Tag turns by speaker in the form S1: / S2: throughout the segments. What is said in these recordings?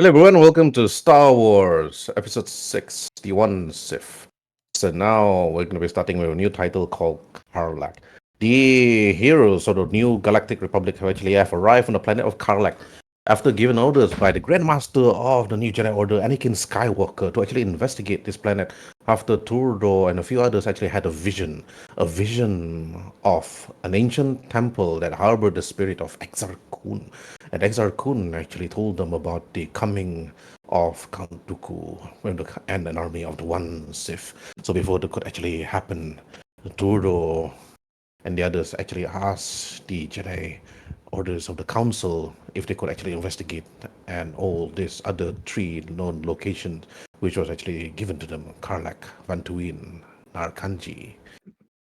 S1: Hello everyone, welcome to Star Wars Episode 6, The One Sith. So now we're going to be starting with a new title called Carlac. The heroes of the new Galactic Republic have arrived on the planet of Carlac after given orders by the Grand Master of the New Jedi Order, Anakin Skywalker, to actually investigate this planet after Turdo and a few others actually had a vision of an ancient temple that harbored the spirit of Exar Kun. And Exar Kun actually told them about the coming of Count Dooku and an army of the One Sith. So before that could actually happen, Turdo and the others actually asked the Jedi orders of the council if they could actually investigate and all these other three known locations, which was actually given to them: Carlac, Vantuin, Narkanji.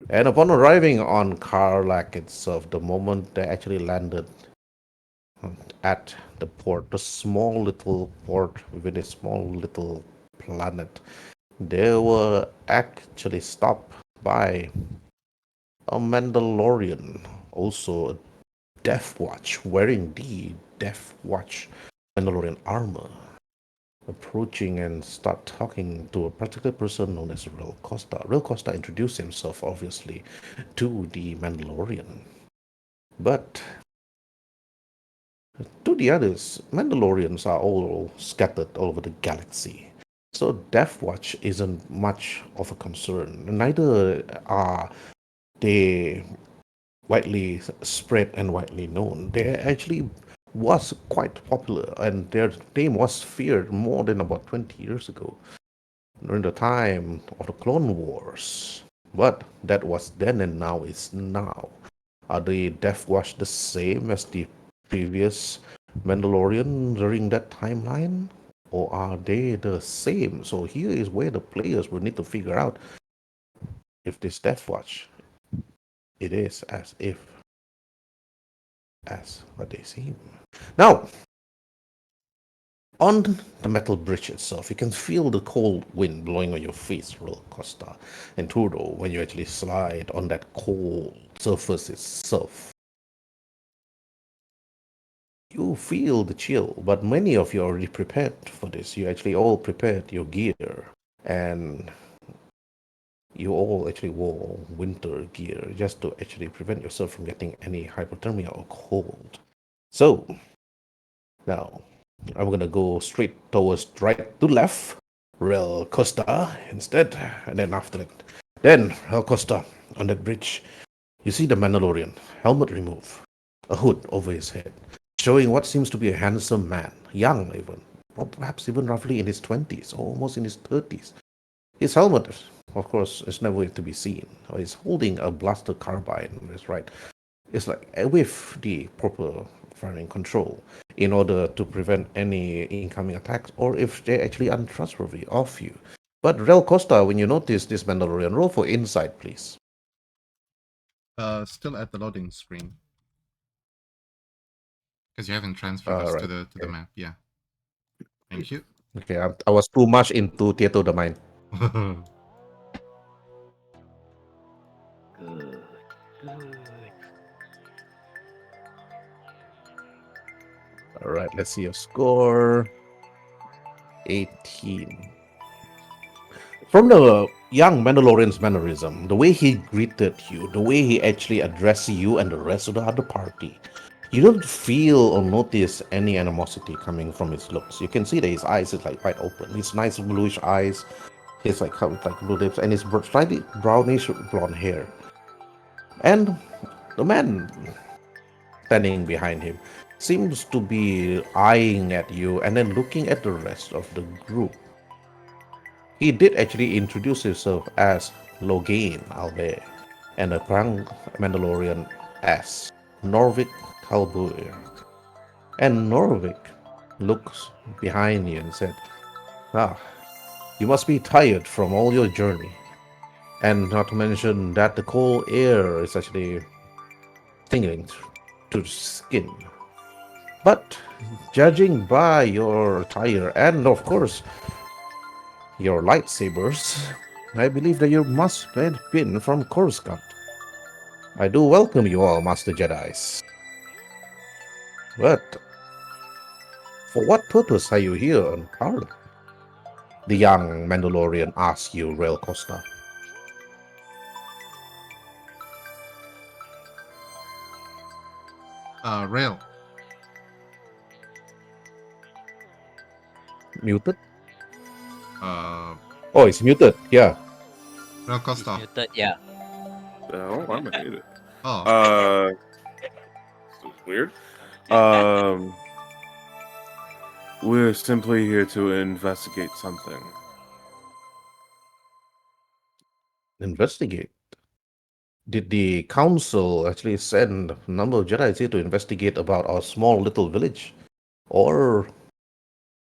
S1: And upon arriving on Carlac itself, the moment they actually landed at the port, the small little port within a small little planet, they were actually stopped by a Mandalorian, also a Death Watch, wearing the Death Watch Mandalorian armor, approaching and start talking to a particular person known as Real Costa. Real Costa introduced himself, obviously, to the Mandalorian. But to the others, Mandalorians are all scattered all over the galaxy. So Death Watch isn't much of a concern. Neither are they widely spread and widely known. They actually was quite popular, and their name was feared more than about 20 years ago, during the time of the Clone Wars. But that was then and now is now. Are the Death Watch the same as the previous Mandalorian during that timeline? Or are they the same? So here is where the players will need to figure out if this Death Watch, it is as what they seem. Now, on the metal bridge itself, you can feel the cold wind blowing on your face, Real Costa and Turdo, when you actually slide on that cold surface itself. You feel the chill, but many of you are already prepared for this. You actually all prepared your gear, and you all actually wore winter gear just to actually prevent yourself from getting any hypothermia or cold. So, now, I'm gonna go straight towards right to left, Real Costa instead, and then after that. Then, Real Costa, on that bridge, you see the Mandalorian, helmet removed, a hood over his head, showing what seems to be a handsome man, young even, or perhaps even roughly in his 20s, or almost in his 30s. His helmet, of course, is never to be seen. He's holding a blaster carbine on his right. It's like with the proper firing control in order to prevent any incoming attacks or if they're actually untrustworthy of you. But Rel Costa, when you notice this Mandalorian, roll for insight, please.
S2: Still at the loading screen because you haven't transferred
S1: All
S2: us
S1: right.
S2: to the
S1: Okay.
S2: map. Yeah, thank you.
S1: Okay. I was too much into Theater of the Mind.
S3: Good, good.
S1: All right. Let's see your score. 18. From the young Mandalorian's mannerism, the way he greeted you, the way he actually addressed you and the rest of the other party, you don't feel or notice any animosity coming from his looks. You can see that his eyes is like wide open. His nice bluish eyes, his like blue lips, and his slightly brownish blonde hair. And the man standing behind him seems to be eyeing at you and then looking at the rest of the group. He did actually introduce himself as Logain Albert and the Grand Mandalorian as Norvik Kalbuir. And Norvik looks behind you and said, "Ah, you must be tired from all your journey. And not to mention that the cold air is actually stinging to the skin. But judging by your attire and, of course, your lightsabers, I believe that you must have been from Coruscant. I do welcome you all, Master Jedis. But For what purpose are you here on Carlac? The young Mandalorian asks you, Rail Costa.
S2: Rail.
S1: Muted?
S2: Uh,
S1: Oh, it's muted. Yeah.
S2: Rail
S3: He's
S2: Costa.
S3: muted, yeah.
S4: Oh, I'm muted.
S2: Oh,
S4: This is weird. Um, we're simply here to investigate something.
S1: Investigate. Did the council actually send a number of Jedi here to investigate about our small little village? Or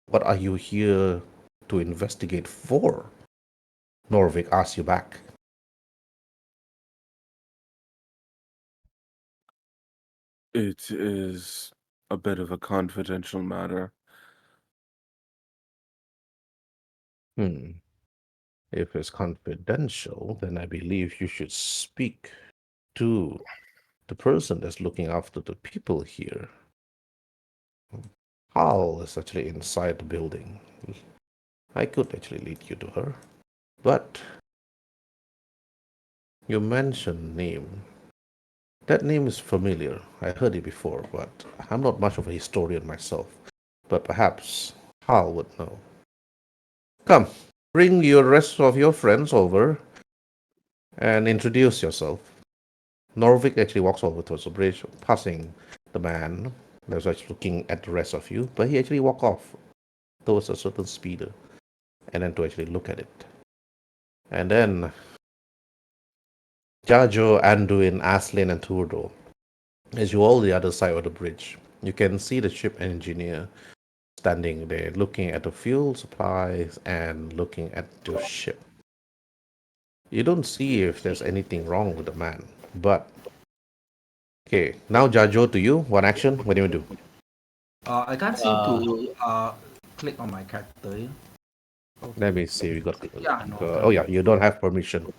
S1: what are you here to investigate for? Norvik asks you back.
S4: It is a bit of a confidential matter.
S1: If it's confidential, then I believe you should speak to the person that's looking after the people here. Hal is actually inside the building. I could actually lead you to her. But you mentioned name. That name is familiar. I heard it before, but I'm not much of a historian myself. But perhaps Hal would know. Come, bring your rest of your friends over and introduce yourself. Norvik actually walks over towards the bridge, passing the man that was actually looking at the rest of you, but he actually walked off towards a certain speeder and then to actually look at it. And then Jajo, Anduin, Aslin, and Turdo, as you all the other side of the bridge, you can see the ship engineer standing there looking at the fuel supplies and looking at your ship. You don't see if there's anything wrong with the man, but okay, now Jajo to you. One action. What do you do?
S5: I can't seem to click on my character. Yeah?
S1: Let me see. We got.
S5: Yeah, no.
S1: Oh yeah, you don't have permission.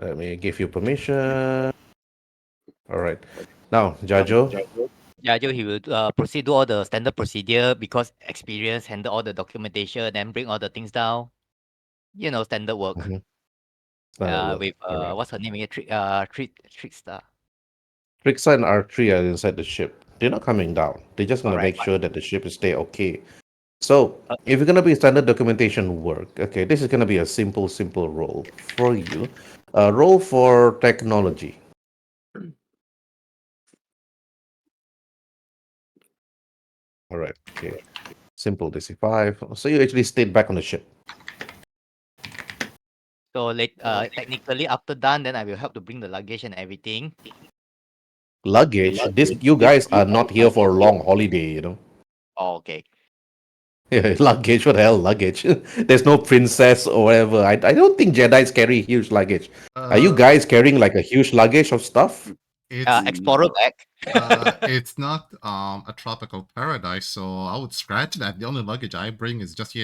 S1: Let me give you permission. All right. Now, Jajo.
S3: Yeah, Joe, he will proceed do all the standard procedure because experience, handle all the documentation, then bring all the things down. You know, standard work.
S1: Mhm. Standard work.
S3: With
S1: All right.
S3: what's her name again? Trickstar.
S1: Trixa and R3 are inside the ship. They're not coming down. They're just gonna
S3: Correct.
S1: make sure that the ship is stay okay. So,
S3: Uh,
S1: if you're gonna be standard documentation work, okay, this is gonna be a simple role for you. Roll for technology. All right. Okay. Simple DC5. So you actually stayed back on the ship.
S3: So technically after done, then I will help to bring the luggage and everything.
S1: Luggage. This you guys are not here for a long holiday, you know.
S3: Oh, okay.
S1: Yeah, luggage. What the hell, luggage? There's no princess or whatever. I don't think Jedi's carry huge luggage. Are you guys carrying like a huge luggage of stuff?
S2: it's
S3: Explorer bag.
S2: it's not a tropical paradise, so I would scratch that. The only luggage I bring is just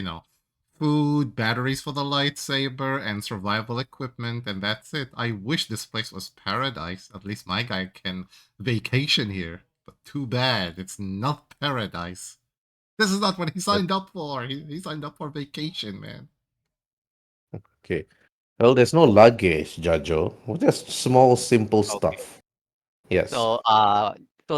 S2: food, batteries for the lightsaber, and survival equipment, and that's it. I wish this place was paradise. At least my guy can vacation here. But too bad, it's not paradise. This is not what he signed up for. He signed up for vacation, man.
S1: Okay. Well, there's no luggage, Jajo. Just small, simple
S3: Okay.
S1: stuff. Yes.
S3: So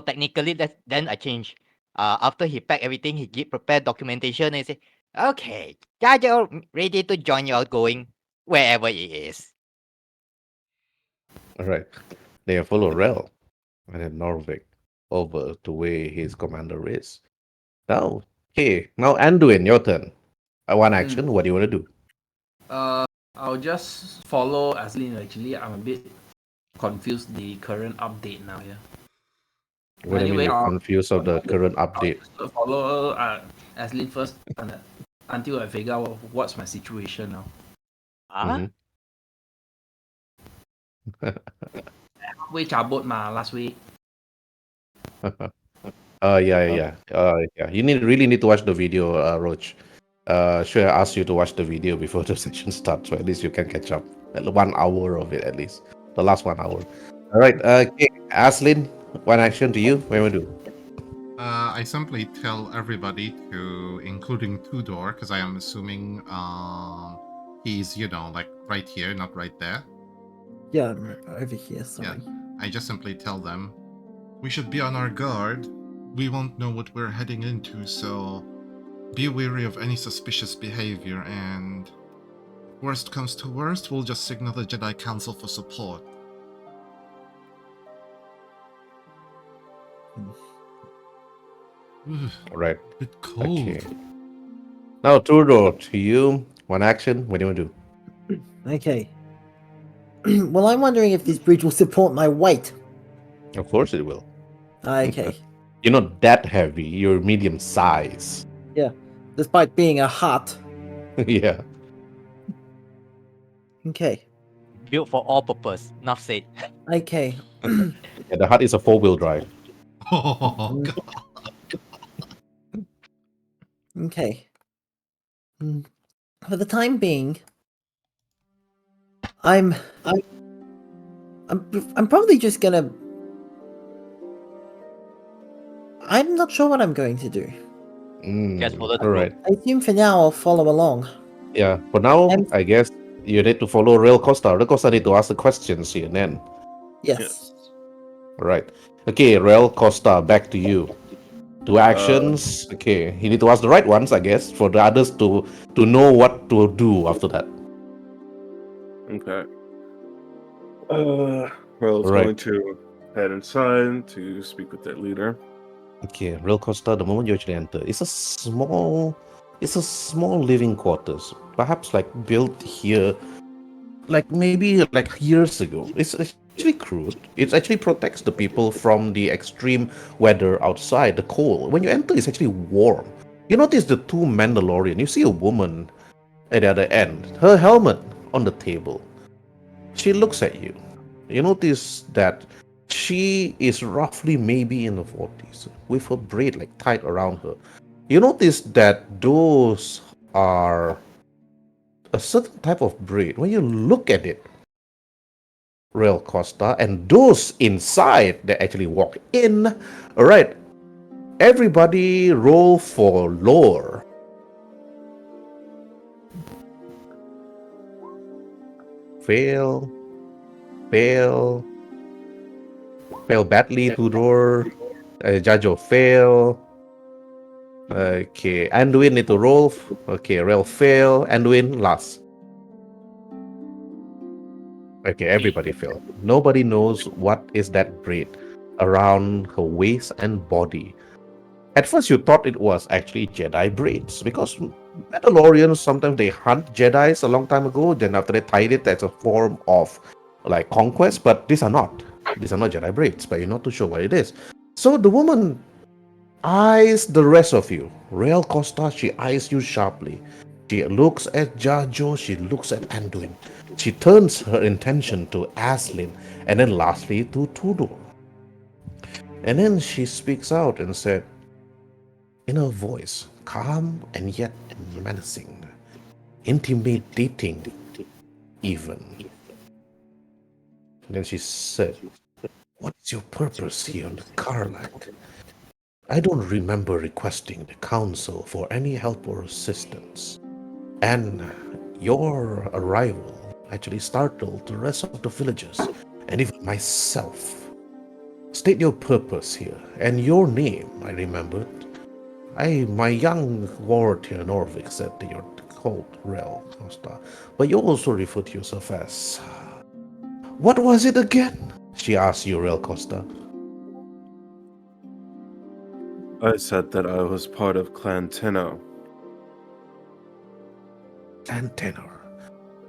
S3: technically then I change. After he pack everything, he prepare documentation and say, okay, Jajo ready to join you outgoing wherever it is.
S1: All right. They follow Rel and then Norvik over to where his commander is. Now, okay. Now, Anduin, your turn. One action. What do you want to do?
S5: I'll just follow Aslin. Actually, I'm a bit confused the current update now. Yeah.
S1: What do you mean you're confused of the current
S5: I'll
S1: update?
S5: just follow Aslin first until I figure out what's my situation now.
S3: Ah,
S5: Halfway cabut last week.
S1: Yeah. You really need to watch the video, Roach. Sure, I asked you to watch the video before the session starts, so at least you can catch up. 1 hour of it, at least. The last 1 hour. All right. Okay, Aslin, one action to you. What do you want to do?
S2: I simply tell everybody to, including Tudor, because I am assuming he's, like right here, not right there.
S6: Yeah, I'm over here, sorry.
S2: I just simply tell them, we should be on our guard. We won't know what we're heading into, so be wary of any suspicious behavior, and worst comes to worst, we'll just signal the Jedi Council for support. Ugh,
S1: Right.
S2: bit cold.
S1: Okay. Now, Tudor, to you. One action. What do you want to do?
S6: Okay. Well, I'm wondering if this bridge will support my weight.
S1: Of course it will.
S6: Okay.
S1: You're not that heavy. You're medium size.
S6: Despite being a hut.
S1: Yeah.
S6: Okay.
S3: Built for all purpose. Enough said.
S6: Okay.
S1: Yeah, the hut is a 4-wheel drive.
S2: Oh, God.
S6: Okay. For the time being, I'm probably just gonna. I'm not sure what I'm going to do.
S3: Just follow the
S1: All right.
S6: I assume for now I'll follow along.
S1: Yeah. For now,
S6: I'm-
S1: I guess you need to follow Real Costa. Real Costa need to ask the questions here and then.
S6: Yes.
S1: All right. Okay, Real Costa, back to you. 2 actions. Okay, you need to ask the right ones, I guess, for the others to know what to do after that.
S4: Okay. Rel's
S1: Right.
S4: going to head inside to speak with their leader.
S1: Okay, Real Costa, the moment you actually enter, it's a small living quarters, perhaps like built here, like maybe like years ago. It's actually crude. It actually protects the people from the extreme weather outside, the cold. When you enter, it's actually warm. You notice the 2 Mandalorian. You see a woman at the other end, her helmet on the table. She looks at you. You notice that she is roughly maybe in the 40s, with her braid like tied around her. You notice that those are a certain type of braid. When you look at it, Real Costa, and those inside that actually walk in. All right, everybody roll for lore. Fail, fail, fail badly, Tudor. Jajo fail. Okay, Anduin need to roll. Okay, Rel fail. Anduin last. Okay, everybody failed. Nobody knows what is that braid around her waist and body. At first, you thought it was actually Jedi braids because Mandalorians sometimes they hunt Jedi's a long time ago. Then after they tied it as a form of like conquest, but these are not. These are not Jedi braids, but you're not too sure what it is. So the woman eyes the rest of you. Real Costa, she eyes you sharply. She looks at Jajo, she looks at Anduin. She turns her attention to Aslin, and then lastly to Tudor. And then she speaks out and said, in her voice, calm and yet menacing, intimidating even. And then she said, what is your purpose here on the Carlac? I don't remember requesting the council for any help or assistance. And your arrival actually startled the rest of the villagers and even myself. State your purpose here and your name, I remembered. My young ward here, Norvik, said that you're called Rel Costa, but you also refer to yourself as... What was it again? She asked you, Rel Costa.
S4: I said that I was part of Clan Tenno.
S1: Clan Tenno.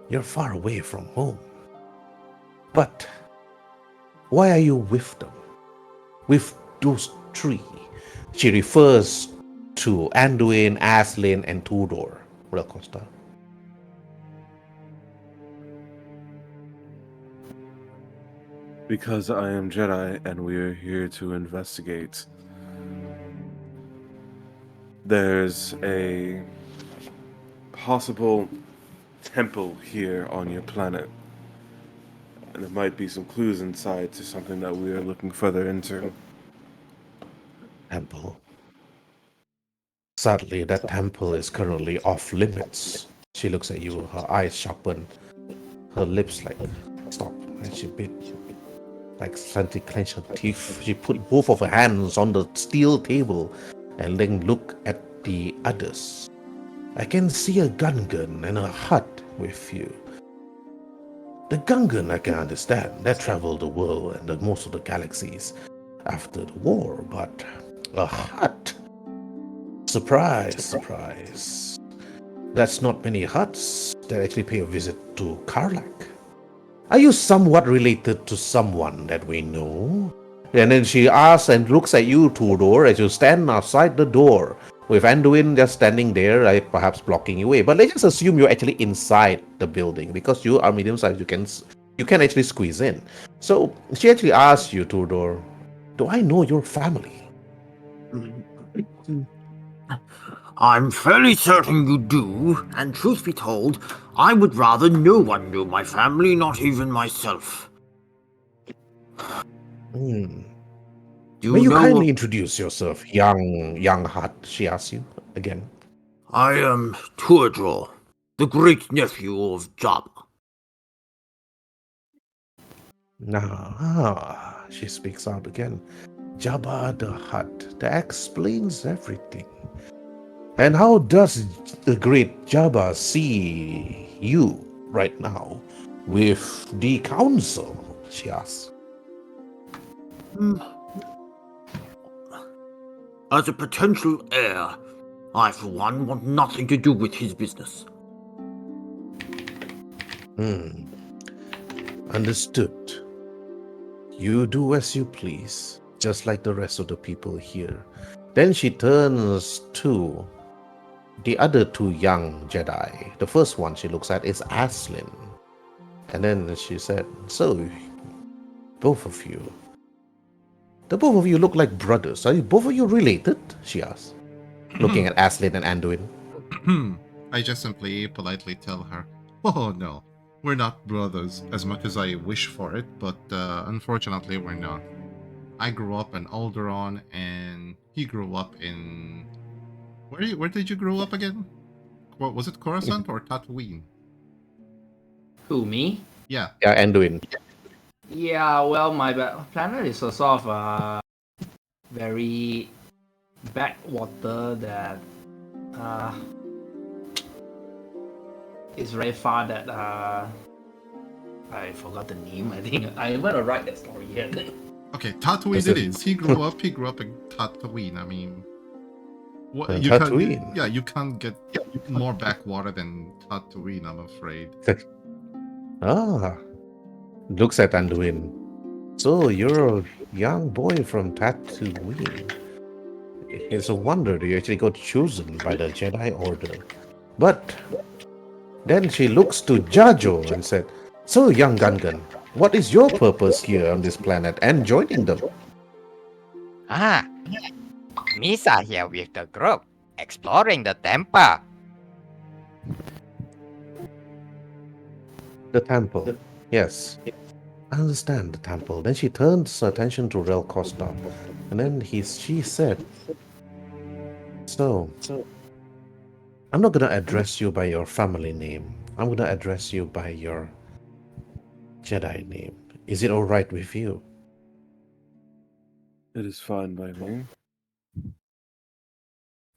S1: You're far away from home. But why are you with them? With those 3? She refers to Anduin, Aslin, and Tudor, Real Costa.
S4: Because I am Jedi and we are here to investigate. There's a possible temple here on your planet. And there might be some clues inside to something that we are looking further into.
S1: Temple. Sadly, that temple is currently off limits. She looks at you, her eyes sharpen, her lips like stop, and she bit like slightly clenched her teeth. She put both of her hands on the steel table and then look at the others. I can see a Gungan and a hut with you. The Gungan I can understand. That traveled the world and most of the galaxies after the war, but a hut? Surprise, surprise. That's not many huts that actually pay a visit to Carlac. Are you somewhat related to someone that we know? And then she asks and looks at you, Tudor, as you stand outside the door, with Anduin just standing there, like perhaps blocking you away. But let's just assume you're actually inside the building, because you are medium-sized, you can actually squeeze in. So she actually asks you, Tudor, do I know your family?
S7: I'm fairly certain you do, and truth be told, I would rather no one knew my family, not even myself. Do
S1: May you
S7: know
S1: kindly introduce yourself, young Hut, she asks you again.
S7: I am Tuador, the great nephew of Jabba.
S1: She speaks out again. Jabba the Hutt. That explains everything. And how does the great Jabba see you right now with the council? She asks.
S7: As a potential heir, I for one want nothing to do with his business.
S1: Understood. You do as you please, just like the rest of the people here. Then she turns to the other two young Jedi. The first one she looks at is Aslin. And then she said, so, both of you. The both of you look like brothers. Are you both of you related? She asks, looking at Aslin and Anduin.
S2: I just simply politely tell her, oh no, we're not brothers as much as I wish for it, but unfortunately we're not. I grew up in Alderaan and he grew up in... Where did you grow up again? What was it, Coruscant or Tatooine?
S5: Who, me?
S2: Yeah.
S1: Yeah, Anduin.
S5: Yeah, well, my planet is a sort of very backwater that is very far that I forgot the name. I think I'm gonna write that story here.
S2: Okay, Tatooine it is. He grew up in Tatooine. I mean, what you
S1: Tatooine.
S2: can't, yeah, you can't get more backwater than Tatooine, I'm afraid.
S1: Looks at Anduin. So you're a young boy from Tatooine. It's a wonder that you actually got chosen by the Jedi Order. But then she looks to Jajo and said, so young Gungan, what is your purpose here on this planet and joining them?
S3: Misa here with the group, exploring the temple.
S1: The temple. Yes. I understand the temple. Then she turns her attention to Rel Costa. And then she said, so, I'm not going to address you by your family name. I'm going to address you by your Jedi name. Is it all right with you?
S4: It is fine by me.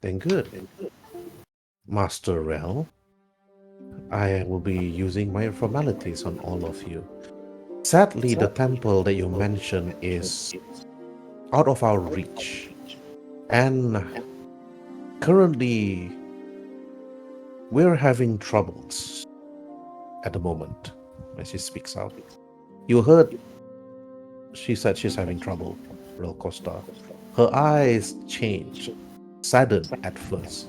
S1: Then good. Master Rel, I will be using my formalities on all of you. Sadly, the temple that you mentioned is out of our reach. And currently, we're having troubles at the moment when she speaks out. You heard she said she's having trouble, Rel Costa. Her eyes changed, saddened at first,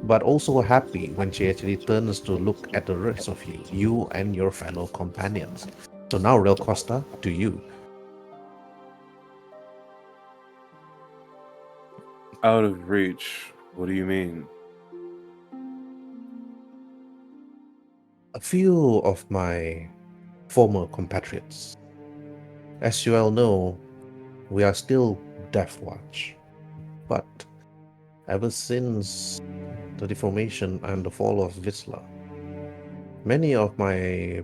S1: but also happy when she actually turns to look at the rest of you and your fellow companions. So now, Rel Costa, to you.
S4: Out of reach. What do you mean?
S1: A few of my former compatriots. As you all know, we are still Death Watch, but Ever since the deformation and the fall of Vizsla, many of my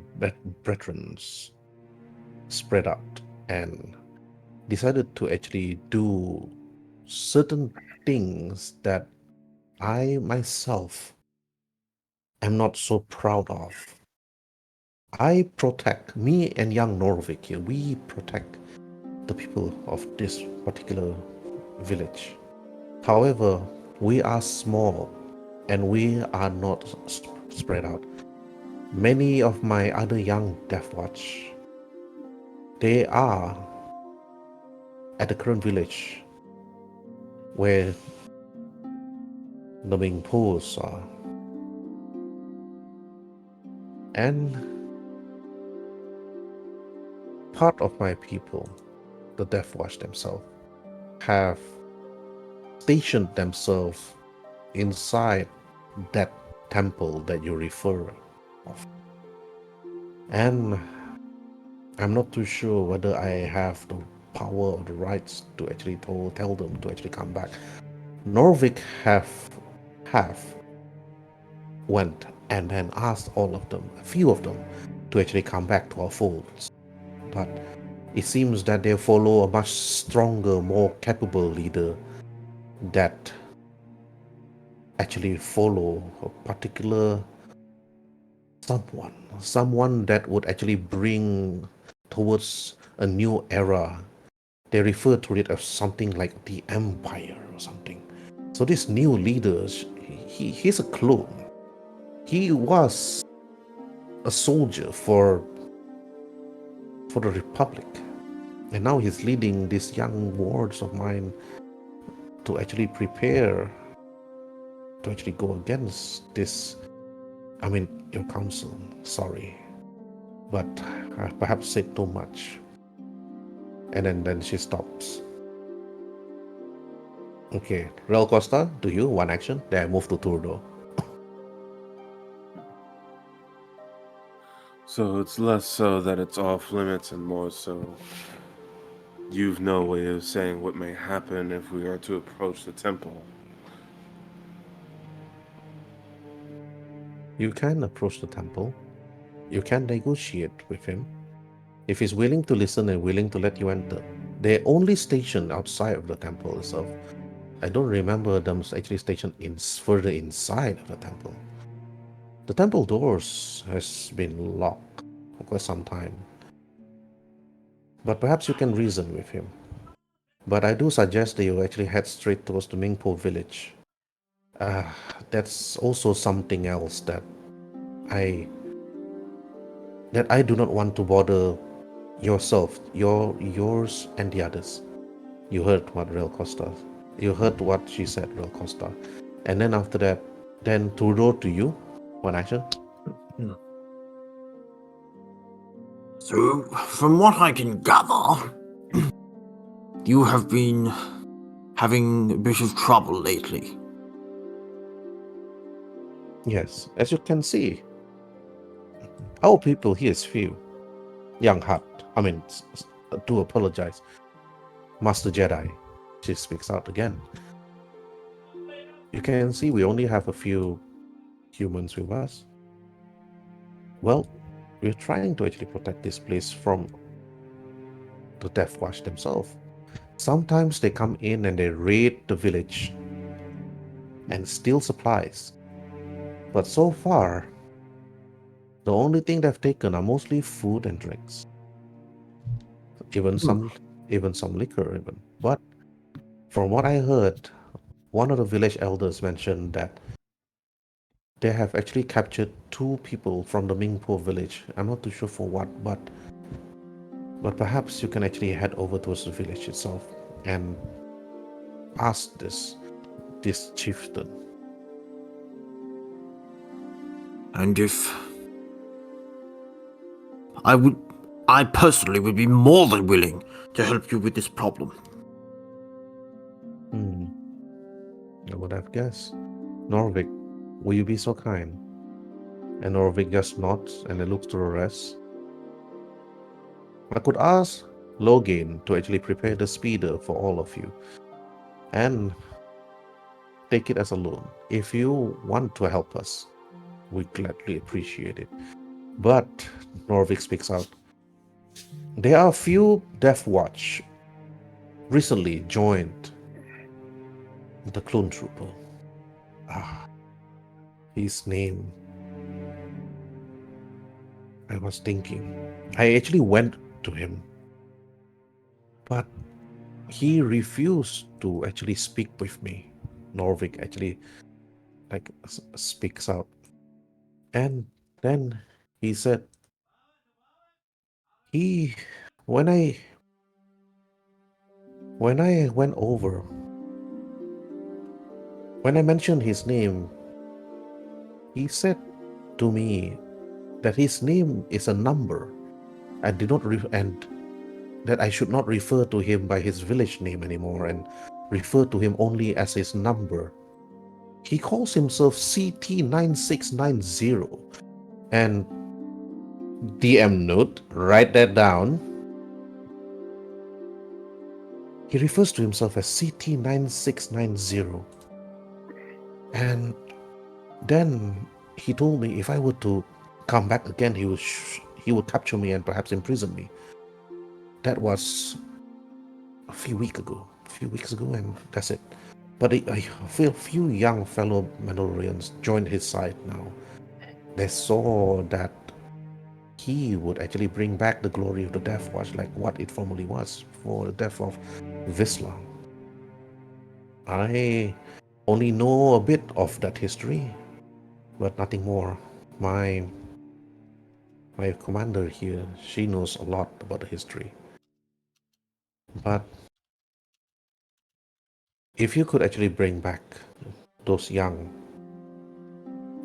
S1: brethren spread out and decided to actually do certain things that I myself am not so proud of. I protect, me and young Norvik here, we protect the people of this particular village. However, we are small and we are not spread out. Many of my other young Death Watch, they are at the current village where the main posts are. And part of my people, the Death Watch themselves, have stationed themselves inside that temple that you refer of. And I'm not too sure whether I have the power or the rights to actually tell them to actually come back. Norvik have went and then asked all of them, a few of them, to actually come back to our folds. But it seems that they follow a much stronger, more capable leader that actually follow a particular someone that would actually bring towards a new era. They refer to it as something like the Empire or something. So this new leader, he's a clone. He was a soldier for the Republic, and now he's leading these young wards of mine to actually prepare to actually go against this. I mean, your council. Sorry, but I perhaps said too much. And then she stops. Okay, Real Costa, do you one action? Then I move to Turdo.
S4: So it's less so that it's off limits and more so you've no way of saying what may happen if we are to approach the temple.
S1: You can approach the temple. You can negotiate with him. If he's willing to listen and willing to let you enter. They're only stationed outside of the temple itself. I don't remember them actually stationed further inside of the temple. The temple doors has been locked for quite some time. But perhaps you can reason with him. But I do suggest that you actually head straight towards the Mingpo village. That's also something else that I do not want to bother yourself, yours and the others. You heard what Real Costa. You heard what she said, Real Costa. And then after that, then Turdo to you. One action.
S7: So, from what I can gather, you have been having a bit of trouble lately.
S1: Yes, as you can see, our people here is few. Young Hut, do apologize. Master Jedi, she speaks out again. You can see we only have a few humans with us. Well, we're trying to actually protect this place from the Death Watch themselves. Sometimes they come in and they raid the village and steal supplies. But so far, the only thing they've taken are mostly food and drinks. Even some liquor even. But from what I heard, one of the village elders mentioned that they have actually captured 2 people from the Mingpo village. I'm not too sure for what, but perhaps you can actually head over towards the village itself and ask this chieftain.
S7: And if I personally would be more than willing to help you with this problem.
S1: I would have guessed. Norvik, will you be so kind? And Norvik just nods and then looks to the rest. I could ask Logan to actually prepare the speeder for all of you. And take it as a loan. If you want to help us, we gladly appreciate it. But Norvik speaks out. There are a few Death Watch recently joined the Clone Trooper. His name. I was thinking. I actually went to him, but he refused to actually speak with me. Norvik actually speaks out, and then he said he when I went over, when I mentioned his name, he said to me that his name is a number and did not and that I should not refer to him by his village name anymore and refer to him only as his number. He calls himself CT9690, and DM note, write that down. He refers to himself as CT9690. And then he told me if I were to come back again, he would capture me and perhaps imprison me. That was a few weeks ago, and that's it. But a few young fellow Mandalorians joined his side now. They saw that he would actually bring back the glory of the Death Watch like what it formerly was for the death of Visla. I only know a bit of that history, but nothing more. My commander here, she knows a lot about the history. But if you could actually bring back those young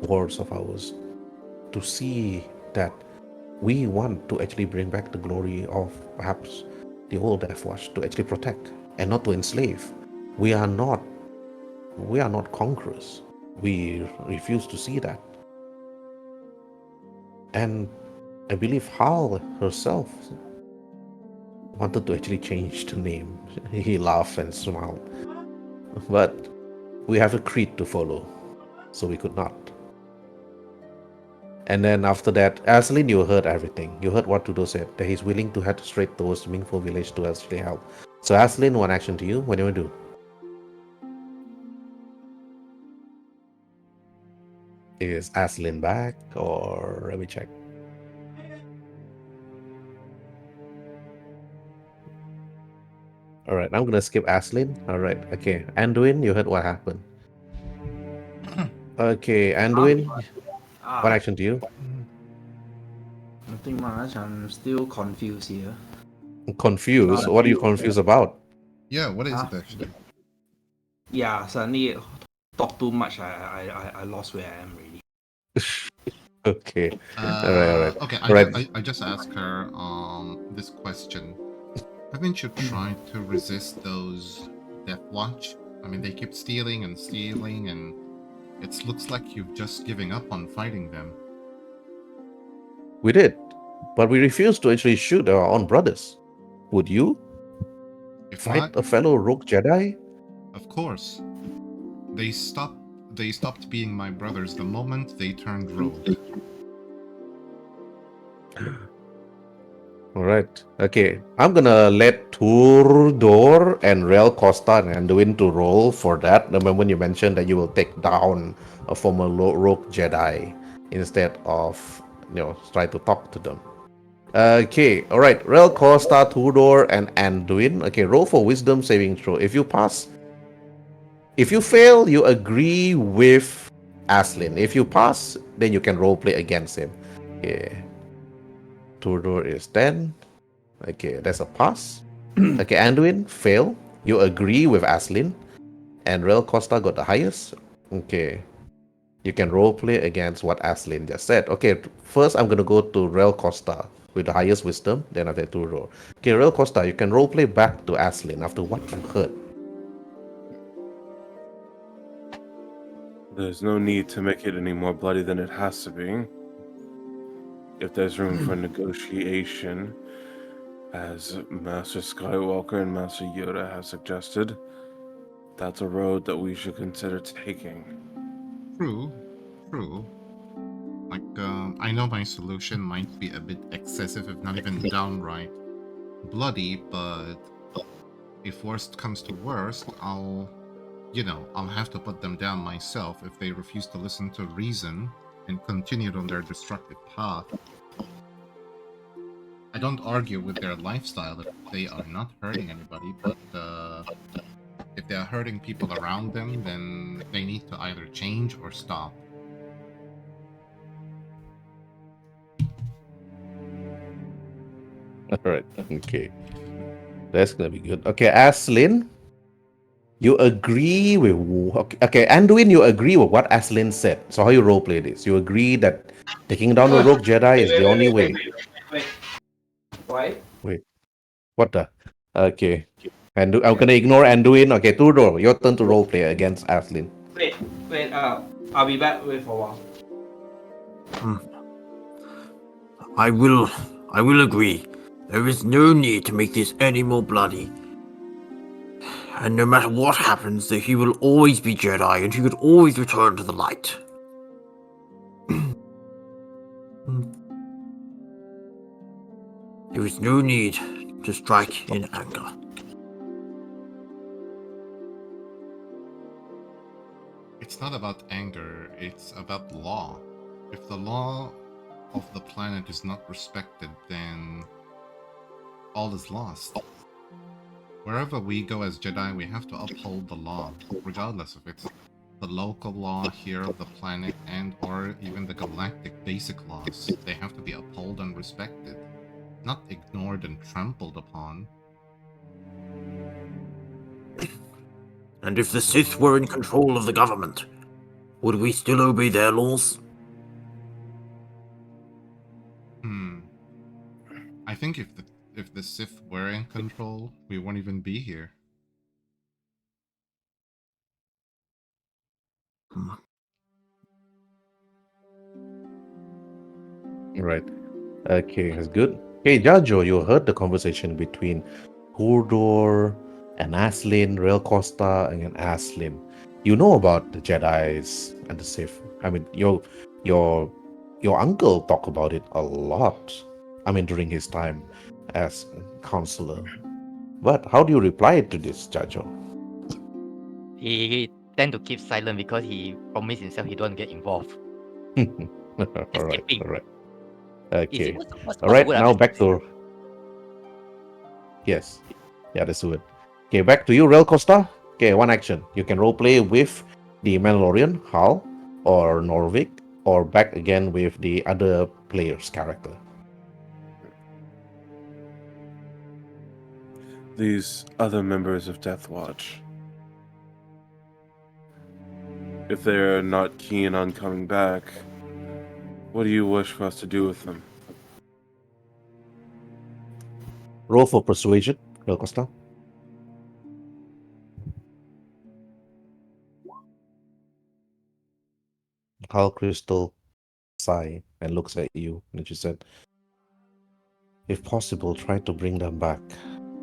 S1: wards of ours to see that we want to actually bring back the glory of perhaps the old Death Watch to actually protect and not to enslave. We are not conquerors. We refuse to see that. And I believe Hal herself wanted to actually change the name. He laughed and smiled. But we have a creed to follow, so we could not. And then after that, Aslin, you heard everything. You heard what Tudo said, that he's willing to head straight towards Mingfo village to actually help. So Aslin, one action to you. What do you want to do? Is Aslin back, or let me check? Alright, I'm gonna skip Aslin. Alright, okay. Anduin, you heard what happened. Okay, Anduin, what action to you?
S5: Nothing much. I'm still confused here.
S1: Confused? What are you confused about?
S2: Yeah, what is
S5: Huh?
S2: it actually?
S5: Yeah, suddenly talk too much. I lost where I am really.
S1: Okay. Alright.
S2: Okay,
S1: Alright.
S2: I just asked her this question. Haven't you tried to resist those Death Watch? I mean, they keep stealing, and it looks like you've just giving up on fighting them.
S1: We did, but we refused to actually shoot our own brothers. Would you fight a fellow rogue Jedi?
S2: Of course. They stopped being my brothers the moment they turned rogue.
S1: Alright. Okay. I'm gonna let Turdor and Rel Costa and Anduin to roll for that. The moment you mentioned that you will take down a former rogue Jedi instead of try to talk to them. Okay, alright. Rel Costa, Tudor, and Anduin. Okay, roll for wisdom saving throw. If you pass, if you fail, you agree with Aslin. If you pass, then you can roleplay against him. Yeah. Tudor is 10. Okay, that's a pass. Okay, Anduin, fail. You agree with Aslin. And Rel Costa got the highest. Okay. You can roleplay against what Aslin just said. Okay, first I'm gonna go to Rel Costa with the highest wisdom, then after Tudor. Okay, Rel Costa, you can roleplay back to Aslin after what you heard.
S4: There's no need to make it any more bloody than it has to be. If there's room for negotiation, as Master Skywalker and Master Yoda have suggested, that's a road that we should consider taking.
S2: True, true. Like, I know my solution might be a bit excessive, if not even downright bloody, but if worst comes to worst, I'll have to put them down myself if they refuse to listen to reason and continue on their destructive path. I don't argue with their lifestyle if they are not hurting anybody, but if they are hurting people around them, then they need to either change or stop.
S1: All right. Okay. That's gonna be good. Okay, Aslin, you agree with okay, Anduin, you agree with what Aslin said. So how you roleplay this? You agree that taking down the rogue Jedi is the only way.
S5: Wait. Why?
S1: Wait, what the? Okay. And I'm gonna ignore Anduin. Okay, Tudor, your turn to roleplay against Aslin.
S5: Wait. I'll be back. Wait for a while.
S7: I will agree. There is no need to make this any more bloody. And no matter what happens, that he will always be Jedi and he could always return to the light. There is no need to strike in anger.
S2: It's not about anger, it's about law. If the law of the planet is not respected, then all is lost. Wherever we go as Jedi, we have to uphold the law, regardless if it's the local law here of the planet and or even the galactic basic laws. They have to be upheld and respected, not ignored and trampled upon.
S7: And if the Sith were in control of the government, would we still obey their laws?
S2: I think if the Sith were in control, we won't even be here.
S1: Right. Okay, that's good. Okay, Jajo, you heard the conversation between Hodor and Aslin, Rail Costa and Aslin. You know about the Jedi's and the Sith. I mean, your uncle talked about it a lot. I mean, during his time as counselor. But how do you reply to this, Jajo?
S3: He tend to keep silent because he promised himself he don't get involved.
S1: All right,
S3: Escaping.
S1: all right.
S3: Is it
S1: Okay.
S3: what's
S1: All
S3: the
S1: right,
S3: word?
S1: now back to yes. Yeah, that's the word. Okay, back to you, Rail Costa. Okay, one action. You can roleplay with the Mandalorian, Hal, or Norvik, or back again with the other player's character.
S4: These other members of Death Watch, if they're not keen on coming back, what do you wish for us to do with them?
S1: Roll for persuasion, Rail Costa. Hal Crystal sigh and looks at you, and she said, "If possible, try to bring them back.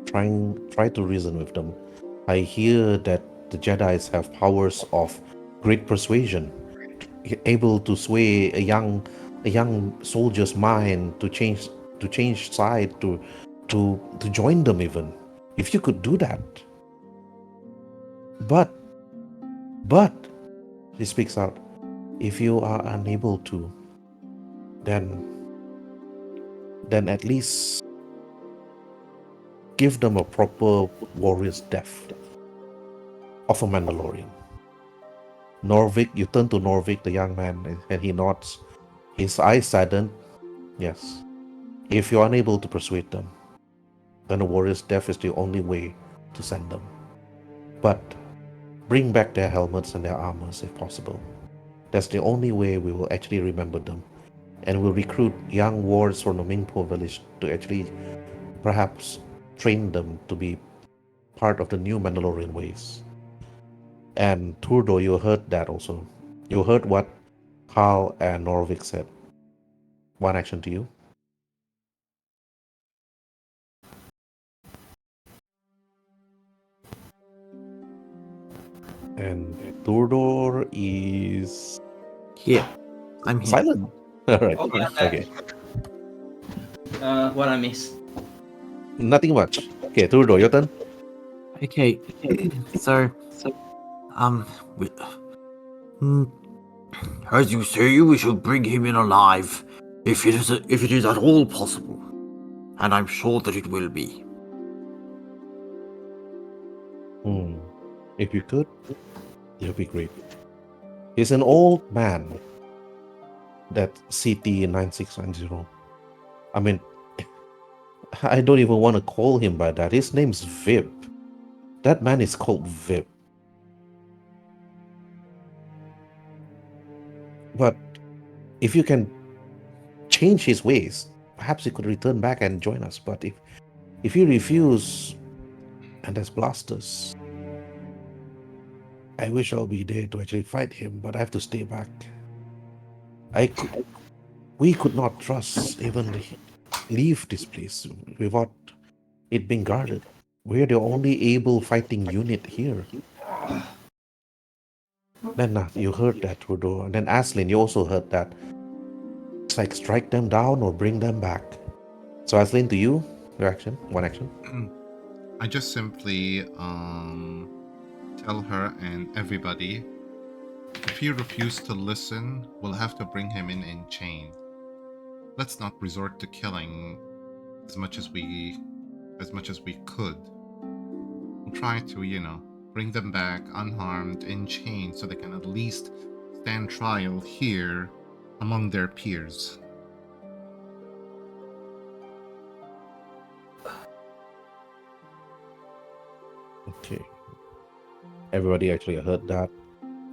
S1: Try to reason with them. I hear that the Jedi's have powers of great persuasion, able to sway a young soldier's mind to change side to join them even. If you could do that. But he speaks out. If you are unable to, then at least give them a proper warrior's death of a Mandalorian." Norvik, you turn to Norvik, the young man, and he nods. His eyes sadden. Yes. If you're unable to persuade them, then a warrior's death is the only way to send them. But bring back their helmets and their armors if possible. That's the only way we will actually remember them. And we'll recruit young warriors from the Mingpo village to actually perhaps train them to be part of the new Mandalorian ways. And Turdo, you heard that also. You heard what Hal and Norvik said. One action to you. And Turdor is
S7: Here. I'm here.
S1: silent. All right.
S5: Okay, I'm back.
S1: Okay.
S5: What I missed?
S1: Nothing much. Okay, Turdor, your turn.
S7: Okay. So, we, mm, as you say, we should bring him in alive, if it is at all possible, and I'm sure that it will be.
S1: If you could, it would be great. He's an old man. That CT 9690. I mean, I don't even want to call him by that. His name's Vib. That man is called Vib. But if you can change his ways, perhaps he could return back and join us. But if you refuse, and there's blasters, I wish I'll be there to actually fight him, but I have to stay back. We could not trust even leave this place without it being guarded. We're the only able fighting unit here. Then you heard that, Rudo. And then Aslin, you also heard that. It's like strike them down or bring them back. So Aslin, to you, your action, one action.
S2: I just simply tell her and everybody, if he refused to listen, we'll have to bring him in chain. Let's not resort to killing as much as we could. We'll try to, bring them back unharmed in chain so they can at least stand trial here among their peers.
S1: Okay. Everybody actually heard that.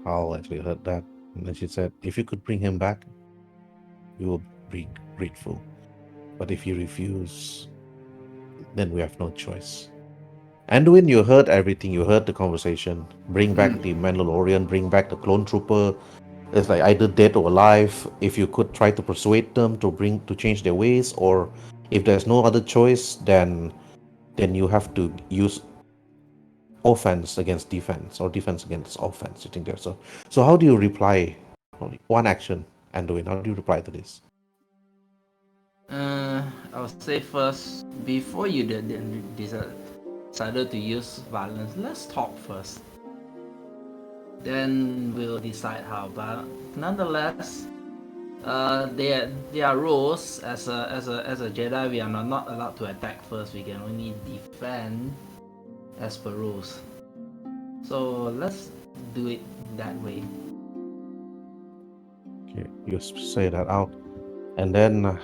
S1: Hal actually heard that. And then she said, if you could bring him back, we will be grateful. But if you refuse, then we have no choice. Anduin, you heard everything. You heard the conversation. Bring back the Mandalorian, bring back the Clone Trooper. It's like either dead or alive. If you could try to persuade them to change their ways, or if there's no other choice, then you have to use offense against defense or defense against offense. You think there. So how do you reply? Only one action, Anduin. How do you reply to this?
S5: I would say first, before you decided to use violence, let's talk first. Then we'll decide how. But nonetheless, there are rules. As a Jedi, we are not allowed to attack first. We can only defend as per rules. So let's do it that way.
S1: Okay, you say that out, and then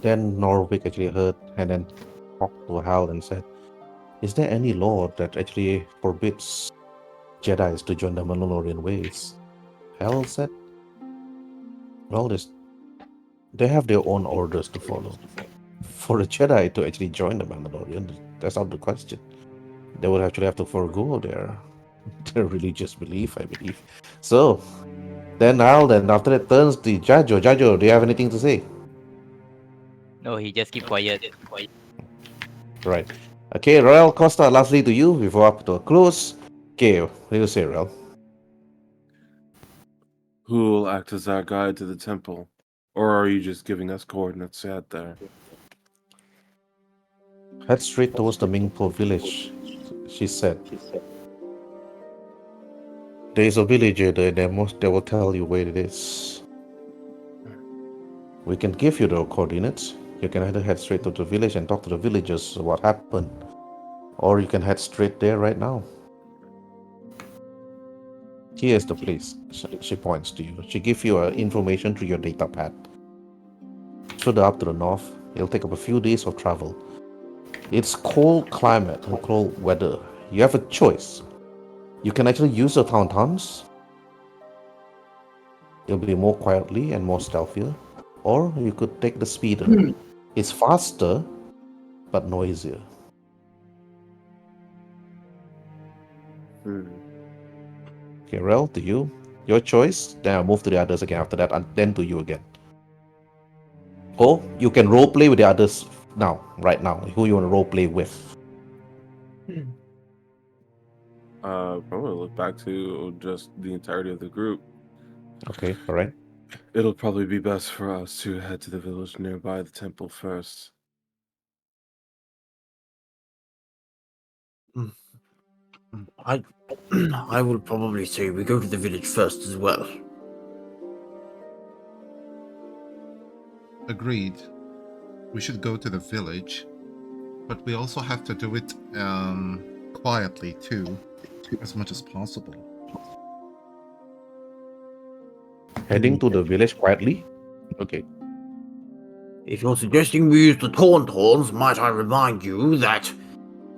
S1: Norvik actually heard and then talked to Hal and said, is there any law that actually forbids Jedis to join the Mandalorian ways? Hal said, well, they have their own orders to follow. For a Jedi to actually join the Mandalorian, that's out of the question. They would actually have to forego their religious belief, I believe. So, then Hal, then after that turns to Jajo. Jajo, do you have anything to say?
S3: No, he just keep quiet.
S1: Right. Okay, Royal Costa, lastly to you, before up to a close. Okay, what do you say, Royal?
S4: Who will act as our guide to the temple? Or are you just giving us coordinates to head there?
S1: Head straight towards the Mingpo village, she said. There is a villager there, they will tell you where it is. We can give you the coordinates. You can either head straight to the village and talk to the villagers what happened, or you can head straight there right now. Here's the place. She points to you. She gives you information through your data pad. Further up to the north, it'll take up a few days of travel. It's cold climate and cold weather. You have a choice. You can actually use the Tauntauns. It'll be more quietly and more stealthier. Or you could take the speeder. It's faster, but noisier. Okay, Rel, to you. Your choice. Then I'll move to the others again after that, and then to you again. Or you can roleplay with the others now, right now. Who you want to roleplay with?
S4: Probably look back to just the entirety of the group.
S1: Okay, all right.
S4: It'll probably be best for us to head to the village nearby the temple first.
S7: I, I will probably say we go to the village first as well.
S2: Agreed. We should go to the village, but we also have to do it quietly too, as much as possible.
S1: Heading to the village quietly. Okay.
S7: If you're suggesting we use the taunt horns, might I remind you that...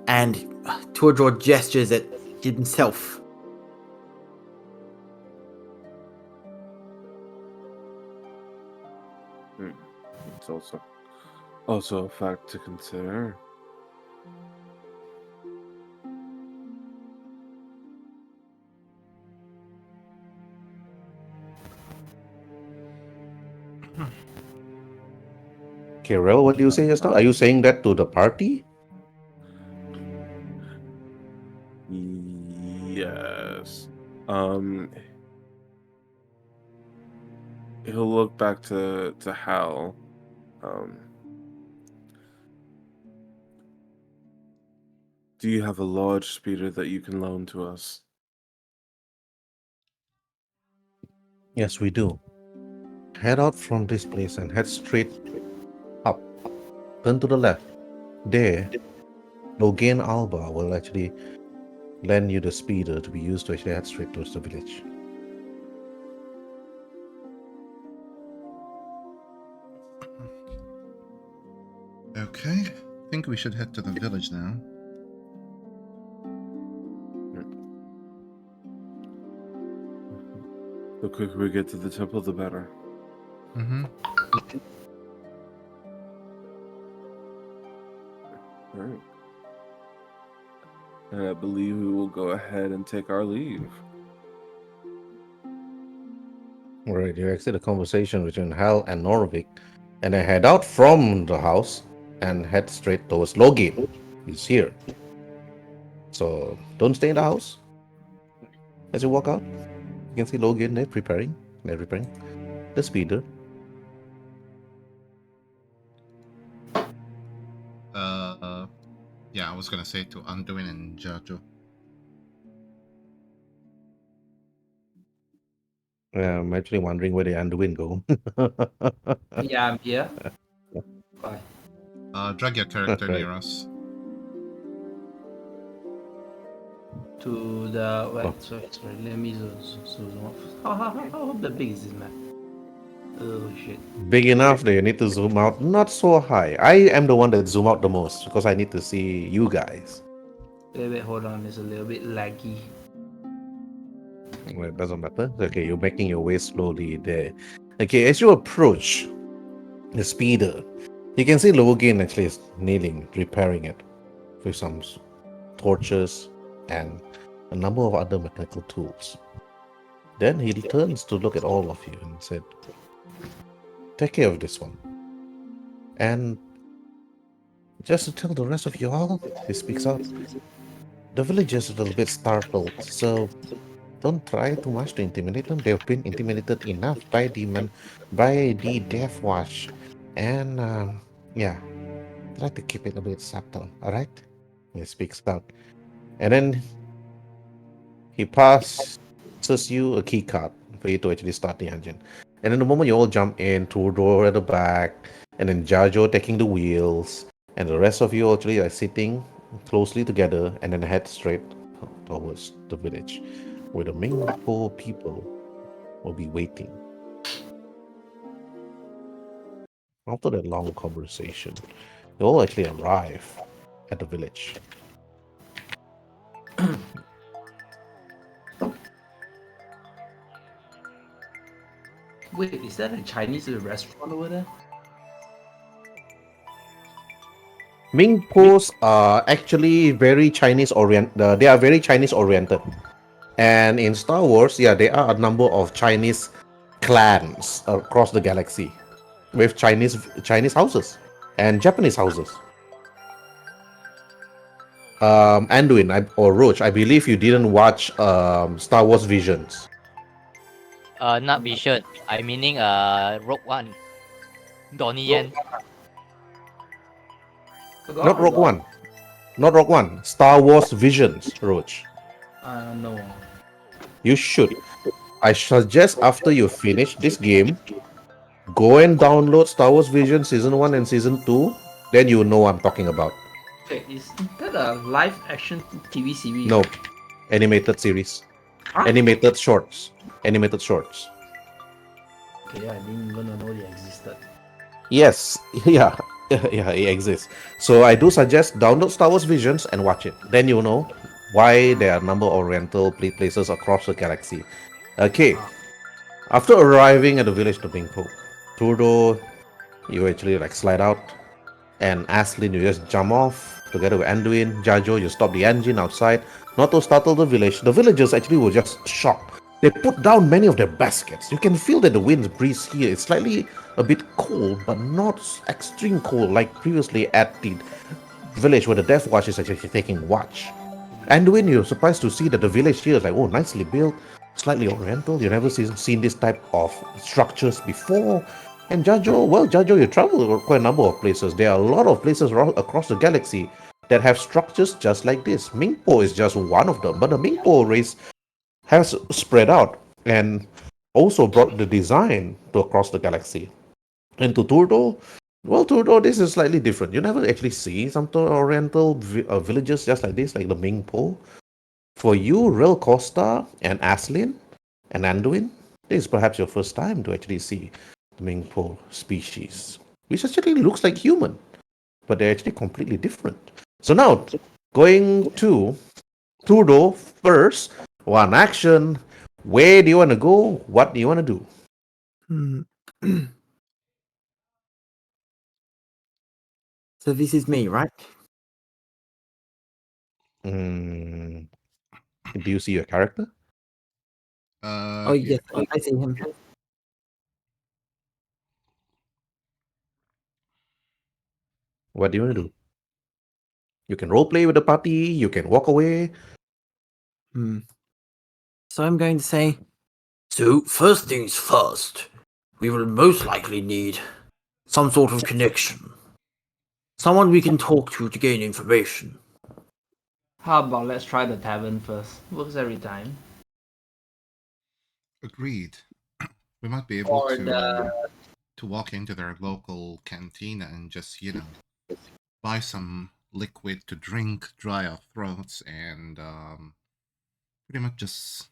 S7: And Tordor gestures at himself.
S4: It's also a fact to consider.
S1: Okay, Rel, what do you say just now? Are you saying that to the party?
S4: Yes. He'll look back to Hal. Do you have a large speeder that you can loan to us?
S1: Yes, we do. Head out from this place and head straight up. Turn to the left. There, Logan Alba will actually lend you the speeder to be used to actually head straight towards the village.
S2: Okay, I think we should head to the village now.
S4: The quicker we get to the temple, the better.
S2: Mm-hmm.
S4: All right. And I believe we will go ahead and take our leave.
S1: Alright, you exit the conversation between Hal and Norvik, and then head out from the house and head straight towards Logan. He's here. So don't stay in the house. As you walk out, you can see Logan there preparing. They're preparing the speeder.
S2: Yeah, I was gonna say to Anduin and Jajo.
S1: I'm actually wondering where the Anduin go.
S5: Yeah, I'm here. Bye.
S2: Drag your character
S1: Right.
S2: near us.
S5: To the wait,
S1: Oh.
S5: sorry, let me zoom off. How big is this map? Oh shit.
S1: Big enough that you need to zoom out. Not so high. I am the one that zoom out the most because I need to see you guys.
S5: Wait, hold on, it's a little bit laggy.
S1: Well, it doesn't matter. Okay, you're making your way slowly there. Okay, as you approach the speeder, you can see Logan actually is kneeling, repairing it with some torches and a number of other mechanical tools. Then he turns to look at all of you and said, "Take care of this one." And just to tell the rest of you all, he speaks out. The village is a little bit startled, so don't try too much to intimidate them. They've been intimidated enough by the Death Watch. And yeah, try to keep it a bit subtle, alright? He speaks out. And then he passes you a key card for you to actually start the engine. And then the moment you all jump in, Tudor at the back, and then Jajo taking the wheels, and the rest of you actually are sitting closely together and then head straight towards the village, where the Mingpo people will be waiting. After that long conversation, you all actually arrive at the village.
S5: Wait, is that a Chinese restaurant over there?
S1: Mingpos are actually very Chinese oriented. They are very Chinese oriented, and in Star Wars, yeah, there are a number of Chinese clans across the galaxy, with Chinese houses and Japanese houses. Anduin or Roach, I believe you didn't watch Star Wars Visions.
S3: Not Vision. I meaning Rogue One. Donnie Yen.
S1: Not Rogue One. Not Rogue One. Star Wars Visions, Roach.
S5: No.
S1: You should. I suggest after you finish this game, go and download Star Wars Vision Season 1 and Season 2. Then you know what I'm talking about.
S5: Okay, is that a live action TV series?
S1: No. Animated series.
S5: Huh?
S1: Animated shorts. Animated shorts.
S5: Okay, I didn't even know they existed.
S1: Yes. Yeah. Yeah, it exists. So I do suggest download Star Wars Visions and watch it. Then you know why there are a number of Oriental places across the galaxy. Okay. After arriving at the village to Bingpo, Trudeau, you actually like slide out, and Aslin, you just jump off together with Anduin. Jajo, you stop the engine outside, not to startle the village. The villagers actually were just shocked. They put down many of their baskets. You can feel that the wind breeze here is slightly a bit cold, but not extreme cold like previously at the village where the Death Watch is actually taking watch. Anduin, you're surprised to see that the village here is like, oh, nicely built, slightly oriental. You've never seen this type of structures before. And Jajo, well, Jajo, you travel quite a number of places. There are a lot of places across the galaxy that have structures just like this. Mingpo is just one of them, but the Mingpo race has spread out and also brought the design to across the galaxy. And to Turdo, well, Turdo, this is slightly different. You never actually see some oriental villages just like this, like the Mingpo. For you, Real Costa and Aslin and Anduin, this is perhaps your first time to actually see the Mingpo species, which actually looks like human, but they're actually completely different. So now, going to Trudeau first, one action. Where do you want to go? What do you want to do?
S6: So this is me, right?
S1: Do you see your character?
S6: Oh
S2: Here.
S6: yes, I see him.
S1: What do you want to do? You can roleplay with the party, you can walk away.
S6: So I'm going to say,
S7: So, first things first, we will most likely need some sort of connection. Someone we can talk to gain information.
S5: How about let's try the tavern first? Works every time.
S2: Agreed. We might be able to walk into their local cantina and just, buy some liquid to drink, dry our throats, and pretty much just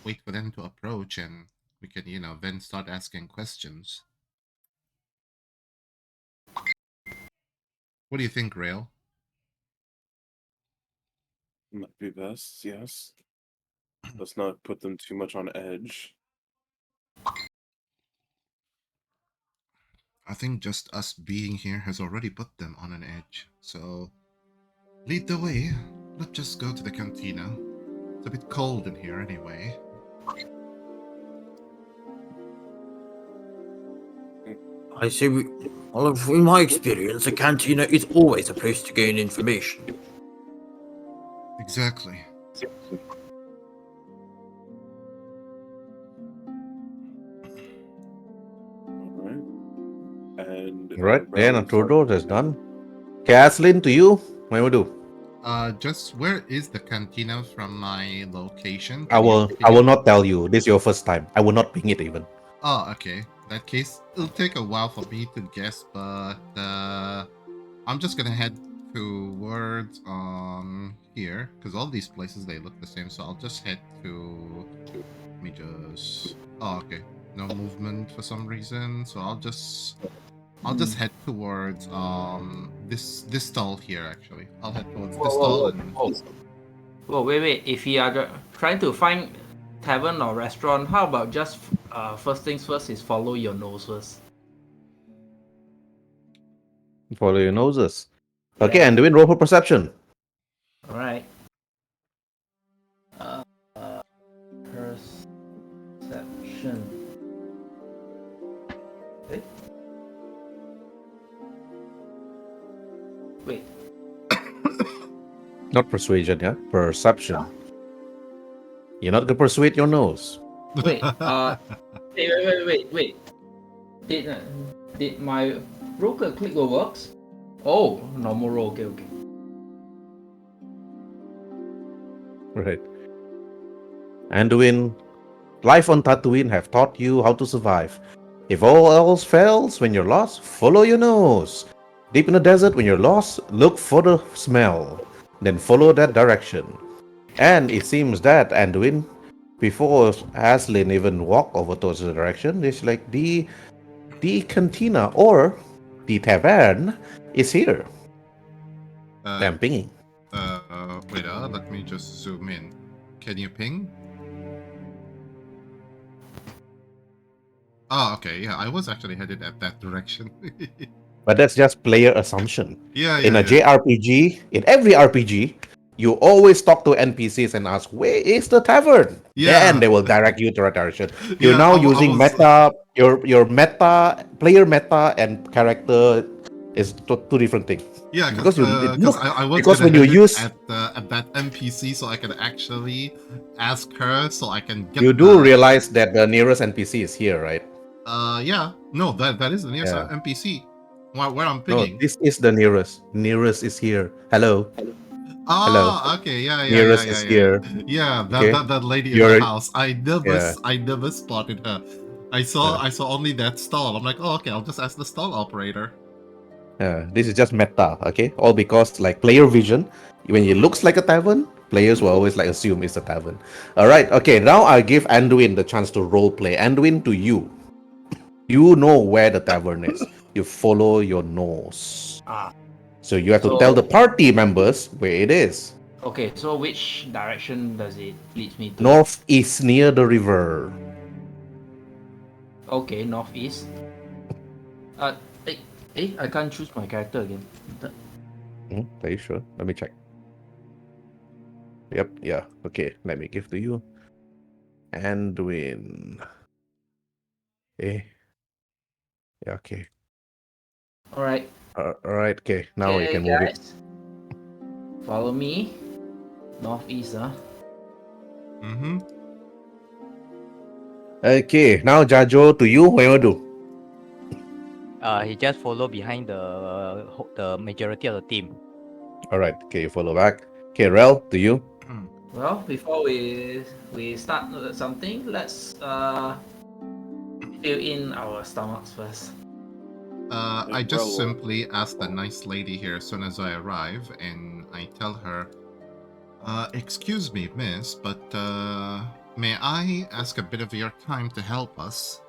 S2: wait for them to approach, and we can, then start asking questions. What do you think, Rail?
S4: Might be best, yes. Let's not put them too much on edge.
S2: I think just us being here has already put them on an edge. So, lead the way. Let's just go to the cantina. It's a bit cold in here anyway.
S7: I say, in my experience, a cantina is always a place to gain information.
S2: Exactly.
S4: Alright. And
S1: Right, then
S4: around
S1: Trudeau is done. Kathleen, to you, what do you do?
S2: Just where is the cantina from my location?
S1: I will not tell you. This is your first time. I will not ping it even.
S2: Oh, okay. In that case, it'll take a while for me to guess, but I'm just gonna head towards here because all these places they look the same. So I'll just head to. Let me just. Oh, okay. No movement for some reason, so I'll just head towards this stall here. Actually, I'll head towards this stall and.
S5: Whoa, wait. If you are trying to find tavern or restaurant, how about just first things first is follow your nose first.
S1: Follow your noses. Okay,
S5: Yeah.
S1: and doing roll for perception.
S5: All right. Perception. Eh? Wait.
S1: Not persuasion, yeah? Perception. You're not gonna persuade your nose.
S5: Wait, wait. Did my broker click what works? Oh, normal roll. Okay.
S1: Right. Anduin, life on Tatooine have taught you how to survive. If all else fails, when you're lost, follow your nose. Deep in the desert, when you're lost, look for the smell. Then follow that direction. And it seems that Anduin, before Aslin even walked over towards the direction, it's like the cantina or the tavern is here. I'm pinging.
S2: Wait, let me just zoom in. Can you ping? Oh, okay, yeah, I was actually headed at that direction.
S1: But that's just player assumption.
S2: yeah,
S1: In a
S2: yeah.
S1: JRPG, in every RPG, you always talk to NPCs and ask, where is the tavern? Then
S2: Yeah.
S1: they will direct you to a direction. You're
S2: Yeah,
S1: now
S2: I
S1: using
S2: was.
S1: meta, your meta, player meta and character is two different things.
S2: Yeah,
S1: Because you look,
S2: I was
S1: because
S2: gonna
S1: when you
S2: head it
S1: use,
S2: at that NPC so I can actually ask her so I can get
S1: you do realize that the nearest NPC is here, right?
S2: yeah, no, that is the nearest
S1: Yeah.
S2: NPC. Where I'm
S1: No,
S2: pinging.
S1: this is the nearest. Nearest is here. Hello. Hello.
S2: Ah, okay,
S1: Nearest is here.
S2: yeah.
S1: Okay.
S2: That lady in the
S1: You're
S2: house.
S1: yeah.
S2: I never spotted her. I saw only that stall. I'm like, oh, okay, I'll just ask the stall operator.
S1: This is just meta, okay? All because like player vision, when it looks like a tavern, players will always like assume it's a tavern. All right, okay. Now I give Anduin the chance to role play. Anduin, to you, you know where the tavern is. You follow your nose. So you have to tell the party members where it is.
S5: Okay, so which direction does it lead me to?
S1: Northeast near the river.
S5: Okay, northeast. I can't choose my character again.
S1: Are you sure? Let me check. Yep, yeah. Okay, let me give to you. Anduin. Eh. Yeah, okay.
S5: Alright.
S1: Alright, okay. Now you
S5: Okay,
S1: can move it.
S5: guys. Follow me. Northeast, huh?
S2: Mm-hmm.
S1: Okay, now Jajo, to you, what you want to do?
S3: He just follow behind the majority of the team.
S1: Alright, okay, you follow back. Okay, Rel, to you.
S5: Well, before we start something, let's fill in our stomachs first.
S2: I just simply ask the nice lady here as soon as I arrive, and I tell her, excuse me, miss, but may I ask a bit of your time to help us?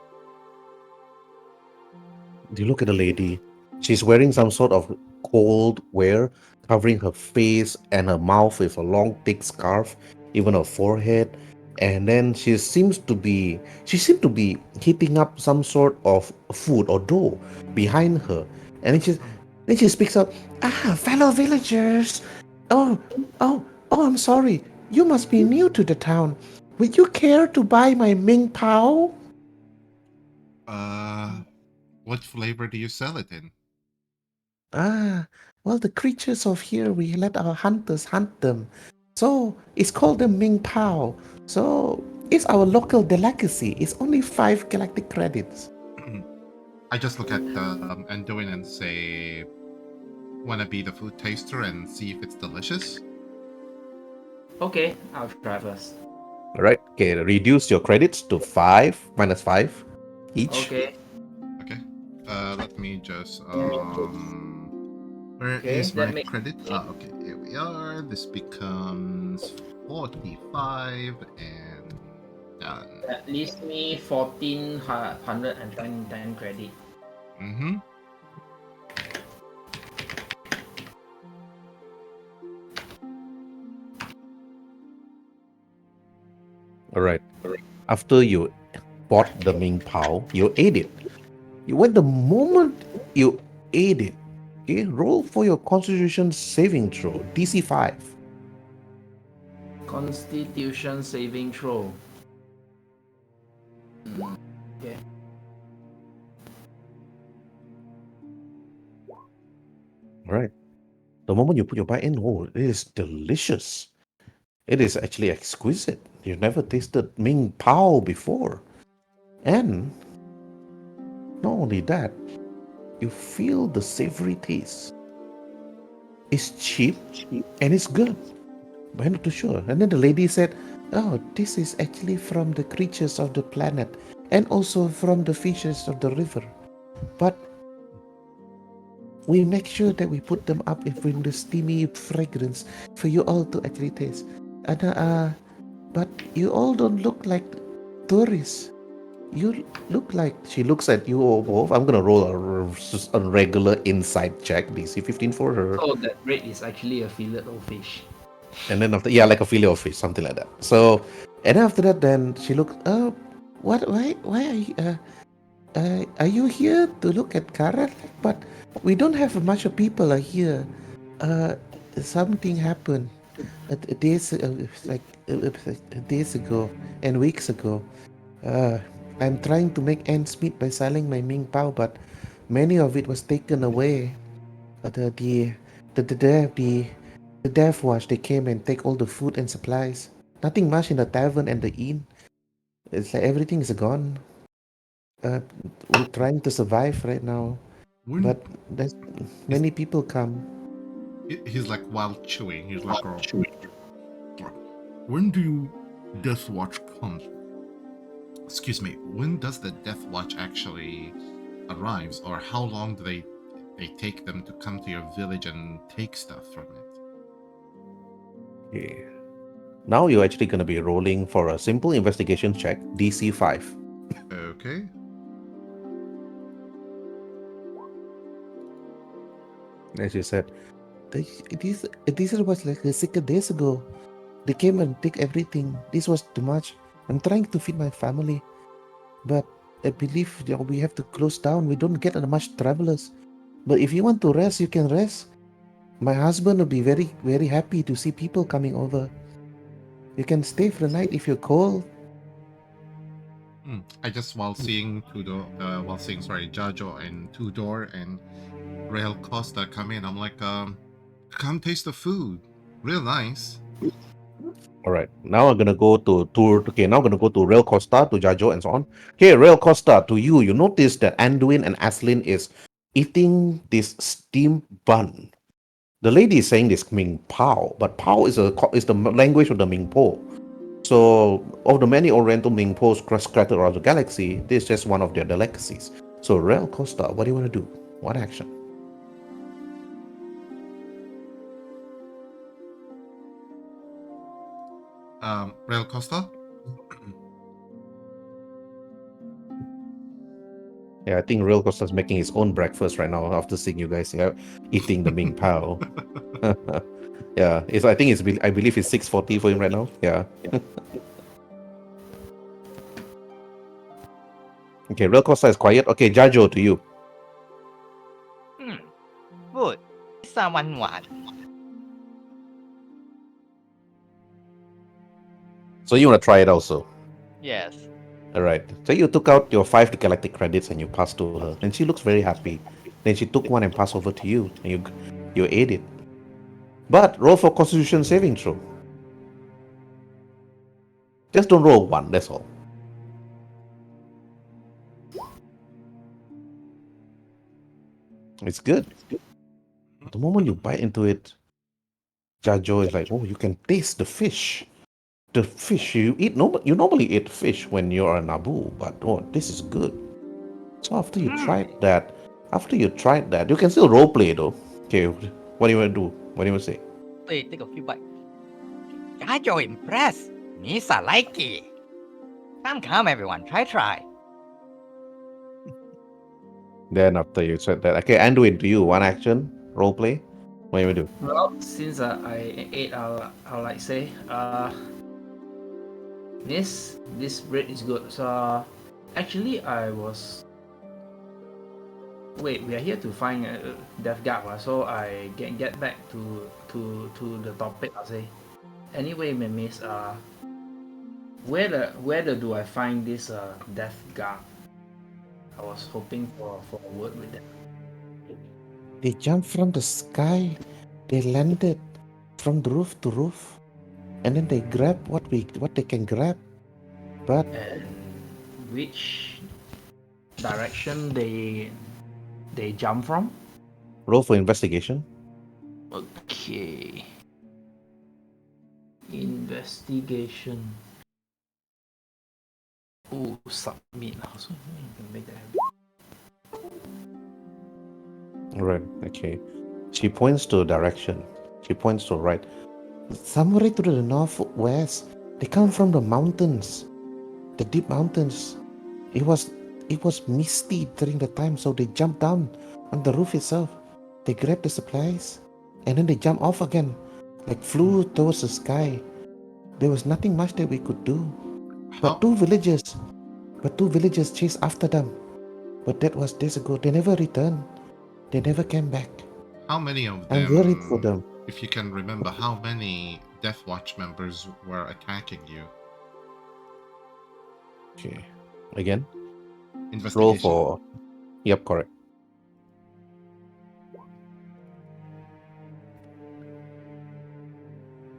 S1: Do you look at the lady? She's wearing some sort of cold wear, covering her face and her mouth with a long, thick scarf, even her forehead. And then she seemed to be heating up some sort of food or dough behind her. And then she speaks up, fellow villagers. Oh, I'm sorry. You must be new to the town. Would you care to buy my Ming Pao?
S2: What flavor do you sell it in?
S1: Well, the creatures of here, we let our hunters hunt them. So it's called the Ming Pao. So it's our local delicacy. It's only 5 galactic credits.
S2: I just look at Anduin and say, wanna be the food taster and see if it's delicious?
S5: Okay, I'll try first.
S1: Alright, okay, reduce your credits to 5, minus 5 each.
S5: Okay.
S2: Okay. Let me just where
S5: Okay,
S2: is
S5: that
S2: my
S5: makes
S2: credit? Okay, here we are. This becomes 45 and done.
S5: That leaves me 1,410 credit.
S2: Mm-hmm.
S1: Alright. After you bought the Ming Pao, you ate it. When the moment you ate it, okay, roll for your Constitution saving throw, DC 5.
S5: Constitution saving throw. Okay.
S1: Alright. The moment you put your bite in, oh, it is delicious. It is actually exquisite. You've never tasted Ming Pao before. And not only that, you feel the savory taste. It's cheap and it's good. But I'm not too sure. And then the lady said, oh, this is actually from the creatures of the planet and also from the fishes of the river. But we make sure that we put them up in the steamy fragrance for you all to actually taste. And but you all don't look like tourists. You look like, she looks at you all both. I'm gonna roll a regular inside check, DC 15 for her.
S5: So that red is actually a fillet of fish.
S1: And then after, yeah, like a fillet of fish, something like that. So, and after that, then she looks, what, why are you here to look at Carlac? But we don't have much of people are here. Something happened days, days ago and weeks ago. I'm trying to make ends meet by selling my Ming Pao, but many of it was taken away. The Death Watch, they came and take all the food and supplies. Nothing much in the tavern and the inn. It's like everything is gone. We're trying to survive right now,
S2: When
S1: but there's many people come.
S2: he's like while chewing, he's like, when do you Death Watch come? Excuse me. When does the Death Watch actually arrives, or how long do they take them to come to your village and take stuff from it?
S1: Yeah. Now you're actually going to be rolling for a simple investigation check, DC 5.
S2: Okay.
S1: As you said, this was like 6 days ago. They came and take everything. This was too much. I'm trying to feed my family, but I believe we have to close down. We don't get much travelers. But if you want to rest, you can rest. My husband will be very, very happy to see people coming over. You can stay for the night if you're cold.
S2: I just while seeing Jajo and Tudor and Rael Costa come in, I'm like, come taste the food. Real nice.
S1: All right. Now I'm gonna go to tour. Okay, now I'm gonna go to Rail Costa, to Jajo, and so on. Okay, Rail Costa, to you. You notice that Anduin and Aslin is eating this steamed bun. The lady is saying this Ming Pao, but Pao is the language of the Ming Po. So, of the many Oriental Ming Po's scattered around the galaxy, this is just one of their delicacies. So, Rail Costa, what do you want to do? What action?
S2: Rael Costa?
S1: Yeah, I think Rail Costa's making his own breakfast right now after seeing you guys eating the Ming Pao. Yeah, I believe it's 6:40 for him right now. Yeah. Okay, Rail Costa is quiet. Okay, Jajo, to you.
S3: Food. Someone want.
S1: So you want to try it also?
S3: Yes.
S1: All right. So you took out your 5 galactic credits and you passed to her, and she looks very happy. Then she took one and passed over to you, and you ate it. But roll for Constitution saving throw. Just don't roll 1. That's all. It's good. The moment you bite into it, Jajo is like, oh, you can taste the fish. The fish you eat. You normally eat fish when you're a Naboo, but oh, this is good. So after you tried that, you can still role play though. Okay, what do you want to do? What do you want to say?
S3: Wait, take a few bites. Gajo impressed. Misa like it. Come, everyone. Try.
S1: Then after you said that, okay, Anduin, to you, one action, role play. What do you want to do?
S5: Well, since I ate, I'll like say, this bread is good. So actually, wait, we are here to find Death Guard, so I get back to the topic. I'll say, anyway, Miss, where do I find this Death Guard? I was hoping for a word with them.
S1: They jump from the sky They landed from the roof to roof, and then they grab what they can grab. But
S5: And which direction they jump from?
S1: roll for investigation.
S5: Okay. Investigation. Oh, submit. So you can make that.
S1: Right. Okay. She points to a direction. She points to right. Somewhere to the northwest. They come from the mountains, the deep mountains. It was misty during the time, so they jumped down on the roof itself. They grabbed the supplies, and then they jumped off again, like flew towards the sky. There was nothing much that we could do.
S2: How,
S1: But two villagers chased after them. But that was days ago. They never returned. They never came back.
S2: how many of
S1: I'm worried for
S2: them,
S1: them.
S2: if you can remember, how many Death Watch members were attacking you?
S1: Okay. Again, roll
S2: Investigation.
S1: for. Yep, correct.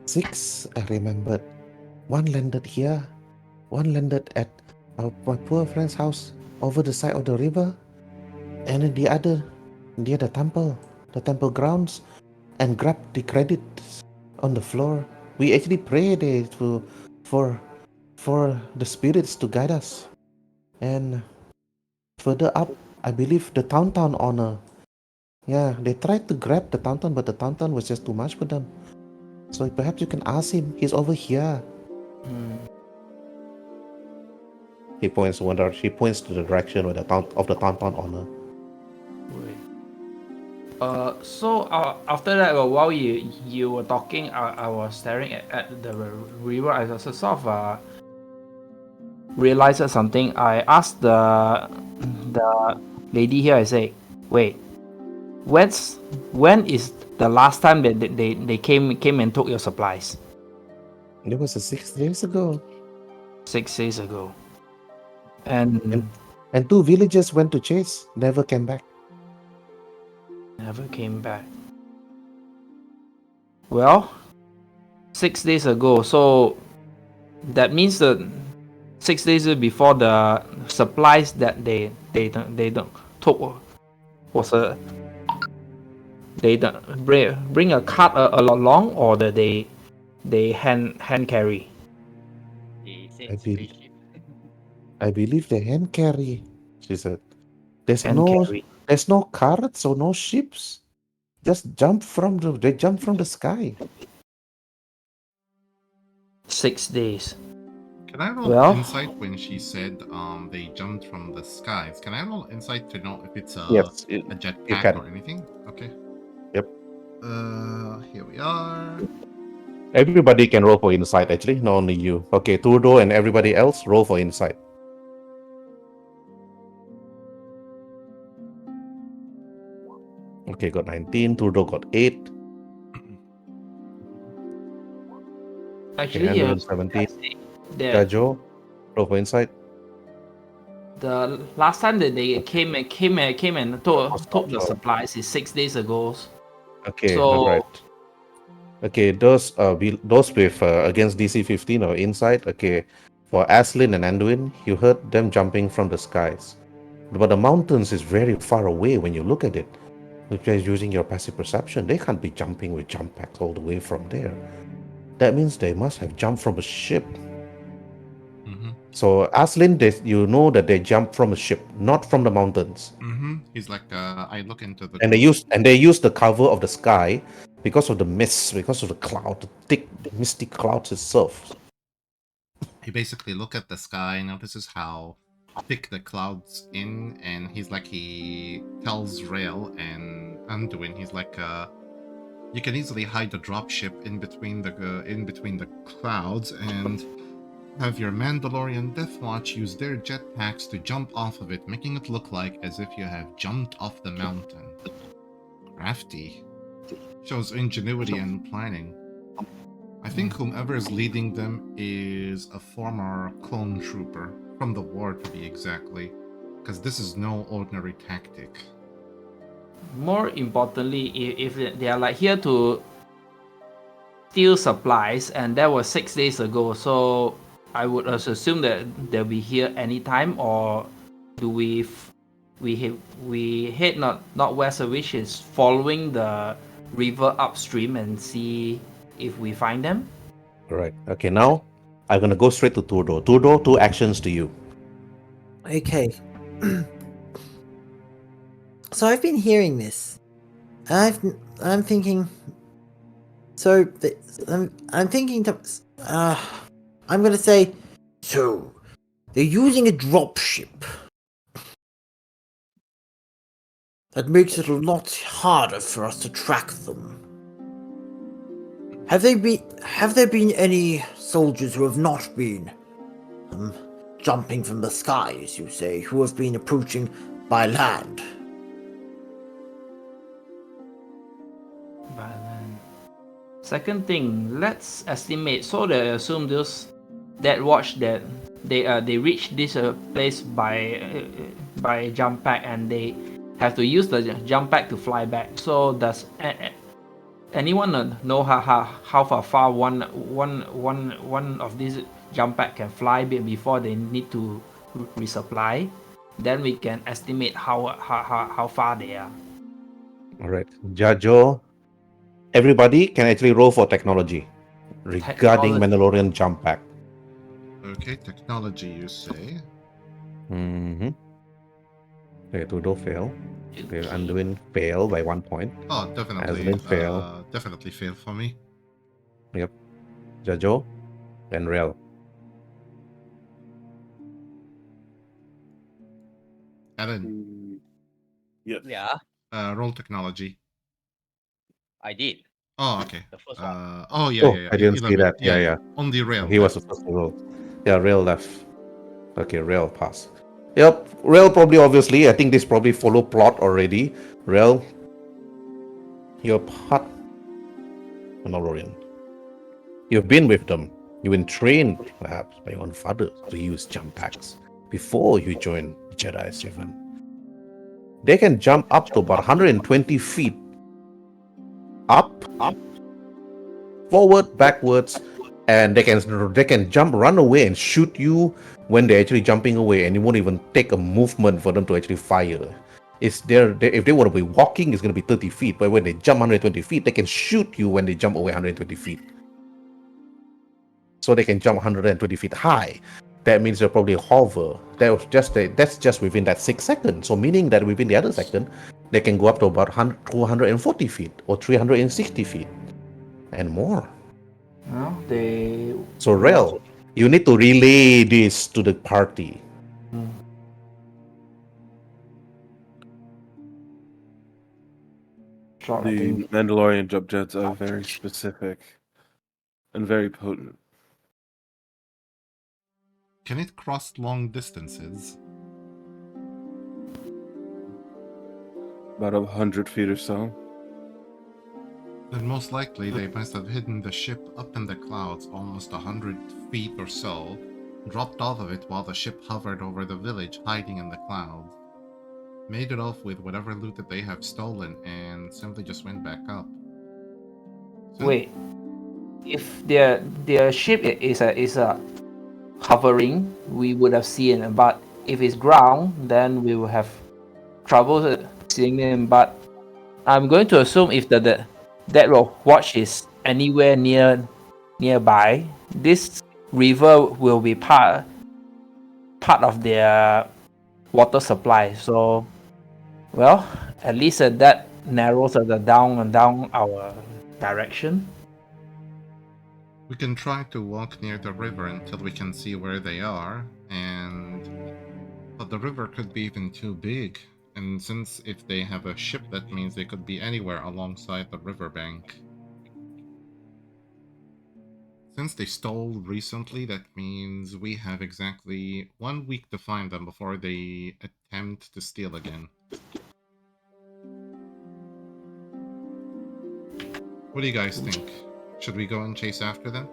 S1: 6, I remembered. One landed here. One landed at my poor friend's house over the side of the river. And then the other near the temple grounds, and grabbed the credits on the floor. We actually prayed for the spirits to guide us. And further up, I believe the Tauntaun honor. Yeah, they tried to grab the Tauntaun, but the Tauntaun was just too much for them. So perhaps you can ask him. He's over here. He points to she points to the direction of the Tauntaun honor.
S5: Wait. So after that, while you were talking, I was staring at the river. I also sort of realized something. I asked the lady here. I say, wait, when is the last time that they came and took your supplies?
S1: It was 6 days ago.
S5: 6 days ago. And
S1: And two villagers went to chase, never came back.
S5: never came back. Well, 6 days ago. So that means that 6 days before the supplies that they don't took was they bring a cart along, or that they hand carry.
S3: He
S1: I
S3: said
S1: believe,
S3: spaceship.
S1: I believe they hand carry, she said. There's
S5: Hand carry.
S1: no carts or no ships. They jump from the sky.
S5: 6 days.
S2: Can I roll
S5: Well,
S2: insight when she said they jumped from the skies? Can I roll insight to know if it's a
S1: Yes,
S2: a
S1: you
S2: jetpack
S1: can.
S2: or anything? Okay.
S1: Yep.
S2: Here we are.
S1: Everybody can roll for insight, actually, not only you. Okay, Turdo and everybody else roll for insight. Okay, got 19. Turdo got 8.
S5: actually,
S1: Okay, Anduin 17.
S5: the
S1: Gajo, roll for insight.
S5: the last time that they came and took the
S1: Stop.
S5: supplies is 6 days ago.
S1: Okay,
S5: So
S1: alright. Okay, those with against DC 15 or inside. Okay, for Aslin and Anduin, you heard them jumping from the skies, but the mountains is very far away when you look at it. If you're using your passive perception, they can't be jumping with jump packs all the way from there. That means they must have jumped from a ship.
S2: Mm-hmm.
S1: So Aslin, you know that they jumped from a ship, not from the mountains.
S2: Mm-hmm. He's like, I look into the
S1: And they used the cover of the sky because of the mist, because of the cloud, the thick misty clouds itself.
S2: he basically look at the sky, notices how thick the clouds in, and he's like, he tells Rail and Anduin, he's like, you can easily hide the dropship in between the clouds and have your Mandalorian Death Watch use their jetpacks to jump off of it, making it look like as if you have jumped off the mountain. Crafty. Shows ingenuity and planning. I think whomever is leading them is a former clone trooper, from the war to be exactly, because this is no ordinary tactic.
S5: more importantly, if they are like here to steal supplies, and that was 6 days ago, so I would also assume that they'll be here anytime, or do we head not west, which is following the river upstream and see if we find them?
S1: Right. Okay, now I'm gonna go straight to Turdo. Turdo, 2 actions to you.
S6: Okay. So I've been hearing this. I'm thinking. So I'm thinking to. I'm gonna say. So they're using a dropship. That makes it a lot harder for us to track them. Have there been any soldiers who have not been jumping from the skies, you say, who have been approaching by land?
S5: But then, second thing, let's estimate. So they assume those that watch that they reach this place by jump pack, and they have to use the jump pack to fly back. So does anyone know how far one of these jump pack can fly before they need to resupply? Then we can estimate how far they are.
S1: All right, Jajo. Everybody can actually roll for technology regarding
S5: Technology.
S1: Mandalorian jump pack.
S2: Okay, technology, you say?
S1: Mm-hmm. Okay, Turdo fail. Okay, Anduin fail by 1 point.
S2: Oh, definitely.
S1: Aslan fail.
S2: Definitely fail for me.
S1: Yep. Jajo and Rel.
S2: Alan,
S4: Yes.
S3: Yeah,
S2: roll technology.
S3: I did.
S2: Oh, okay.
S3: The first one.
S2: Oh, yeah,
S1: Oh,
S2: yeah, yeah.
S1: I didn't see
S2: 11.
S1: that. Yeah.
S2: Only rail.
S1: He was supposed to roll. Yeah, Rail left. Okay, Rail pass. Yep, Rail probably, obviously. I think this probably follow plot already. Rail, you're part Mandalorian. You've been with them. You've been trained, perhaps, by your own father to use jump packs before you join Jedi 7. They can jump up to about 120 feet. Up, forward, backwards, and they can jump, run away, and shoot you when they're actually jumping away, and it won't even take a movement for them to actually fire. If they want to be walking, it's going to be 30 feet, but when they jump 120 feet, they can shoot you when they jump away 120 feet. So they can jump 120 feet high. That means they'll probably hover. That's just within that 6 seconds. So meaning that within the other second, they can go up to about 240 feet or 360 feet and more.
S5: No, they.
S1: So Rel, you need to relay this to the party.
S5: Short, I
S4: The
S5: think.
S4: Mandalorian jump jets are very specific and very potent.
S2: Can it cross long distances?
S4: About 100 feet or so.
S2: Then most likely they must have hidden the ship up in the clouds almost 100 feet or so, dropped off of it while the ship hovered over the village hiding in the clouds, made it off with whatever loot that they have stolen, and simply just went back up.
S5: Wait, if their ship is a hovering, we would have seen it. But if it's ground, then we will have trouble seeing them. But I'm going to assume if that watch is anywhere nearby, this river will be part of their water supply. So, well, at least that narrows the down our direction.
S2: We can try to walk near the river until we can see where they are, but the river could be even too big. And since if they have a ship, that means they could be anywhere alongside the riverbank. Since they stole recently, that means we have exactly 1 week to find them before they attempt to steal again. What do you guys think? Should we go and chase after them?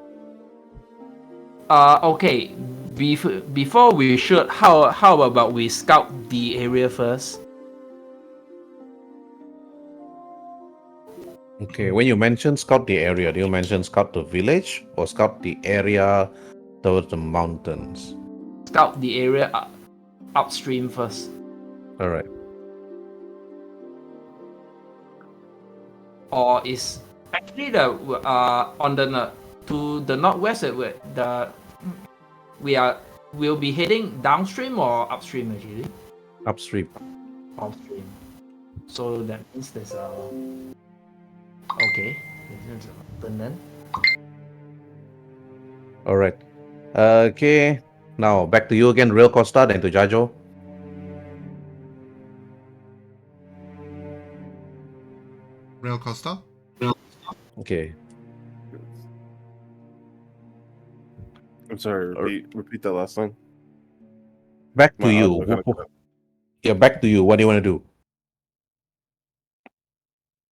S5: Okay. Before we should, how about we scout the area first?
S1: Okay, when you mention scout the area, do you mention scout the village or scout the area towards the mountains?
S5: Scout the area upstream first.
S1: All right.
S5: Or is actually the on the to the northwest we'll be heading downstream or upstream actually?
S1: Upstream.
S5: Upstream. So that means there's a okay. There's a mountain then.
S1: All right. Okay. Now back to you again, Real Costa, then to Jajo.
S2: Real Costa?
S1: Okay.
S4: I'm sorry. Repeat that last line.
S1: Back to
S4: My
S1: you.
S4: audio kinda cut out.
S1: Yeah, back to you. What do you want to do?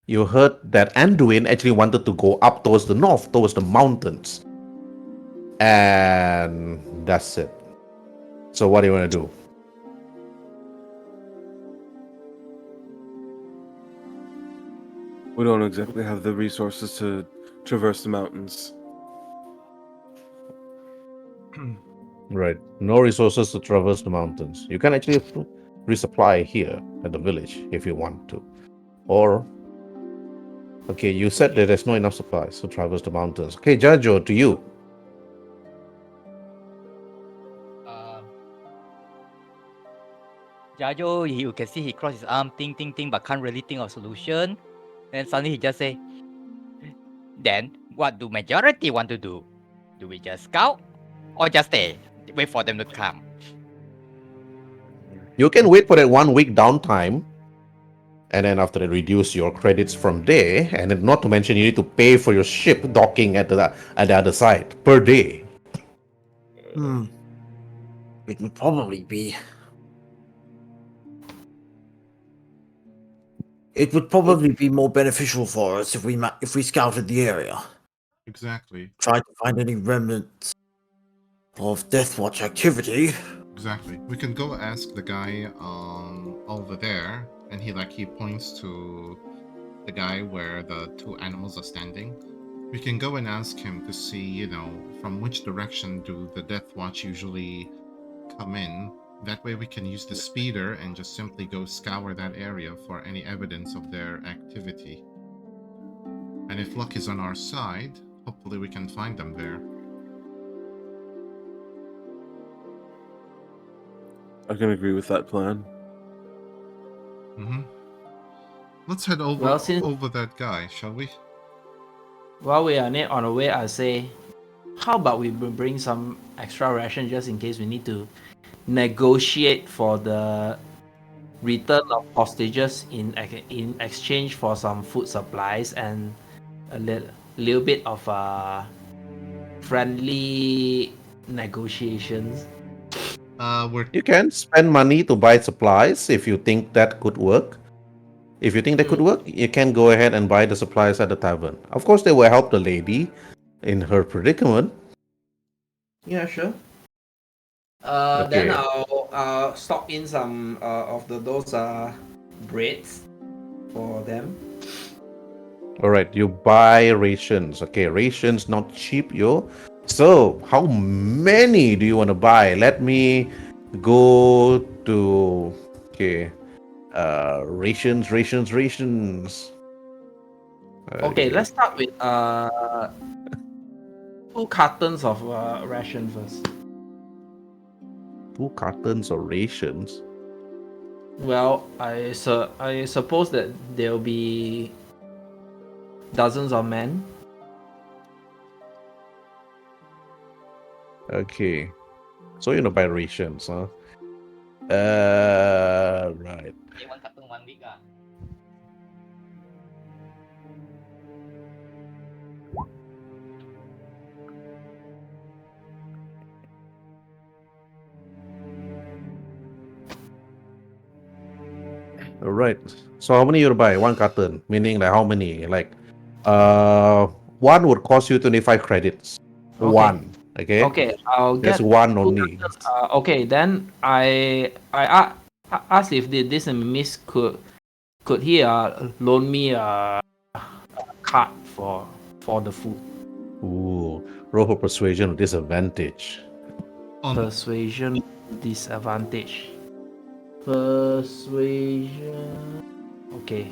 S1: You heard that Anduin actually wanted to go up towards the north, towards the mountains. And that's it. So what do you want to do?
S4: We don't exactly have the resources to traverse the mountains.
S1: Right. No resources to traverse the mountains. You can actually resupply here at the village if you want to. Or, okay, you said that there's not enough supplies to traverse the mountains. Okay, Jajo, to you.
S3: Jajo, you can see he crossed his arm, think, but can't really think of solution. Then suddenly he just say, then what do majority want to do? Do we just scout or just stay, wait for them to come?
S1: You can wait for that 1 week downtime, and then after that reduce your credits from there, and then not to mention you need to pay for your ship docking at the other side per day.
S6: It would probably be. It would probably be more beneficial for us if we scouted the area,
S2: Exactly.
S6: tried to find any remnants of Death Watch activity.
S2: Exactly. We can go ask the guy over there, and he points to the guy where the two animals are standing. We can go and ask him to see, from which direction do the Death Watch usually come in. That way we can use the speeder and just simply go scour that area for any evidence of their activity. And if luck is on our side, hopefully we can find them there.
S4: I can agree with that plan.
S2: Mm-hmm. Let's head over over that guy, shall we?
S5: While we are on the way, I say, how about we bring some extra ration just in case we need to negotiate for the return of hostages in exchange for some food supplies and a little bit of friendly negotiations.
S1: You can spend money to buy supplies if you think that could work. If you think that could work, you can go ahead and buy the supplies at the tavern. Of course, they will help the lady in her predicament.
S5: Yeah, sure.
S1: Okay.
S5: Then I'll stock in some of those breads for them.
S1: All right, you buy rations. Okay, rations not cheap, yo. So, how many do you want to buy? Let me go to rations.
S5: Okay, let's start with 2 cartons of ration first.
S1: 2 cartons of rations.
S5: Well, I suppose that there'll be dozens of men.
S1: Okay, so you know buy rations, huh? Right.
S3: 1 carton 1 week ah.
S1: All right. So how many you buy? 1 carton, meaning like how many? Like, one would cost you 25 credits.
S5: Okay.
S1: 1. Okay.
S5: Okay, I'll
S1: There's
S5: get
S1: 1 only.
S5: okay, then I asked if this miss could he loan me cart for the food.
S1: Ooh, roll for persuasion with disadvantage.
S2: On
S5: Persuasion disadvantage. Persuasion. Okay,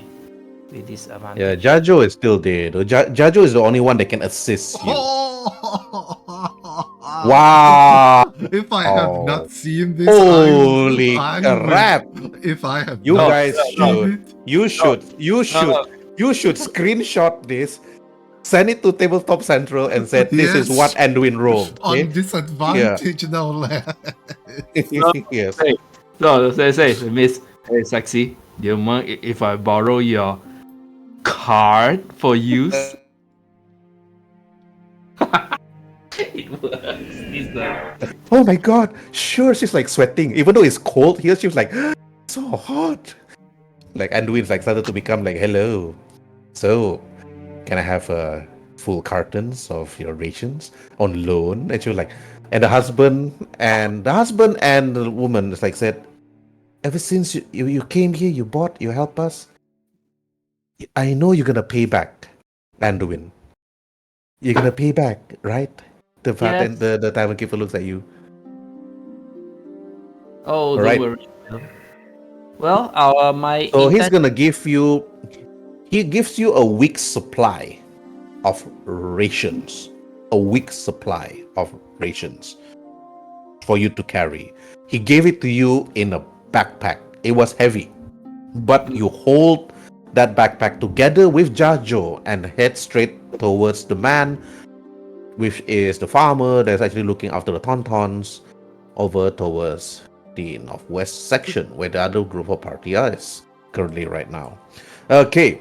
S5: with disadvantage.
S1: Yeah, Jajo is still there. Though. Jajo is the only one that can assist you. Wow!
S2: If I have not seen this,
S1: Holy
S2: I'm
S1: crap!
S2: If I have
S1: You
S2: not
S1: guys
S2: seen
S1: should. You should screenshot this, send it to Tabletop Central, and said this is
S2: Yes.
S1: what Anduin rolled.
S2: on
S1: Okay?
S2: disadvantage, no less.
S1: Yes.
S5: Hey, no, say, Miss, hey, sexy. Do you mind if I borrow your card for use? It works. It's the
S1: Oh my god! Sure, she's like sweating. Even though it's cold here, she was like, so hot. Like Anduin's like started to become like, hello. So, can I have full cartons of your rations on loan? And she was like, and the husband and the woman is like said, ever since you came here, you bought, you help us. I know you're gonna pay back, Anduin. You're gonna pay back, right? The
S5: Yes.
S1: the tavern keeper looks at you.
S5: Oh,
S1: Alright.
S5: don't worry. Well, my
S1: So he's
S5: intent-
S1: gonna give you. He gives you a week's supply of rations. A week's supply of rations for you to carry. He gave it to you in a backpack. It was heavy, but you hold that backpack together with Jajo and head straight towards the man, which is the farmer that's actually looking after the Tauntauns, over towards the northwest section where the other group of party is currently right now. Okay,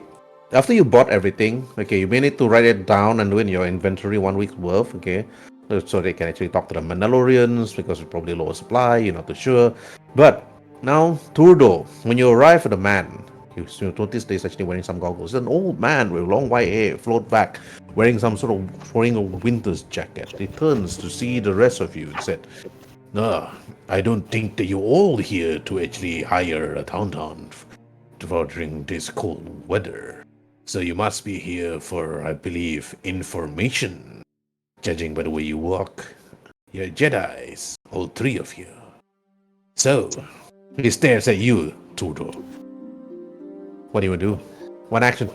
S1: after you bought everything, okay, you may need to write it down and do in your inventory 1 week's worth, okay, so they can actually talk to the Mandalorians because it's probably lower supply, you're not too sure. But now, Turdo, when you arrive at the man, you notice that he's actually wearing some goggles. He's an old man with long white hair, flowed back, wearing a winter's jacket. He turns to see the rest of you and said, "No, I don't think that you're all here to actually hire a tauntaun for during this cold weather. So you must be here for, I believe, information. Judging by the way you walk, you're Jedis, all three of you. So, he stares at you, Turdo. What do you want to do? One action.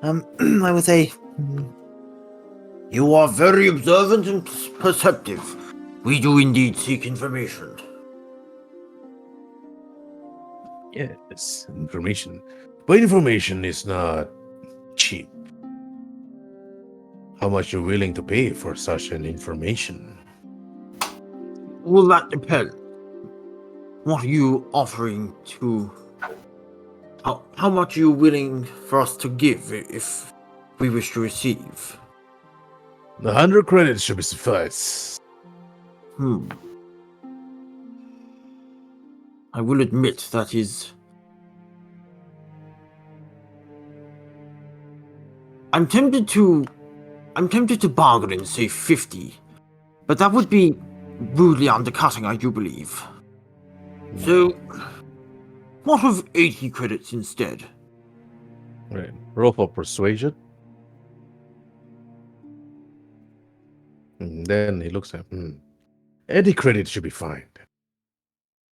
S6: I would say you are very observant and perceptive. We do indeed seek information.
S1: Yes, information. But information is not cheap. How much you're willing to pay for such an information?
S6: Will that depend? What are you offering to? How much are you willing for us to give if we wish to receive?
S1: 100 credits should be suffice.
S6: I will admit that is. I'm tempted to bargain and say 50, but that would be rudely undercutting, I do believe. So, what of 80 credits instead?
S1: Right. Roll for persuasion. And then he looks at 80 credits should be fine.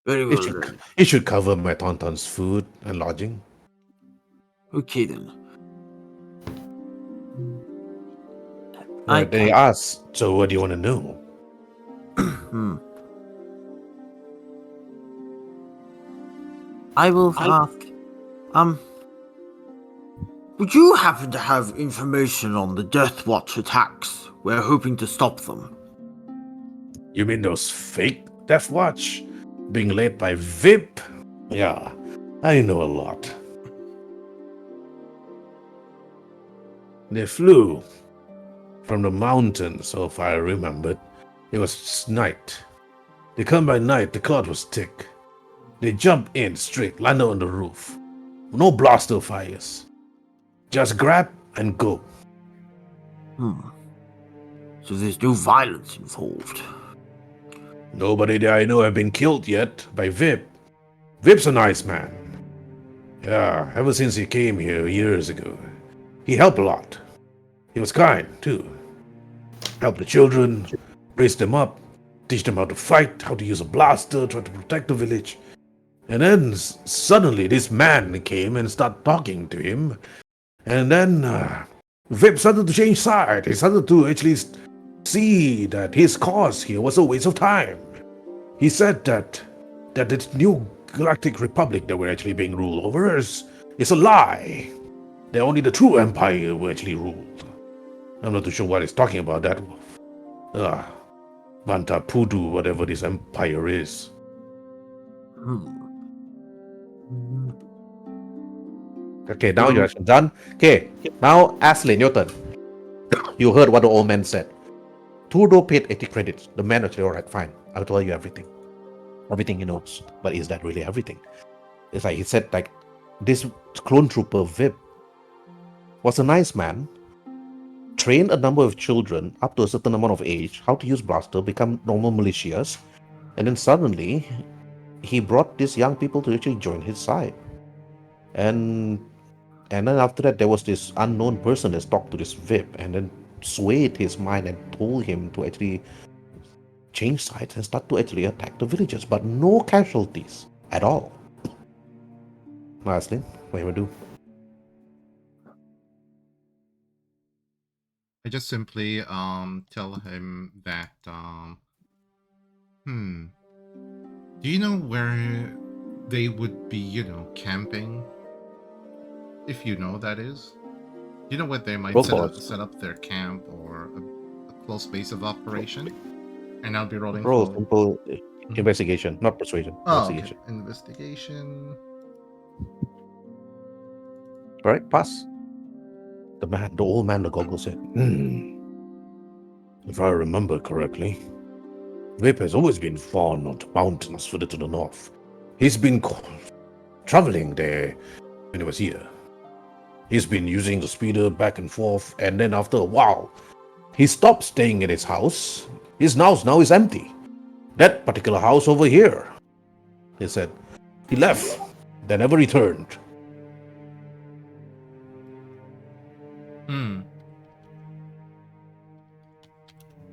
S6: Very well then.
S1: It should cover my tauntaun's food and lodging.
S6: Okay then.
S1: Right, then he asks, so what do you want to know?
S6: I will ask. Would you happen to have information on the Death Watch attacks? We're hoping to stop them.
S1: You mean those fake Death Watch? Being led by VIP? Yeah, I know a lot. They flew from the mountains, so if I remembered. It was night. They come by night, the cloud was thick. They jump in straight, land on the roof. No blaster fires. Just grab and go.
S6: So there's no violence involved.
S1: Nobody that I know have been killed yet by VIP. VIP's a nice man. Yeah, ever since he came here years ago. he helped a lot. He was kind, too. Helped the children, raised them up, teach them how to fight, how to use a blaster, try to protect the village. And then suddenly this man came and started talking to him. And then Vip started to change side. He started to actually see that his cause here was a waste of time. He said that this new galactic republic that we're actually being ruled over is a lie. That only the true empire will actually rule. I'm not too sure what he's talking about. That Banta Pudu, whatever this empire is. Okay, now you're actually done. Okay, now Aslin, your turn. You heard what the old man said. Tudo paid 80 credits. The man actually, alright, fine. I'll tell you everything. Everything he knows. But is that really everything? It's like he said, like, this clone trooper Vip was a nice man, trained a number of children up to a certain amount of age, how to use blaster, become normal militias, and then suddenly he brought these young people to actually join his side. And then after that, there was this unknown person that talked to this Vip and then swayed his mind and told him to actually change sides and start to actually attack the villagers, but no casualties at all. Marslin, what do you do?
S2: I just simply tell him that do you know where they would be, camping? If you know, that is. Do you know where they might
S1: Roll
S2: set
S1: for
S2: up,
S1: it.
S2: set up their camp or a close base of operation? And I'll be rolling
S1: Roll
S2: for...
S1: simple investigation, not persuasion.
S2: Oh, okay.
S1: Investigation.
S2: Investigation.
S1: All right, pass. The old man, the goggle said, if I remember correctly, Vip has always been fond of the mountains further to the north. He's been traveling there when he was here. He's been using the speeder back and forth, and then after a while, he stopped staying at his house. His house now is empty. That particular house over here, he said, he left, then never returned.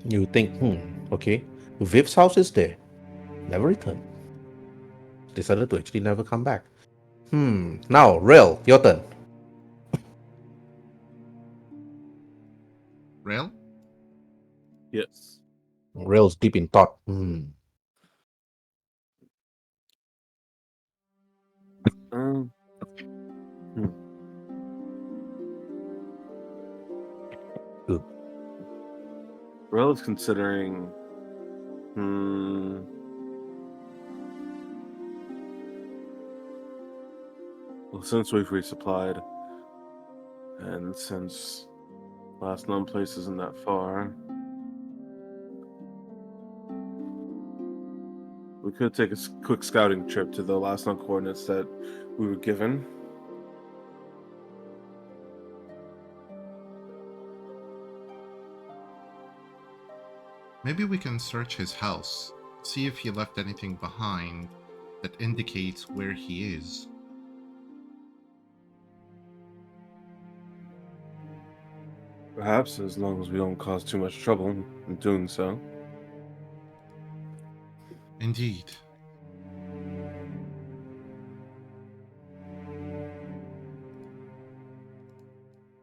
S1: You think, okay, Vip's house is there, never returned. Decided to actually never come back. Now, Rail, your turn.
S2: Rail?
S4: Yes.
S1: Rail's deep in thought.
S4: Um,
S1: Good.
S4: Rel is considering. Well, since we've resupplied, and since last known place isn't that far, we could take a quick scouting trip to the last known coordinates that we were given.
S2: Maybe we can search his house, see if he left anything behind that indicates where he is.
S4: Perhaps, as long as we don't cause too much trouble in doing so.
S2: Indeed.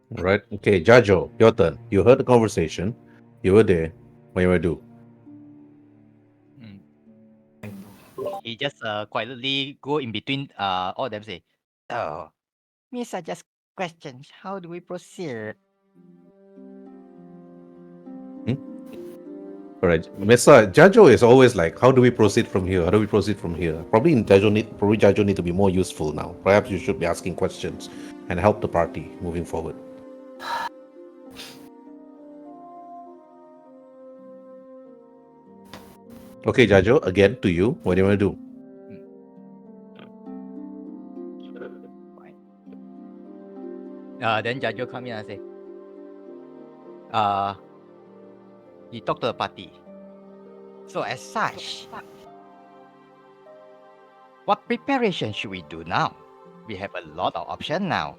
S1: Right. Okay, Jajo, your turn. You heard the conversation. You were there. What you do?
S3: He just quietly go in between all of them say, "So, Miss, I just questions. How do we proceed?"
S1: All right, Mr. Jajo is always like, how do we proceed from here? How do we proceed from here? Probably Jajo need to be more useful now. Perhaps you should be asking questions and help the party moving forward. Okay, Jajo, again to you. What do you want to do?
S3: Then Jajo come in and say, he talked to the party. So as such, what preparation should we do now? We have a lot of options now.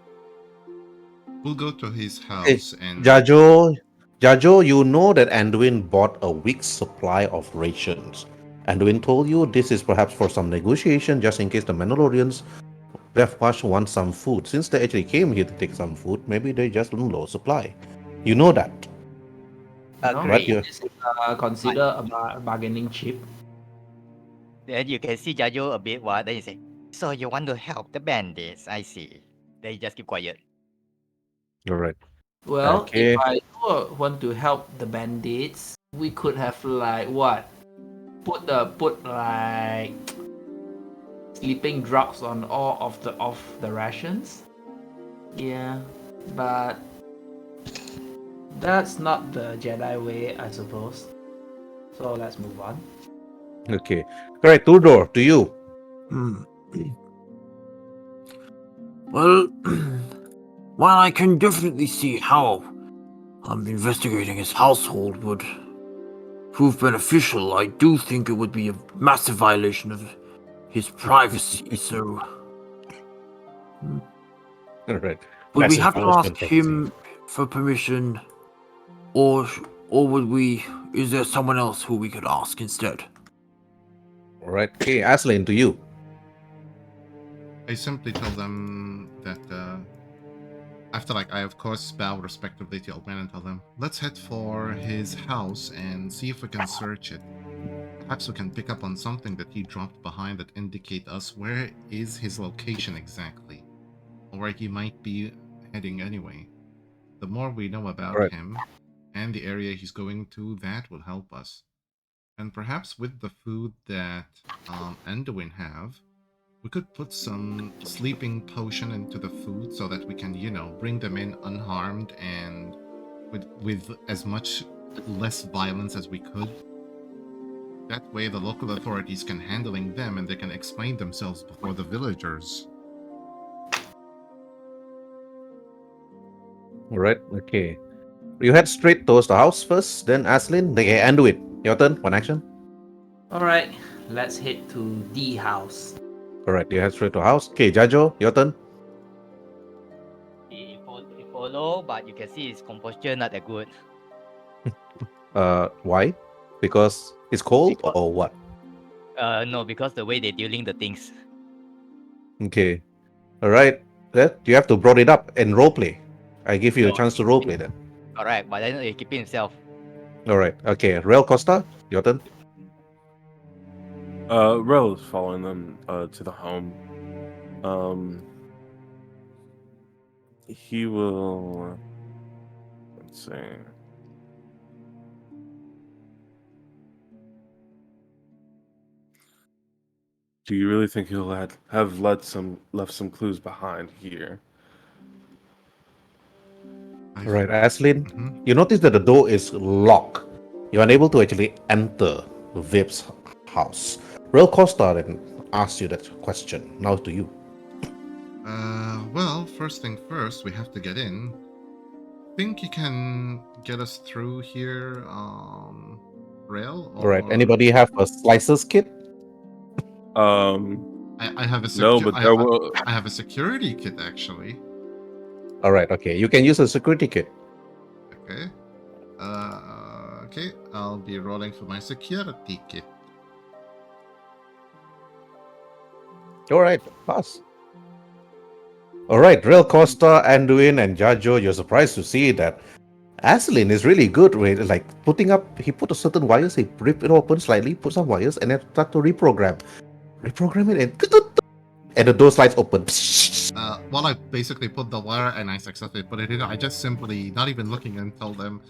S2: We'll go to his
S1: Hey,
S2: house and
S1: Jajo, you know that Anduin bought a week's supply of rations. Anduin told you this is perhaps for some negotiation, just in case the Mandalorians Deathwatch want some food. Since they actually came here to take some food, maybe they just on low supply. You know that,
S5: No,
S1: right?
S3: Agree.
S5: this is consider a bargaining chip.
S3: Then you can see Jajo a bit what. Then you say, so you want to help the bandits? I see. Then you just keep quiet.
S1: All right.
S5: Well, if
S1: Okay.
S5: I do want to help the bandits, we could have like what? Put like sleeping drugs on all of the rations. Yeah, but that's not the Jedi way, I suppose. So let's move on.
S1: Okay. All right, Tudor, to you.
S7: Hmm. Well, while I can definitely see how investigating his household would prove beneficial, I do think it would be a massive violation of his privacy. So,
S1: All right.
S7: would we
S1: Massive
S7: have to ask
S1: violation of privacy.
S7: him for permission, or would we? Is there someone else who we could ask instead?
S1: All right. Okay, Aslin, to you.
S2: I simply tell them that after I of course bow respectively to old man and tell them, let's head for his house and see if we can search it. Perhaps we can pick up on something that he dropped behind that indicate us where is his location exactly, or where he might be heading anyway. The more we know about
S1: Right.
S2: him and the area he's going to, that will help us. And perhaps with the food that Anduin have, we could put some sleeping potion into the food so that we can, bring them in unharmed and with as much less violence as we could. That way the local authorities can handling them and they can explain themselves before the villagers.
S1: All right. Okay. You head straight towards the house first, then Aslin, then Anduin. Your turn. One action.
S5: All right, let's head to the house.
S1: All right. You head straight to house. Okay, Jajo, your turn.
S3: He follow, but you can see his composure not that good.
S1: Why? Because it's cold
S3: Because
S1: or what?
S3: no, because the way they're dealing the things.
S1: Okay. All right. That you have to brought it up in roleplay. I give you a
S3: No,
S1: chance to roleplay then.
S3: correct, but then he keeping himself.
S1: All right. Okay. Real Costa, your turn.
S4: Rel is following them to the home. He will. Let's see. Do you really think he'll have left some clues behind here?
S1: All right, Aslin.
S2: Mhm.
S1: You notice that the door is locked. You're unable to actually enter Vip's house. Real Costa then asks you that question. Now to you.
S2: Well, first thing first, we have to get in. Think you can get us through here, Rail?
S1: All right.
S2: Or
S1: Anybody have a slices kit?
S2: I have a
S4: No, but there will.
S2: I have a security kit actually.
S1: All right. Okay. You can use a security kit.
S2: Okay. Okay. I'll be rolling for my security kit.
S1: All right. Pass. All right. Real Costa, Anduin, and Jajo. You're surprised to see that Aslin is really good with like putting up. He put a certain wires. He rip it open slightly, put some wires, and then start to reprogram it, and the door slides open.
S2: Well, I basically put the wire and I successfully put it in. I just simply, not even looking, and told them,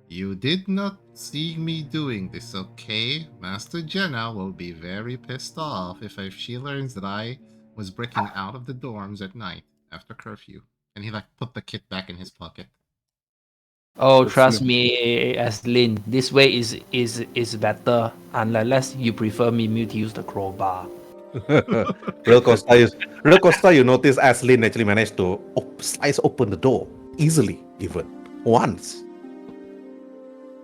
S2: "You did not see me doing this, okay? Master Jenna will be very pissed off if she learns that I was breaking out of the dorms at night after curfew." And he put the kit back in his pocket.
S5: Oh,
S4: That's
S5: trust
S4: me.
S5: me, Aslin. This way is better, unless you prefer me to use the crowbar.
S1: Real Costa, you notice Aslin actually managed to slice open the door easily, even once.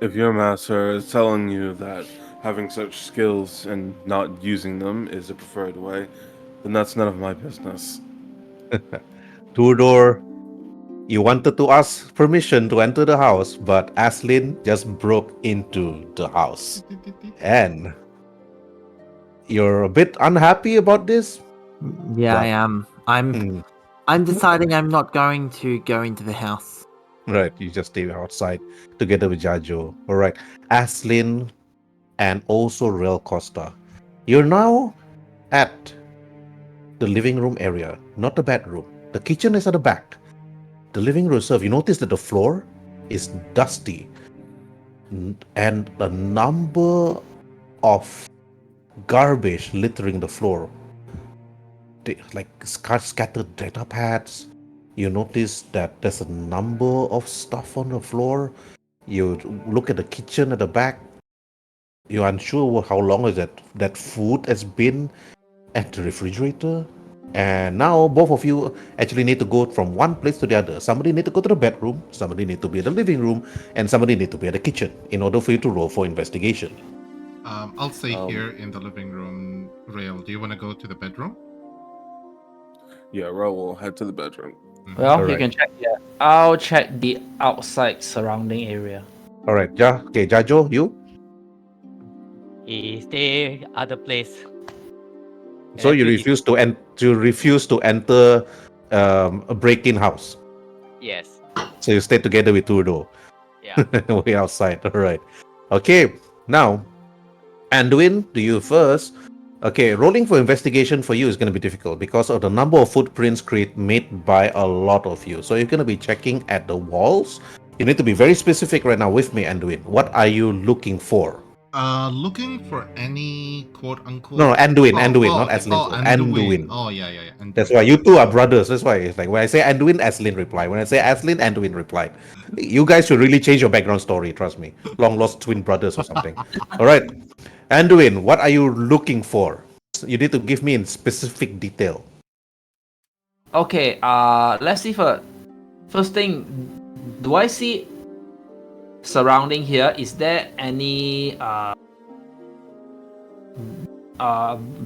S4: If your master is telling you that having such skills and not using them is the preferred way, then that's none of my business.
S1: Tudor, You wanted to ask permission to enter the house, but Aslin just broke into the house. And you're a bit unhappy about this?
S6: Yeah, I
S1: But-
S6: am.
S1: Hmm,
S6: I'm deciding I'm not going to go into the house.
S1: right, you just stay outside together with Jajo. All right, Aslin and also Real Costa. You're now at the living room area, not the bedroom. The kitchen is at the back. The living room itself, you notice that the floor is dusty and a number of garbage littering the floor. Like scattered data pads. You notice that there's a number of stuff on the floor. You look at the kitchen at the back. You're unsure how long is that food has been at the refrigerator. And now both of you actually need to go from one place to the other. Somebody need to go to the bedroom, somebody need to be at the living room, and somebody need to be at the kitchen in order for you to roll for investigation.
S2: I'll stay
S4: Um,
S2: here in the living room. Rail, do you want to go to the bedroom?
S4: Yeah, Ro will head to the bedroom.
S5: Well, you
S1: Alright.
S5: can check here. I'll check the outside surrounding area.
S1: All right, Jajo, you.
S3: He stay other place.
S1: So
S3: And
S1: you
S3: I feel
S1: refuse to enter a break-in house.
S3: yes.
S1: So you stay together with Turdo.
S3: Yeah.
S1: Way outside. All right. Okay. Now, Anduin, do you first? Okay, rolling for investigation for you is going to be difficult because of the number of footprints made by a lot of you. So you're going to be checking at the walls. You need to be very specific right now with me, Anduin. What are you looking for?
S2: Looking for any quote unquote.
S1: No, Anduin, not
S2: okay.
S1: Aslin.
S2: Anduin. Oh, yeah. Anduin.
S1: That's why you two are brothers. That's why it's like when I say Anduin, Aslin replied. When I say Aslin, Anduin replied. You guys should really change your background story. Trust me, long lost twin brothers or something. All right, Anduin, what are you looking for? You need to give me in specific detail.
S5: Okay, let's see first thing, do I see surrounding here, is there any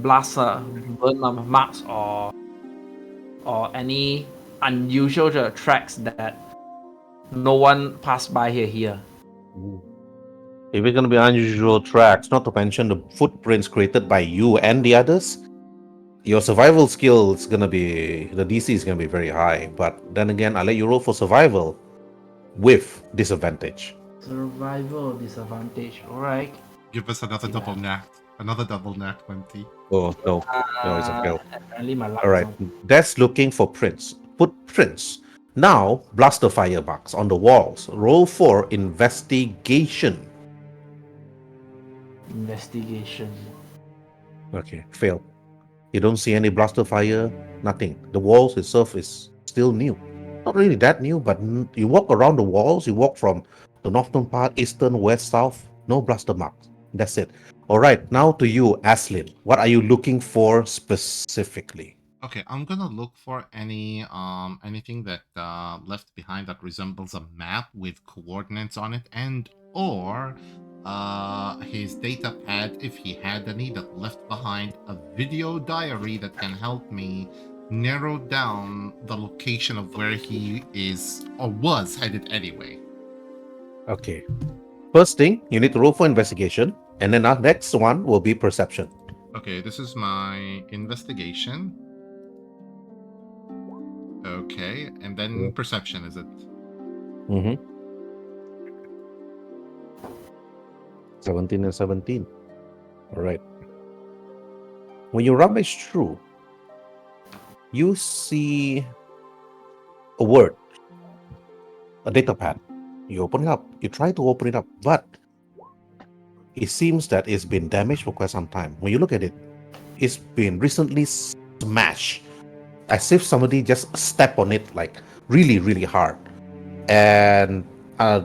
S5: blaster burn marks or any unusual tracks that no one passed by here?
S1: If it's gonna be unusual tracks, not to mention the footprints created by you and the others, your survival skill is gonna be the DC is gonna be very high. But then again, I'll let you roll for survival with disadvantage.
S5: Survival disadvantage. Alright.
S2: Give us another double nat. Another double nat 20.
S1: Oh no, it's a fail.
S5: Apparently my luck
S1: All
S5: is
S1: right,
S5: on.
S1: that's looking for footprints. Now, blaster fire marks on the walls. Roll for investigation.
S5: Investigation.
S1: Okay, fail. You don't see any blaster fire, nothing. The walls itself is still new. Not really that new, but you walk around the walls, you walk from the northern part, eastern, west, south, no blaster marks. That's it. All right, now to you, Aslin. What are you looking for specifically?
S2: Okay, I'm gonna look for anything that left behind that resembles a map with coordinates on it, and or his data pad if he had any that left behind a video diary that can help me narrow down the location of where he is or was headed anyway.
S1: Okay. First thing, you need to roll for investigation, and then our next one will be perception.
S2: Okay, this is my investigation. Okay, and then perception, is it?
S1: Mm-hmm. 17 and 17. All right. When you rummage through, you see a word, a data pad. You open it up. You try to open it up, but it seems that it's been damaged for quite some time. When you look at it, it's been recently smashed, as if somebody just stepped on it like really, really hard. And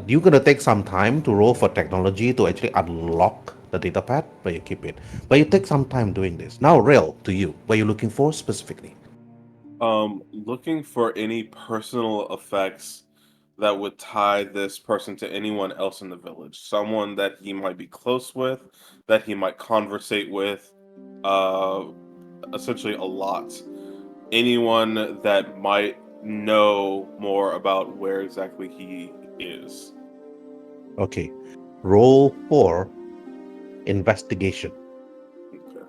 S1: you're gonna take some time to roll for technology to actually unlock the data pad, but you keep it. But you take some time doing this. Now, Rail, to you, what are you looking for specifically?
S4: Looking for any personal effects that would tie this person to anyone else in the village. Someone that he might be close with, that he might conversate with, essentially a lot. Anyone that might know more about where exactly he is.
S1: Okay. Roll for investigation.
S4: Okay.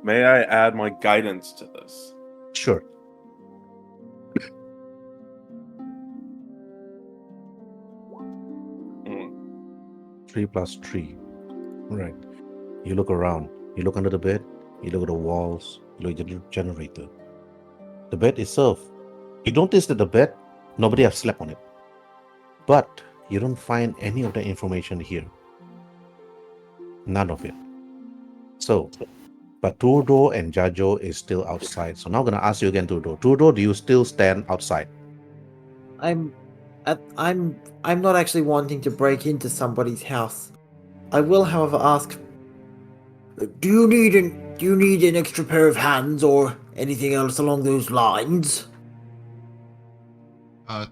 S4: May I add my guidance to this?
S1: Sure.
S4: Mm.
S1: 3 plus 3. Right. You look around. You look under the bed. You look at the walls. You look at the generator. The bed itself. You notice that the bed, nobody has slept on it. But you don't find any of the information here. None of it. So, but Turdo and Jajo is still outside. So now I'm gonna ask you again, Turdo. Turdo, do you still stand outside?
S6: I'm not actually wanting to break into somebody's house. I will, however, ask, do you need an extra pair of hands or anything else along those lines?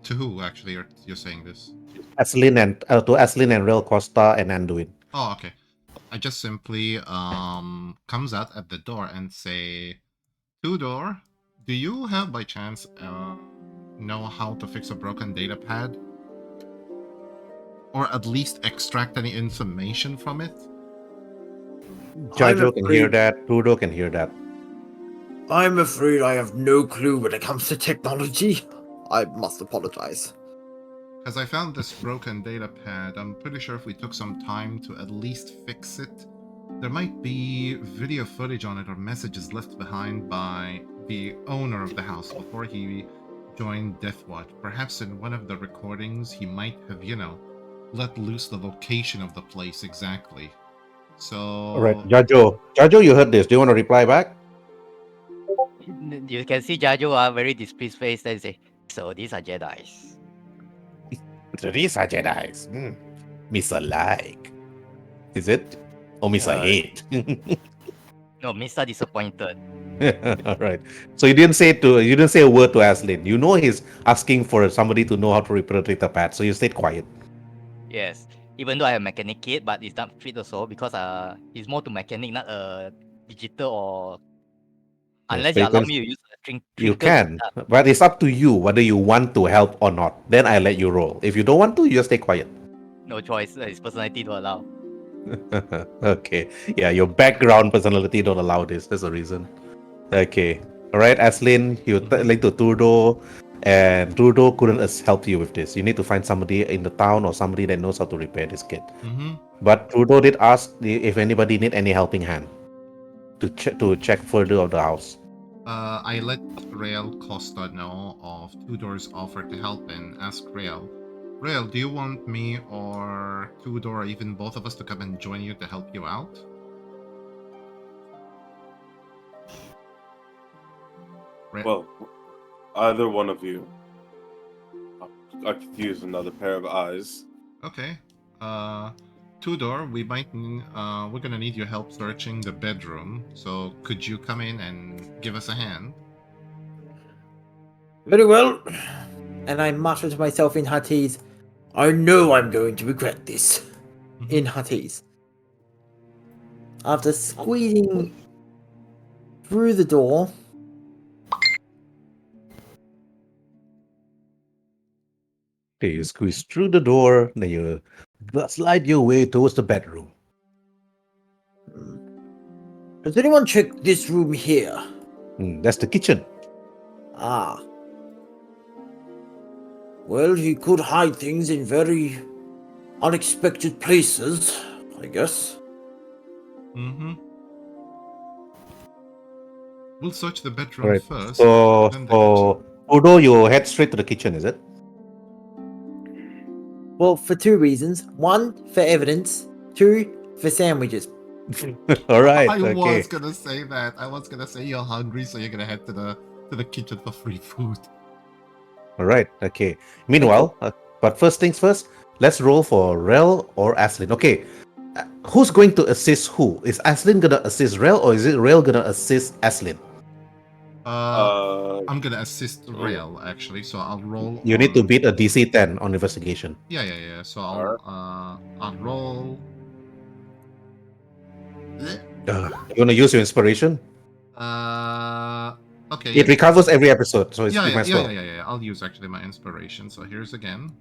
S2: To who actually you're saying this?
S1: Aslin and to Aslin and Real Costa and Anduin.
S2: Oh, okay. I just simply comes out at the door and say, Tudor, do you have by chance know how to fix a broken data pad? Or at least extract any information from it?
S1: Jajo can hear that. Turdo can hear that.
S6: I'm afraid I have no clue when it comes to technology. I must apologize.
S2: Because I found this broken data pad, I'm pretty sure if we took some time to at least fix it, there might be video footage on it or messages left behind by the owner of the house before he joined Deathwatch. Perhaps in one of the recordings, he might have, let loose the location of the place exactly. So...
S1: All right, Jajo. Jajo, you heard this. Do you want to reply back?
S3: You can see Jajo very displeased face and say, "So these are Jedi's."
S1: So these are Jedi's. Miss alike. Is it? Or miss a hate?
S3: No, Mr. Disappointed.
S1: All right. So you didn't say a word to Aslin. You know he's asking for somebody to know how to repair the pad, so you stayed quiet.
S3: Yes. Even though I have mechanic kit, but it's not fit also because it's more to mechanic, not a digital or unless
S1: but
S3: you
S1: you
S3: allow
S1: can,
S3: me to use a
S1: you
S3: trinket
S1: can,
S3: stuff.
S1: but it's up to you whether you want to help or not. Then I let you roll. If you don't want to, you just stay quiet.
S3: No choice. It's personality to allow.
S1: Okay. Yeah, your background personality don't allow this. That's the reason. Okay. All right, Aslin, you link to Turdo, and Turdo couldn't help you with this. You need to find somebody in the town or somebody that knows how to repair this kit. But Trudeau did ask if anybody need any helping hand to check further of the house.
S2: I let Rael Costa know of Tudor's offer to help and ask Rael, do you want me or Tudor or even both of us to come and join you to help you out?
S4: Well, either one of you. I could use another pair of eyes.
S2: Okay. Tudor, we're gonna need your help searching the bedroom. So could you come in and give us a hand?
S6: Very well. And I mutter to myself in Huttese, I know I'm going to regret this. In Huttese. After squeezing through the door,
S1: Okay, you squeeze through the door, then you slide your way towards the bedroom.
S6: Has anyone checked this room here?
S1: That's the kitchen.
S6: Ah. Well, he could hide things in very unexpected places, I guess.
S2: We'll search the bedroom first.
S1: So,
S2: then the kitchen.
S1: Udo, you head straight to the kitchen, is it?
S6: Well, for two reasons. One, for evidence. Two, for sandwiches.
S1: All right.
S2: I
S1: Okay.
S2: was gonna say that. I was gonna say you're hungry, so you're gonna head to the kitchen for free food.
S1: All right. Okay. Meanwhile, but first things first, let's roll for Rel or Aslin. Okay. Who's going to assist who? Is Aslin gonna assist Rel or is it Rel gonna assist Aslin?
S2: I'm gonna assist Rael actually, so I'll roll.
S1: You need to beat a DC 10 on investigation.
S2: Yeah. So I'll roll.
S1: You wanna use your inspiration?
S2: Oh Okay.
S1: It recovers every episode, so it's
S2: Yeah,
S1: you
S2: yeah,
S1: might as
S2: yeah,
S1: well.
S2: yeah, yeah, yeah. I'll use actually my inspiration. So here's again.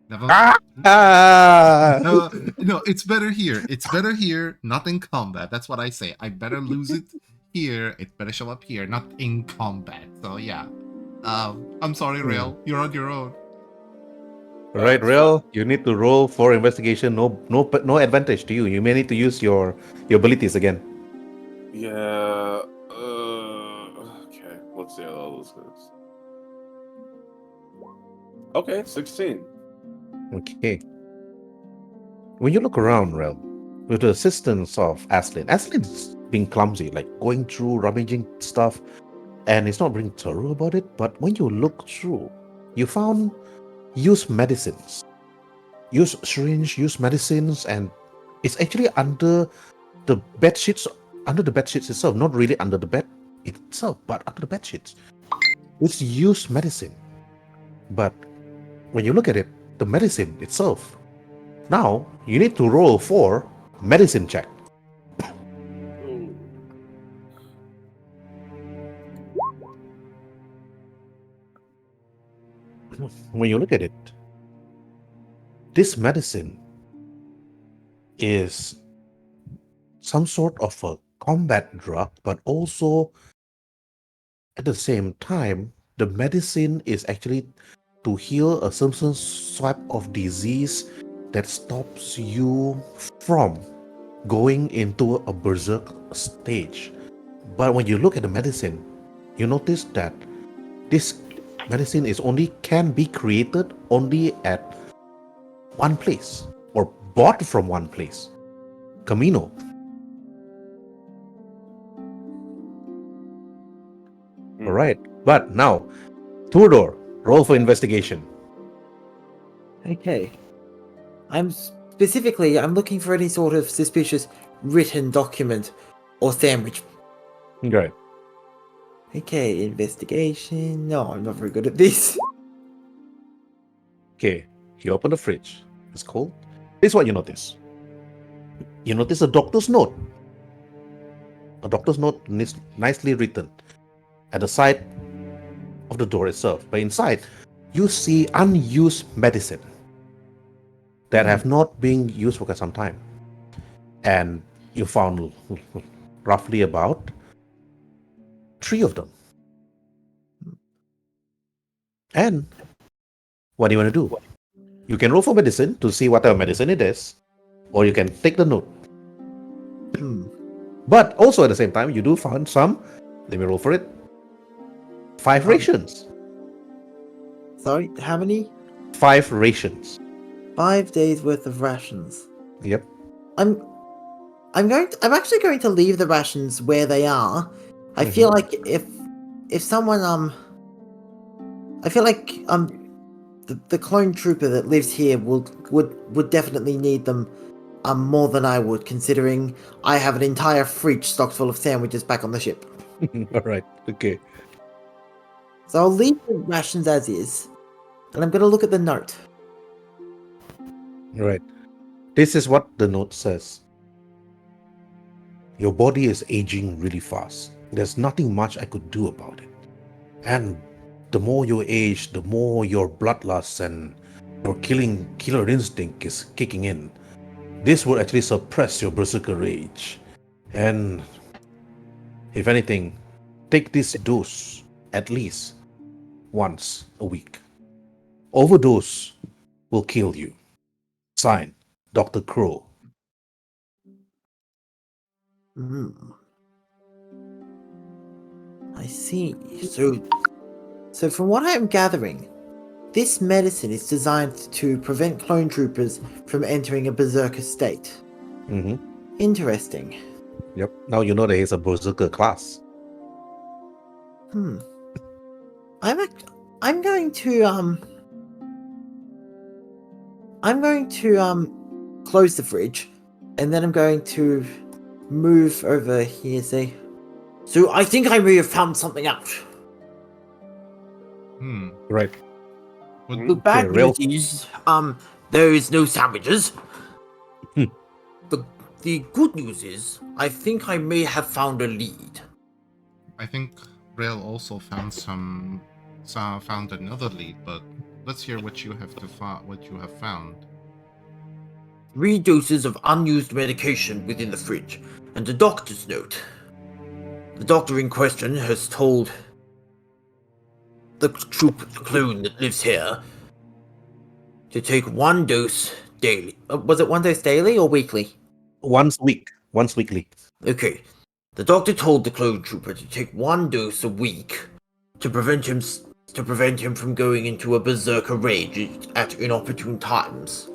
S2: Never.
S1: Ah!
S2: No, it's better here. It's better here, not in combat. That's what I say. I better lose it here. It better show up here, not in combat. So yeah. I'm sorry, Rail. You're on your own.
S1: Right,
S4: It's
S1: Real. You need to roll for investigation. No advantage to you. You may need to use your abilities again.
S4: Yeah. Okay. Let's see how all this goes. Okay, 16.
S1: Okay. When you look around, Real, with the assistance of Aslin's being clumsy, like going through, rummaging stuff, and it's not being thorough about it. But when you look through, you found used medicines, used syringe, used medicines, and it's actually under the bed sheets, itself, not really under the bed itself, but under the bed sheets. It's used medicine. But when you look at it, the medicine itself, now you need to roll for medicine check.
S4: Ooh.
S1: When you look at it, this medicine is some sort of a combat drug, but also at the same time, the medicine is actually to heal a certain type of disease that stops you from going into a berserk stage. But when you look at the medicine, you notice that this medicine can be created only at one place or bought from one place, Camino. All right, but now, Tudor, roll for investigation.
S6: Okay. I'm looking for any sort of suspicious written document or sandwich.
S1: Right.
S6: Okay, investigation. No, I'm not very good at this.
S1: Okay, you open the fridge. It's cold. This is what you notice. You notice a doctor's note. A doctor's note nicely written at the side of the door itself. But inside, you see unused medicine that have not been used for quite some time. And you found roughly about 3 of them. And what do you want to do? You can roll for medicine to see what type of medicine it is, or you can take the note. But also at the same time, you do find some, let me roll for it, 5 rations.
S6: Sorry, how many?
S1: 5 rations.
S6: 5 days worth of rations.
S1: Yep.
S6: I'm actually going to leave the rations where they are. I feel like if someone I feel like the clone trooper that lives here would definitely need them more than I would, considering I have an entire fridge stocked full of sandwiches back on the ship.
S1: All right. Okay.
S6: So I'll leave the rations as is, and I'm going to look at the note.
S1: All right. This is what the note says. Your body is aging really fast. There's nothing much I could do about it. And the more you age, the more your bloodlust and your killer instinct is kicking in. This will actually suppress your berserker rage. And if anything, take this dose at least once a week. Overdose will kill you. Signed, Dr. Crow.
S6: I see. So from what I am gathering, this medicine is designed to prevent clone troopers from entering a berserker state. Interesting.
S1: Yep. Now you know that he's a berserker class.
S6: I'm going to close the fridge, and then I'm going to move over here. So I think I may have found something out.
S1: Right.
S6: The bad news is, there is no sandwiches. The good news is, I think I may have found a lead.
S2: I think Rail also found found another lead, but let's hear what you have found.
S6: 3 doses of unused medication within the fridge, and a doctor's note. The doctor in question has told the clone that lives here to take 1 dose daily. Was it 1 dose daily or weekly?
S1: Once weekly.
S6: Okay. The doctor told the clone trooper to take 1 dose a week to prevent him from going into a berserker rage at inopportune times.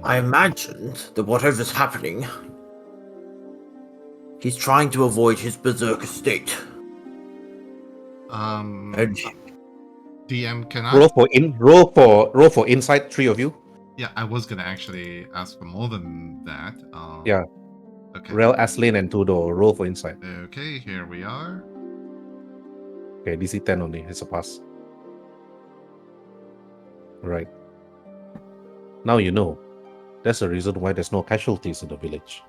S6: I imagined that whatever's happening, he's trying to avoid his berserker state. And
S2: DM, can I?
S1: Roll for insight, 3 of you.
S2: Yeah, I was gonna actually ask for more than that.
S1: Yeah.
S2: Okay.
S1: Rel, Aslin, and Tudo. Roll for insight.
S2: Okay, here we are.
S1: Okay, DC 10 only. It's a pass. Right. Now you know. That's the reason why there's no casualties in the village.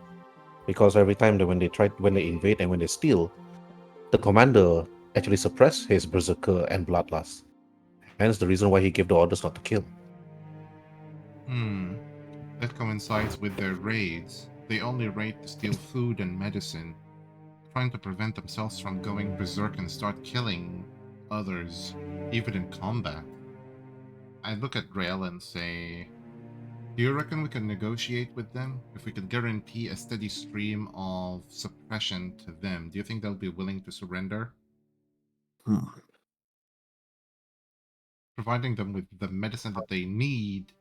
S1: Because every time when they invade and when they steal, the commander actually suppressed his berserker and bloodlust. Hence the reason why he gave the orders not to kill.
S2: That coincides with their raids. They only raid to steal food and medicine, trying to prevent themselves from going berserk and start killing others, even in combat. I look at Rail and say, do you reckon we can negotiate with them? If we could guarantee a steady stream of suppression to them, do you think they'll be willing to surrender? Providing them with the medicine that they need,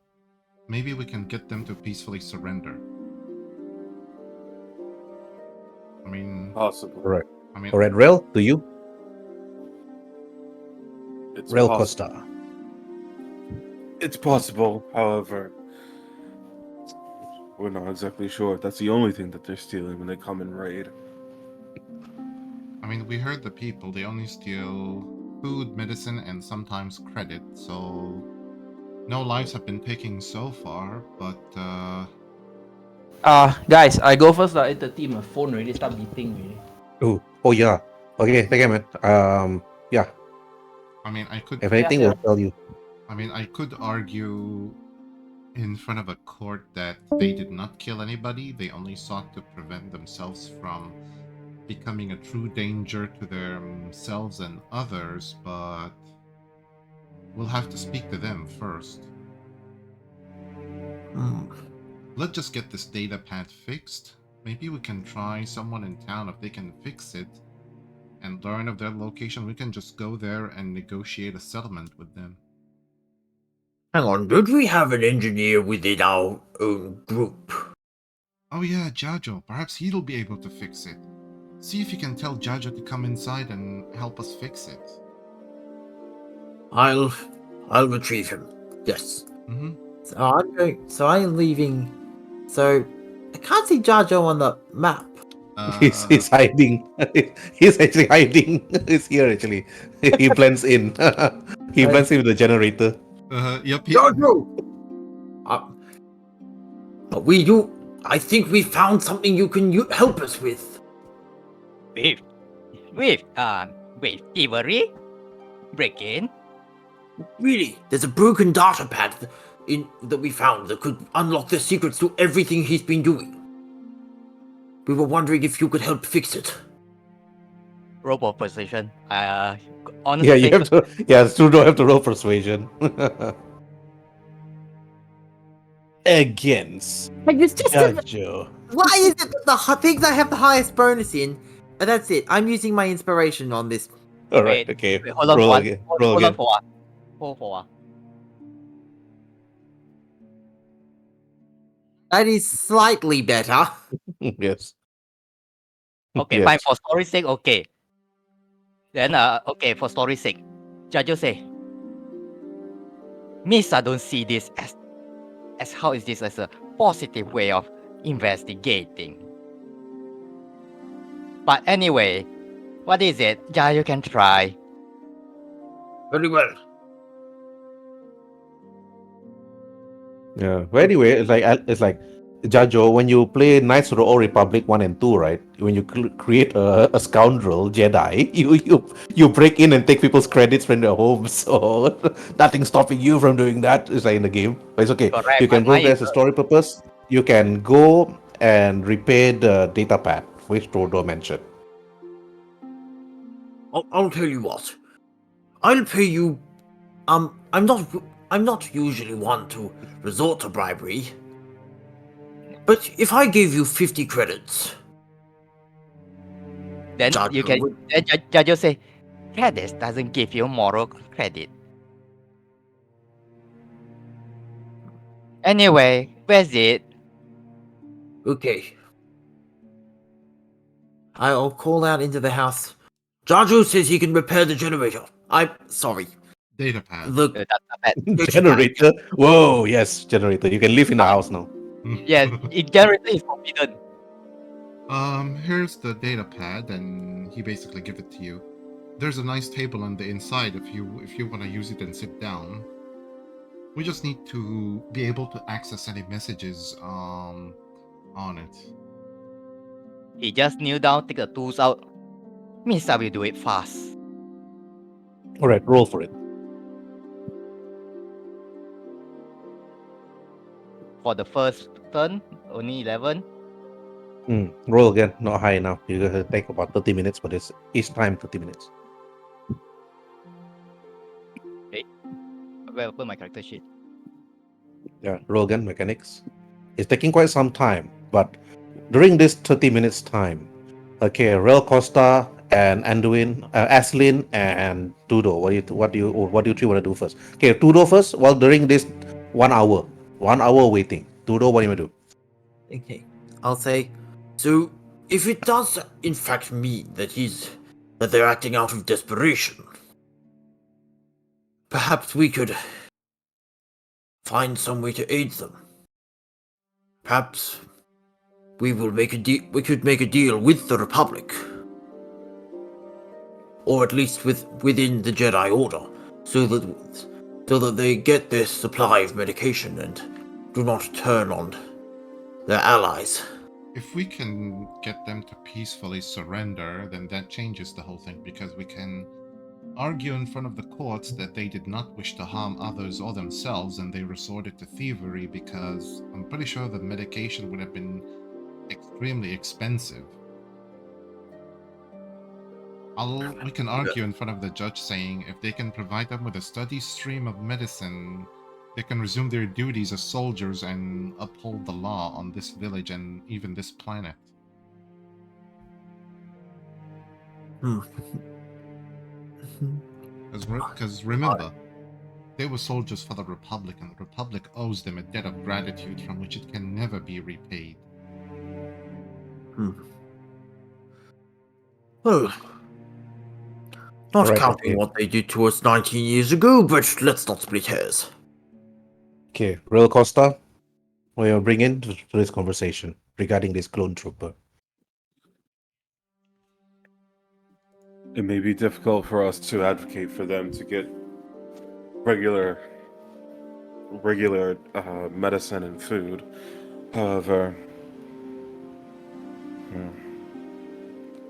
S2: maybe we can get them to peacefully surrender. I mean,
S4: Possible.
S1: Right.
S2: I mean,
S1: Alright, Rel, to you.
S4: It's
S1: Rel
S4: possible.
S1: Costa.
S4: It's possible, however, we're not exactly sure. That's the only thing that they're stealing when they come and raid.
S2: I mean, we heard the people, they only steal food, medicine, and sometimes credit, so no lives have been taken so far, but
S5: Guys, I go first. Like the team, my phone already start beeping already.
S1: Oh yeah. Okay, take care, man. Yeah.
S2: I mean, I could
S1: If anything,
S5: Yeah.
S1: we'll tell you.
S2: I mean, I could argue in front of a court that they did not kill anybody, they only sought to prevent themselves from becoming a true danger to themselves and others, but we'll have to speak to them first. Let's just get this data pad fixed. Maybe we can try someone in town if they can fix it and learn of their location. We can just go there and negotiate a settlement with them.
S6: Hang on, don't we have an engineer within our own group?
S2: Oh yeah, Jajo. Perhaps he'll be able to fix it. See if you can tell Jajo to come inside and help us fix it.
S6: I'll retrieve him. Yes.
S2: Mm-hmm.
S6: So I'm leaving. So I can't see Jajo on the map.
S1: He's hiding. He's actually hiding. He's here actually. He blends in. He blends in with the generator.
S2: Yep.
S6: Jajo! I think we found something you can help us with.
S3: With thievery? Break in?
S6: Really, there's a broken data pad that we found that could unlock the secrets to everything he's been doing. We were wondering if you could help fix it.
S3: Robo position.
S1: Yeah,
S3: Honestly,
S1: you have to. Yeah, Trudeau have to roll persuasion. Against
S6: It's just
S1: Jajo.
S6: why is it that the things I have the highest bonus in? And that's it. I'm using my inspiration on this.
S1: All right.
S3: Wait,
S1: Okay.
S3: hold on
S1: Roll
S3: for
S1: again.
S3: one.
S1: Roll
S3: Hold on
S1: again.
S3: for one. Hold for one.
S6: That is slightly better.
S1: Yes.
S3: Okay,
S1: Yes.
S3: fine. For story's sake, okay. Then, okay, for story's sake, Jajo say, Miss, I don't see this as how is this as a positive way of investigating. But anyway, what is it? Yeah, you can try.
S6: Very well.
S1: Yeah. But anyway, it's like Jajo, when you play Knights of the Old Republic 1 and 2, right? When you create a scoundrel Jedi, you break in and take people's credits from their homes. So nothing stopping you from doing that. It's like in the game. But it's okay.
S3: Correct,
S1: You can
S3: but
S1: progress the story purpose. You can go and repair the data pad, which Dodo mentioned.
S7: I'll tell you what. I'll pay you. I'm not usually one to resort to bribery. But if I gave you 50 credits,
S3: then
S7: Judge,
S3: you can. Then Judge will say, credits doesn't give you moral credit. Anyway, where's it?
S7: okay. I'll call out into the house. Jaju says he can repair the generator. I'm sorry.
S2: Data pad.
S7: The
S3: That's not bad.
S1: Generator. Whoa, yes, generator. You can live in the house now.
S3: Yes, it generator is forbidden.
S2: Here's the data pad, and he basically give it to you. There's a nice table on the inside if you want to use it and sit down. We just need to be able to access any messages on it.
S3: He just kneel down, take the tools out. Misa will do it fast.
S1: Alright, roll for it.
S3: For the first turn, only 11.
S1: Roll again, not high enough. You're gonna take about 30 minutes for this. Each time 30 minutes.
S3: Where open my character sheet?
S1: Yeah, roll again, mechanics. It's taking quite some time, but during this 30 minutes time, okay, Rel Costa and Anduin, Aslin and Tudo. What do you three want to do first? Okay, Tudo first. Well, during this 1 hour waiting. Tudo, what do you want to do?
S7: okay. I'll say. So if it does in fact mean that they're acting out of desperation, perhaps we could find some way to aid them. Perhaps we could make a deal with the Republic. Or at least within the Jedi Order, so that they get their supply of medication and do not turn on their allies.
S2: If we can get them to peacefully surrender, then that changes the whole thing, because we can argue in front of the courts that they did not wish to harm others or themselves and they resorted to thievery, because I'm pretty sure the medication would have been extremely expensive. We can argue in front of the judge saying if they can provide them with a steady stream of medicine, they can resume their duties as soldiers and uphold the law on this village and even this planet. Because remember, they were soldiers for the Republic, and the Republic owes them a debt of gratitude from which it can never be repaid.
S7: Well, not
S1: Alright,
S7: counting
S1: okay.
S7: what they did to us 19 years ago, but let's not split hairs.
S1: Okay, Rel Costa, what you bring in to this conversation regarding this clone trooper?
S4: It may be difficult for us to advocate for them to get regular medicine and food. However,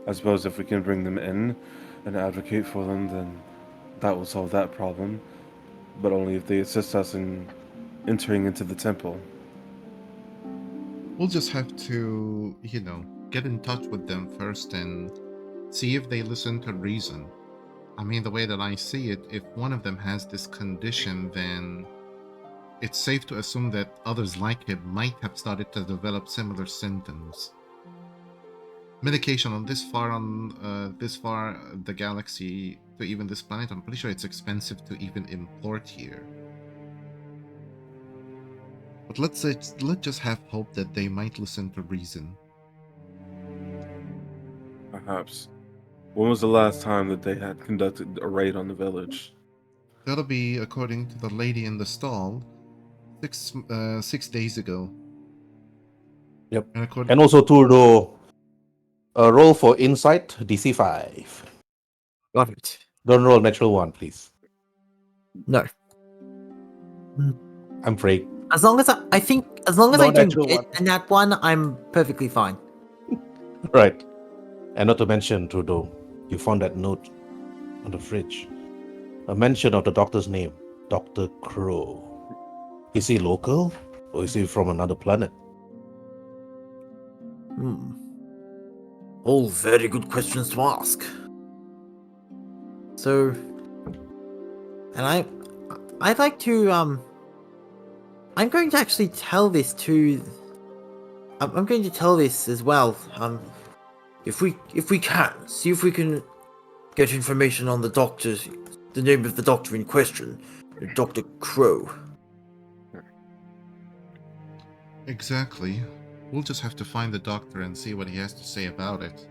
S4: I suppose if we can bring them in and advocate for them, then that will solve that problem. But only if they assist us in entering into the temple.
S2: We'll just have to, get in touch with them first and see if they listen to reason. I mean, the way that I see it, if one of them has this condition, then it's safe to assume that others like him might have started to develop similar symptoms. Medication on this far the galaxy to even this planet, I'm pretty sure it's expensive to even import here. But let's just have hope that they might listen to reason.
S4: Perhaps. When was the last time that they had conducted a raid on the village?
S2: That'll be, according to the lady in the stall, 6 days ago.
S1: Yep.
S2: And
S1: And also Tudo, roll for insight, DC 5.
S6: Got it.
S1: Don't roll natural 1, please.
S6: No.
S1: I'm afraid.
S6: As long as I think, as long as
S1: No
S6: I don't
S1: natural
S6: get in that one, I'm perfectly fine.
S1: Right. And not to mention, Trudeau, you found that note on the fridge. A mention of the doctor's name, Dr. Crow. Is he local or is he from another planet?
S6: All very good questions to ask. So, and I'd like to I'm going to actually tell this to. I'm going to tell this as well. If we can, see if we can get information on the name of the doctor in question, Dr. Crow.
S2: Exactly. We'll just have to find the doctor and see what he has to say about it.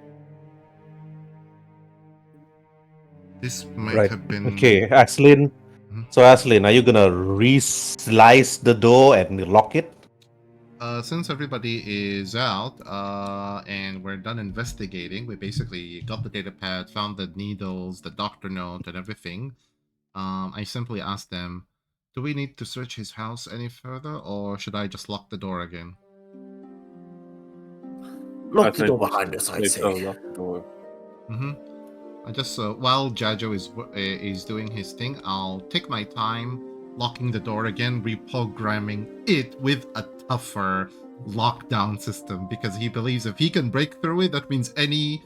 S2: This might
S1: Right.
S2: have been...
S1: Okay, Ashlyn.
S2: Mhm.
S1: So, Ashlyn, are you gonna re-slice the door and lock it?
S2: Since everybody is out, and we're done investigating, we basically got the data pad, found the needles, the doctor note, and everything. I simply asked them, do we need to search his house any further, or should I just lock the door again?
S6: Lock the door behind us, I'd say.
S4: Lock the door.
S2: Mm-hmm. I just while Jajo is doing his thing, I'll take my time locking the door again, reprogramming it with a tougher lockdown system, because he believes if he can break through it, that means any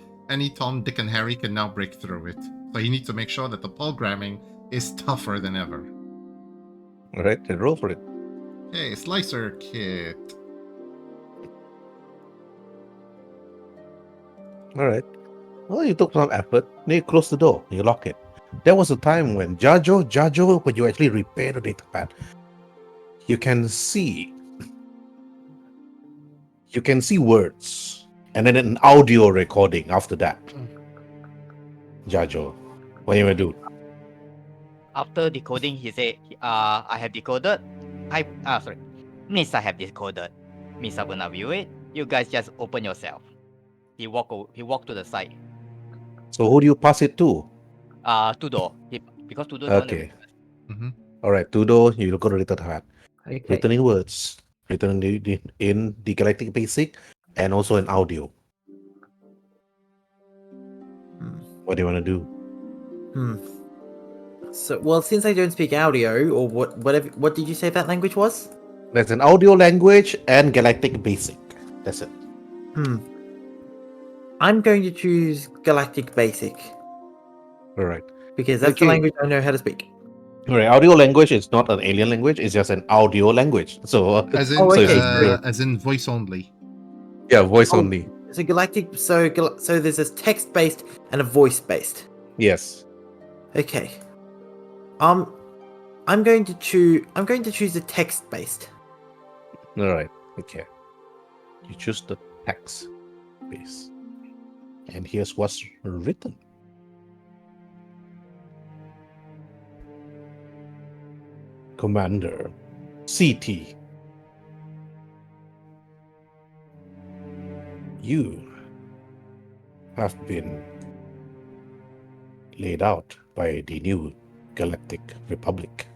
S2: Tom, Dick, and Harry can now break through it. So he needs to make sure that the programming is tougher than ever.
S1: All right, then roll for it.
S2: Hey, Slicer Kit.
S1: All right. Well, you took some effort. Then you close the door. You lock it. There was a time when Jajo, when you actually repair the data pad, you can see words and then an audio recording after that. Jajo, what are you gonna do?
S3: After decoding, he said, I have decoded. Miss, I have decoded. Miss, I'm gonna view it. You guys just open yourself. He walked to the side.
S1: So who do you pass it to?
S3: Tudo. Because Tudo don't
S1: Okay.
S2: Mm-hmm.
S1: All right, Tudo, you look at the data pad.
S5: Okay.
S1: Written in words, written in the Galactic Basic, and also in audio. What do you want to do?
S6: So, well, since I don't speak audio or what did you say that language was?
S1: There's an audio language and Galactic Basic. That's it.
S6: I'm going to choose Galactic Basic
S1: All right.
S6: because that's the
S1: Okay.
S6: language I know how to speak.
S1: All right. Audio language is not an alien language. It's just an audio language. So,
S2: As in,
S6: Oh, okay,
S1: so
S2: as in voice only.
S1: yeah, voice
S6: Oh.
S1: only.
S6: So Galactic, so there's a text-based and a voice-based.
S1: Yes.
S6: Okay. I'm going to choose the text-based.
S1: All right. Okay. You choose the text base, and here's what's written. Commander CT, you have been laid out by the new Galactic Republic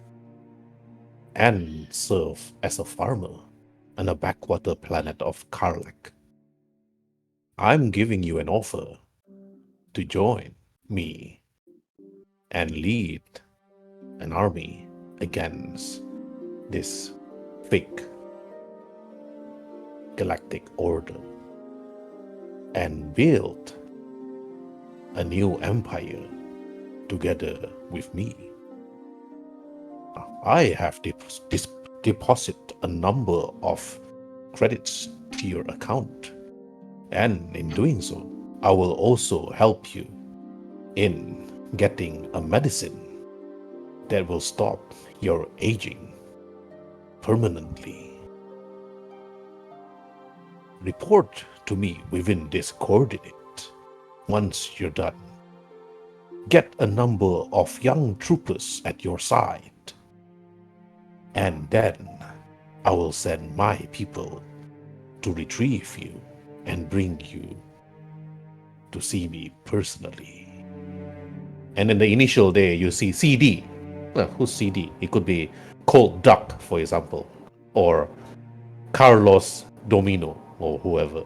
S1: and serve as a farmer on a backwater planet of Carlac. I'm giving you an offer to join me and lead an army against this fake galactic order and build a new empire together with me. I have deposit a number of credits to your account, and in doing so, I will also help you in getting a medicine that will stop your aging permanently. Report to me within this coordinate once you're done. Get a number of young troopers at your side, and then I will send my people to retrieve you and bring you to see me personally. And in the initial day, you see CD. Well, who's CD? It could be Cold Duck, for example. or Carlos Domino or whoever.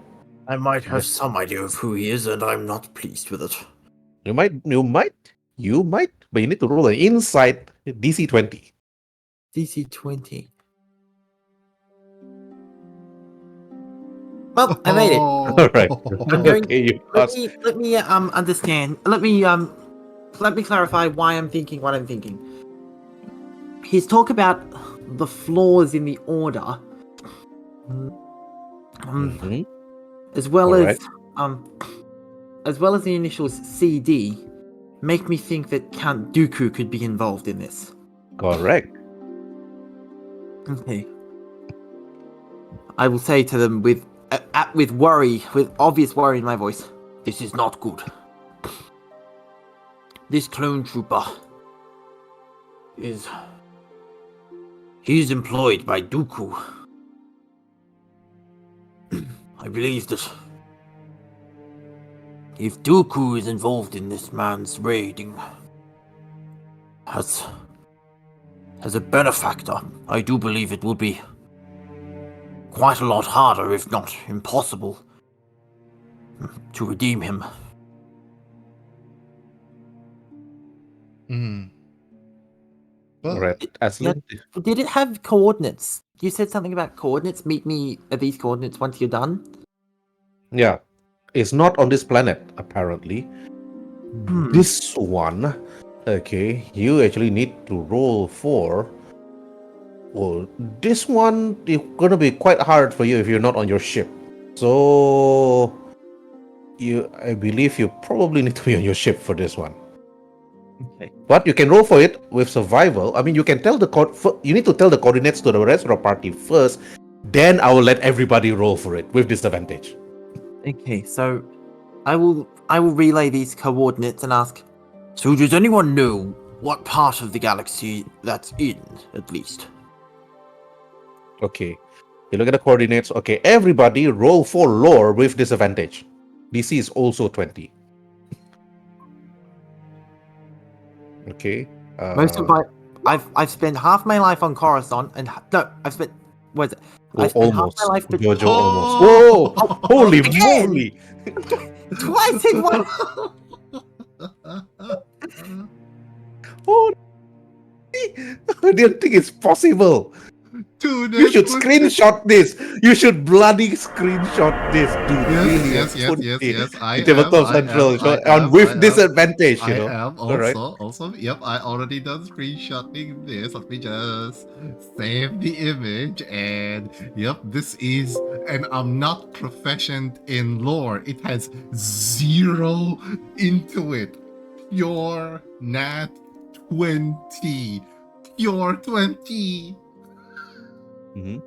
S7: I might have some idea of who he is, and I'm not pleased with it.
S1: You might, but you need to roll an insight DC 20.
S6: DC 20. Well, I made it.
S1: All right.
S6: I'm going.
S1: Okay, you
S6: Let
S1: pass.
S6: me understand. Let me clarify why I'm thinking what I'm thinking. He's talk about the flaws in the order,
S1: Mhm.
S6: as well
S1: Alright.
S6: as well as the initials CD, make me think that Count Dooku could be involved in this.
S1: Correct.
S6: Okay. I will say to them with worry, with obvious worry in my voice, this is not good. This clone trooper he's employed by Dooku. I believe that if Dooku is involved in this man's raiding as a benefactor, I do believe it will be quite a lot harder, if not impossible, to redeem him.
S2: Well,
S1: Alright. Aslin.
S6: Did it have coordinates? You said something about coordinates. Meet me at these coordinates once you're done.
S1: Yeah. It's not on this planet, apparently. This one, okay, you actually need to roll for. Well, this one is gonna be quite hard for you if you're not on your ship. So I believe you probably need to be on your ship for this one.
S6: Okay.
S1: But you can roll for it with survival. I mean, you can tell you need to tell the coordinates to the rest of the party first. Then I will let everybody roll for it with disadvantage.
S6: Okay, so I will relay these coordinates and ask. So does anyone know what part of the galaxy that's in, at least?
S1: Okay. You look at the coordinates. Okay, everybody roll for lore with disadvantage. DC is also 20. Okay.
S6: Most of my I've spent half my life on Coruscant and no, I've spent what is it?
S1: Oh,
S6: I've spent
S1: almost.
S6: half my life
S1: Jojo almost.
S2: Oh!
S1: Whoa! Holy
S6: Again!
S1: moly!
S6: Twice in one.
S1: Oh, I didn't think it's possible.
S2: Dude,
S1: You
S2: that
S1: should
S2: was-
S1: screenshot this. You should bloody screenshot this, dude.
S2: Yes,
S1: Really,
S2: yes,
S1: and
S2: yes,
S1: put
S2: yes,
S1: it
S2: yes. I
S1: in Tabletop
S2: am, I
S1: Central,
S2: am, I
S1: and
S2: am,
S1: with
S2: I am.
S1: disadvantage,
S2: I
S1: you know.
S2: am
S1: All right.
S2: also. Yep, I already done screenshotting this. Let me just save the image. And yep, this is. And I'm not proficient in lore. It has 0 into it. Pure nat 20. Pure 20.
S1: Mhm.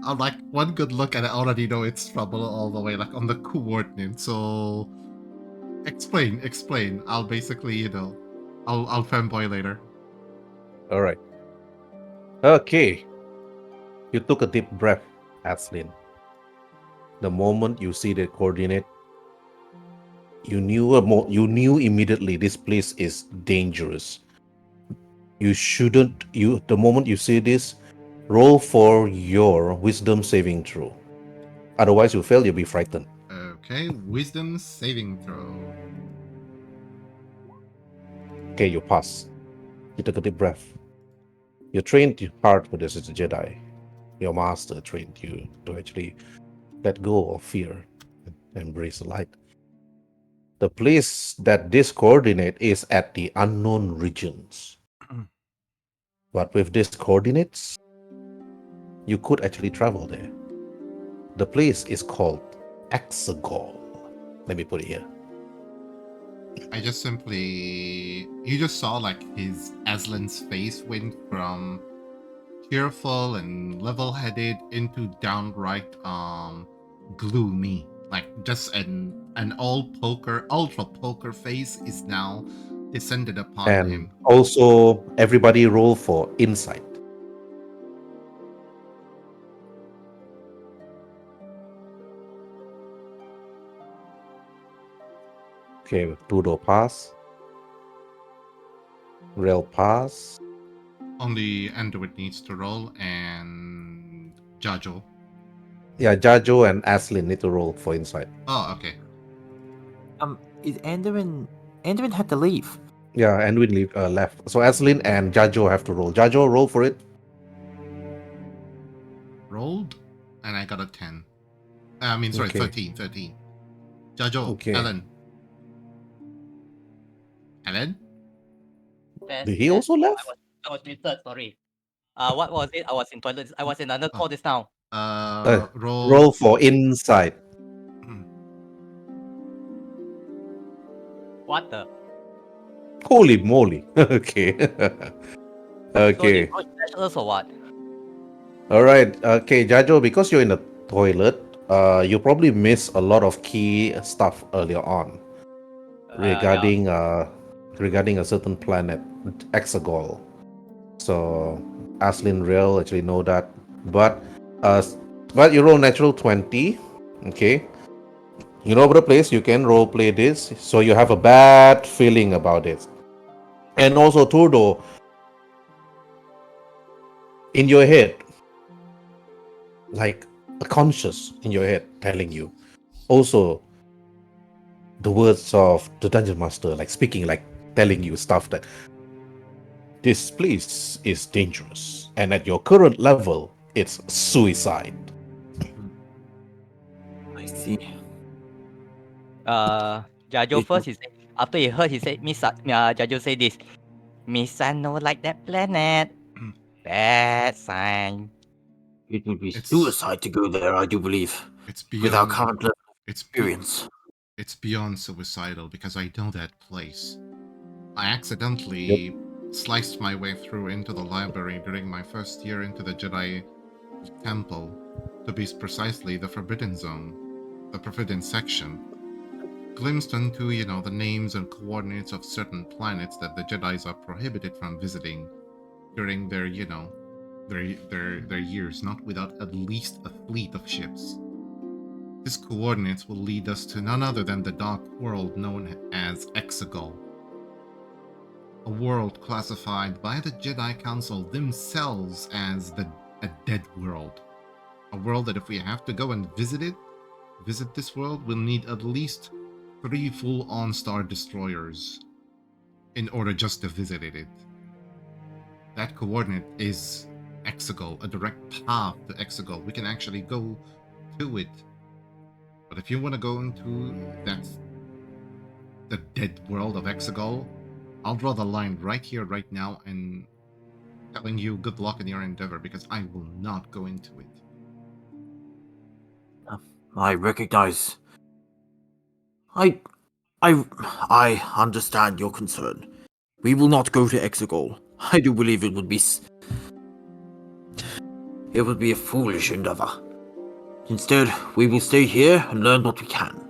S2: I'm like one good look and I already know it's trouble all the way, like on the coordinates. So explain. I'll basically, I'll fanboy later.
S1: All right. Okay. You took a deep breath, Aslin. The moment you see the coordinate, you knew immediately this place is dangerous. You shouldn't. The moment you see this, roll for your wisdom saving throw. Otherwise, you fail. You'll be frightened.
S2: Okay, wisdom saving throw.
S1: Okay, you pass. You took a deep breath. You trained hard for this as a Jedi. Your master trained you to actually let go of fear and embrace the light. The place that this coordinate is at the unknown regions. But with these coordinates, you could actually travel there. The place is called Exegol. Let me put it here.
S2: I just simply, you just saw like his Aslan's face went from cheerful and level-headed into downright gloomy. Like just an ultra poker face is now descended upon
S1: And
S2: him.
S1: also, everybody roll for insight. Okay, Tudo pass. Rel pass.
S2: Only Android needs to roll, and Jajo.
S1: Yeah, Jajo and Aslin need to roll for insight.
S2: Oh, okay.
S7: Is Anduin had to leave?
S1: Yeah, and we left. So Aslin and Jajo have to roll. Jajo, roll for it.
S2: Rolled, and I got a 10. I mean, sorry,
S1: Okay.
S2: 13. Jajo,
S1: Okay.
S2: Ellen. Ellen?
S1: Did he also left?
S3: I was muted, sorry. What was it? I was in toilet. I was in another call just now.
S2: Roll.
S1: Roll for insight.
S3: What the?
S1: Holy moly. Okay.
S3: So
S1: Okay.
S3: they brought specialists or what?
S1: All right. Okay, Jajo, because you're in the toilet, you probably miss a lot of key stuff earlier on regarding a certain planet, Exegol. So Aslin Real actually know that, but you roll natural 20. Okay, you know about the place. You can role play this, so you have a bad feeling about it. And also Turdo, in your head, like a conscious in your head telling you also the words of the dungeon master, like speaking, like telling you stuff that this place is dangerous, and at your current level it's suicide.
S7: I see.
S3: Jajo
S7: It-
S3: first, he said, after he heard, he said, Jajo say this, Misa no like that planet. Bad sign.
S7: It would be
S2: It's-
S7: suicide to go there, I do believe.
S2: It's
S7: With our
S2: beyond.
S7: current level of
S2: It's
S7: experience.
S2: It's beyond suicidal because I know that place. I accidentally sliced my way through into the library during my first year into the Jedi Temple, to be precisely the Forbidden Zone, the Forbidden Section. Glimpsed into, the names and coordinates of certain planets that the Jedis are prohibited from visiting during their, their years, not without at least a fleet of ships. These coordinates will lead us to none other than the dark world known as Exegol. A world classified by the Jedi Council themselves as a dead world. A world that if we have to go and visit this world, we'll need at least 3 full-on Star Destroyers in order just to visit it. That coordinate is Exegol, a direct path to Exegol. We can actually go to it. But if you want to go into the dead world of Exegol, I'll draw the line right here, right now, and telling you good luck in your endeavor, because I will not go into it.
S7: I recognize. I understand your concern. We will not go to Exegol. I do believe it would be a foolish endeavor. Instead, we will stay here and learn what we can.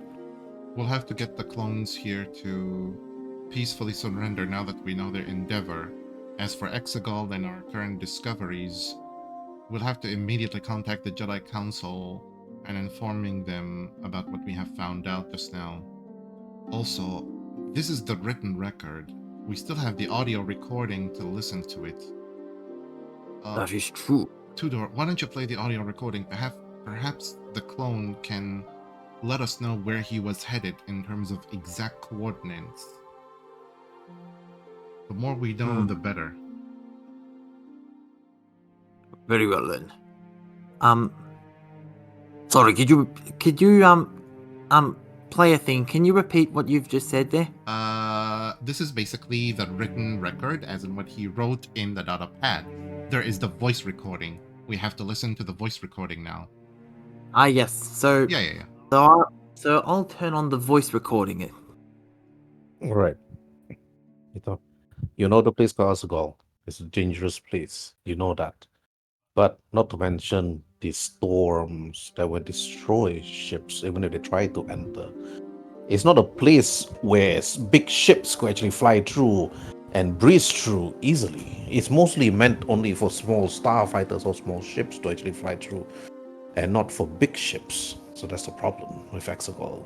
S2: We'll have to get the clones here to peacefully surrender now that we know their endeavor. As for Exegol and our current discoveries, we'll have to immediately contact the Jedi Council and informing them about what we have found out just now. Also, this is the written record. We still have the audio recording to listen to it.
S7: That is true.
S2: Tudor, why don't you play the audio recording? Perhaps the clone can let us know where he was headed in terms of exact coordinates. The more we know, the better.
S7: Very well then. Sorry, could you play a thing? Can you repeat what you've just said there?
S2: This is basically the written record, as in what he wrote in the data pad. There is the voice recording. We have to listen to the voice recording now.
S7: Ah, yes. So
S2: Yeah.
S7: So I'll turn on the voice recording.
S1: All right. You know the place called Asgol. It's a dangerous place. You know that. But not to mention the storms that will destroy ships even if they try to enter. It's not a place where big ships could actually fly through and breeze through easily. It's mostly meant only for small starfighters or small ships to actually fly through, and not for big ships. So that's the problem with Exegol.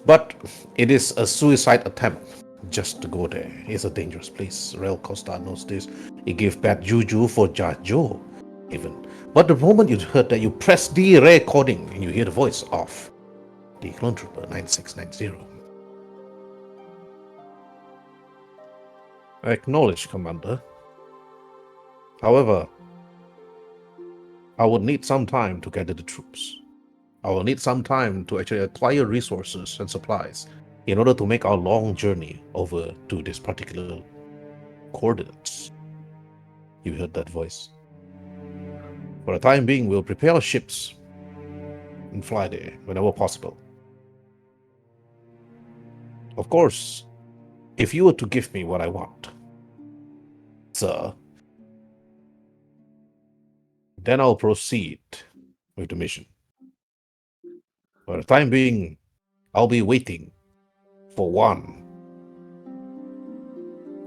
S1: But it is a suicide attempt just to go there. It's a dangerous place. Rail Costa knows this. It gave bad juju for Jajo. even. But the moment you heard that, you press the recording and you hear the voice of the Clone Trooper 9690. I acknowledge, Commander. However, I would need some time to gather the troops. I will need some time to actually acquire resources and supplies in order to make our long journey over to this particular coordinates. You heard that voice. For the time being, we'll prepare our ships and fly there whenever possible. Of course, if you were to give me what I want, sir, then I'll proceed with the mission. For the time being, I'll be waiting for one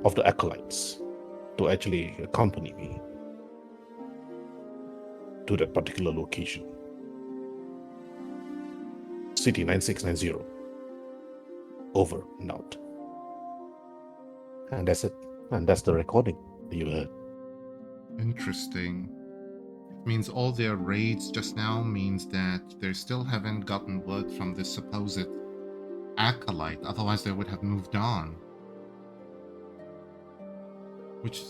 S1: of the acolytes to actually accompany me to that particular location. City 9690. Over and out. And that's it. And that's the recording that you heard.
S2: Interesting. Means all their raids just now means that they still haven't gotten word from this supposed acolyte, otherwise they would have moved on. Which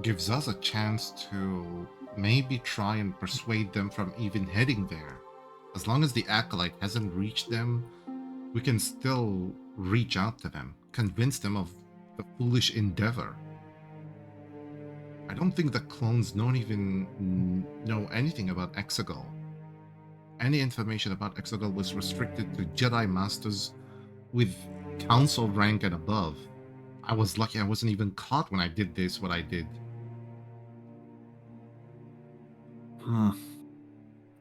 S2: gives us a chance to maybe try and persuade them from even heading there. As long as the acolyte hasn't reached them, we can still reach out to them, convince them of the foolish endeavor. I don't think the clones don't even know anything about Exegol. Any information about Exegol was restricted to Jedi Masters with Council rank and above. I was lucky I wasn't even caught when I did this, what I did.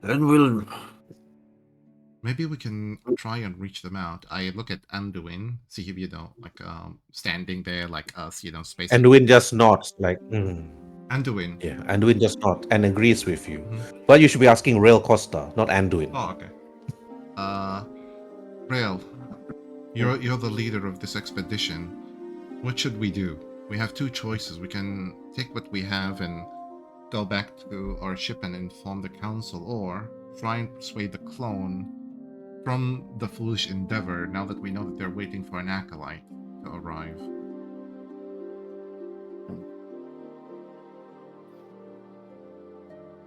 S7: Then we'll...
S2: Maybe we can try and reach them out. I look at Anduin, see him, standing there like us, space.
S1: Anduin just nods like,
S2: Anduin.
S1: Yeah, Anduin just nods and agrees with you. But you should be asking Rail Costa, not Anduin.
S2: Oh, okay. Rail, you're the leader of this expedition. What should we do? We have two choices. We can take what we have and go back to our ship and inform the council, or try and persuade the clone from the foolish endeavor now that we know that they're waiting for an acolyte to arrive.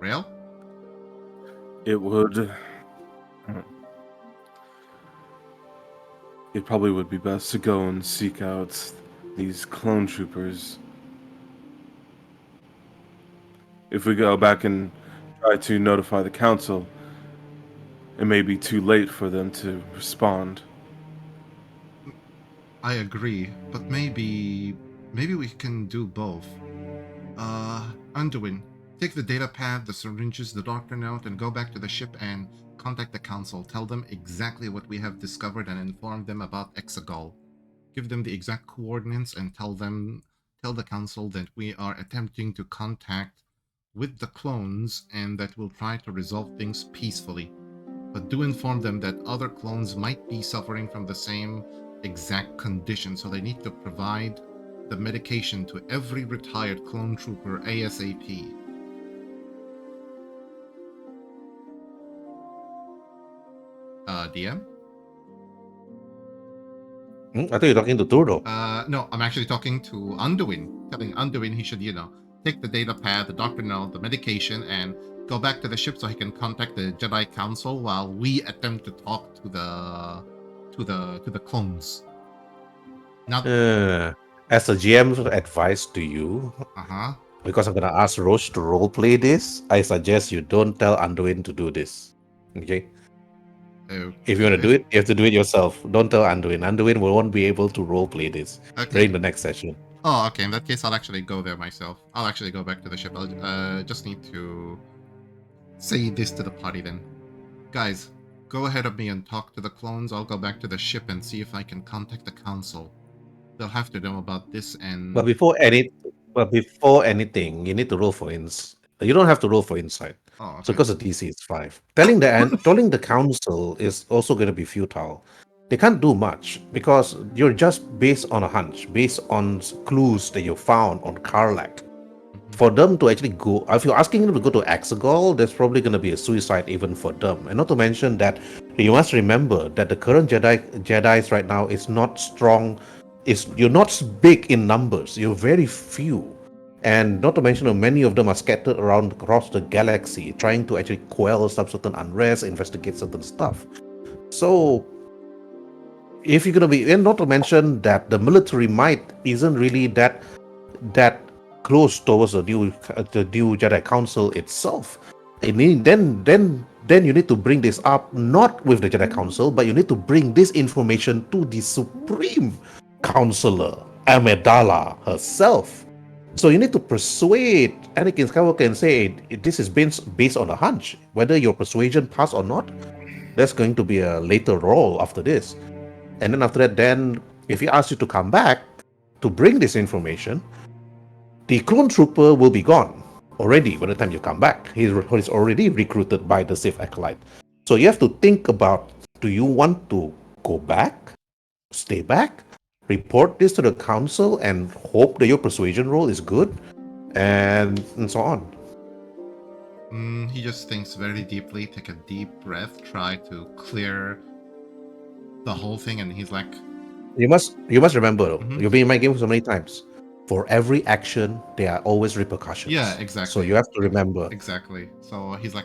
S2: Rail?
S4: It would. It probably would be best to go and seek out these clone troopers. If we go back and try to notify the council, it may be too late for them to respond.
S2: I agree, but maybe we can do both. Anduin, take the data pad, the syringes, the doctor note, and go back to the ship and contact the council. Tell them exactly what we have discovered and inform them about Exegol. Give them the exact coordinates and tell the council that we are attempting to contact with the clones and that we'll try to resolve things peacefully. But do inform them that other clones might be suffering from the same exact condition, so they need to provide the medication to every retired clone trooper ASAP. DM?
S1: I thought you were talking to Turdo.
S2: No, I'm actually talking to Anduin. Telling Anduin he should, take the data pad, the doctor note, the medication, and go back to the ship so he can contact the Jedi Council while we attempt to talk to the clones. Now,
S1: as a GM advice to you, because I'm gonna ask Roche to roleplay this, I suggest you don't tell Anduin to do this. Okay? If you want to do it, you have to do it yourself. Don't tell Anduin. Anduin won't be able to roleplay this during the next session.
S2: Oh, okay. In that case, I'll actually go there myself. I'll actually go back to the ship. I'll just need to say this to the party then. Guys, go ahead of me and talk to the clones. I'll go back to the ship and see if I can contact the council. They'll have to know about this and...
S1: But before anything, you need to roll for You don't have to roll for insight.
S2: Oh, okay.
S1: So because the DC is 5. Telling the council is also going to be futile. They can't do much because you're just based on a hunch, based on clues that you found on Carlac. For them to actually go, if you're asking them to go to Exegol, there's probably going to be a suicide even for them. And not to mention that you must remember that the current Jedi's right now is not strong. You're not big in numbers. You're very few. And not to mention that many of them are scattered around across the galaxy, trying to actually quell some certain unrest, investigate certain stuff. So if you're gonna be, and not to mention that the military might isn't really that close towards the new Jedi Council itself. Then you need to bring this up not with the Jedi Council, but you need to bring this information to the Supreme Counselor Amidala herself. So you need to persuade Anakin Skywalker and say this is based on a hunch. Whether your persuasion pass or not, there's going to be a later role after this. And then after that, then if he asks you to come back to bring this information, the clone trooper will be gone already by the time you come back. He's already recruited by the Sith acolyte. So you have to think about: do you want to go back, stay back, report this to the council, and hope that your persuasion roll is good, and so on?
S2: He just thinks very deeply, take a deep breath, try to clear the whole thing, and he's like,
S1: You must remember, you've been in my game so many times. For every action, there are always repercussions.
S2: yeah, exactly.
S1: So you have to remember.
S2: Exactly. So he's like,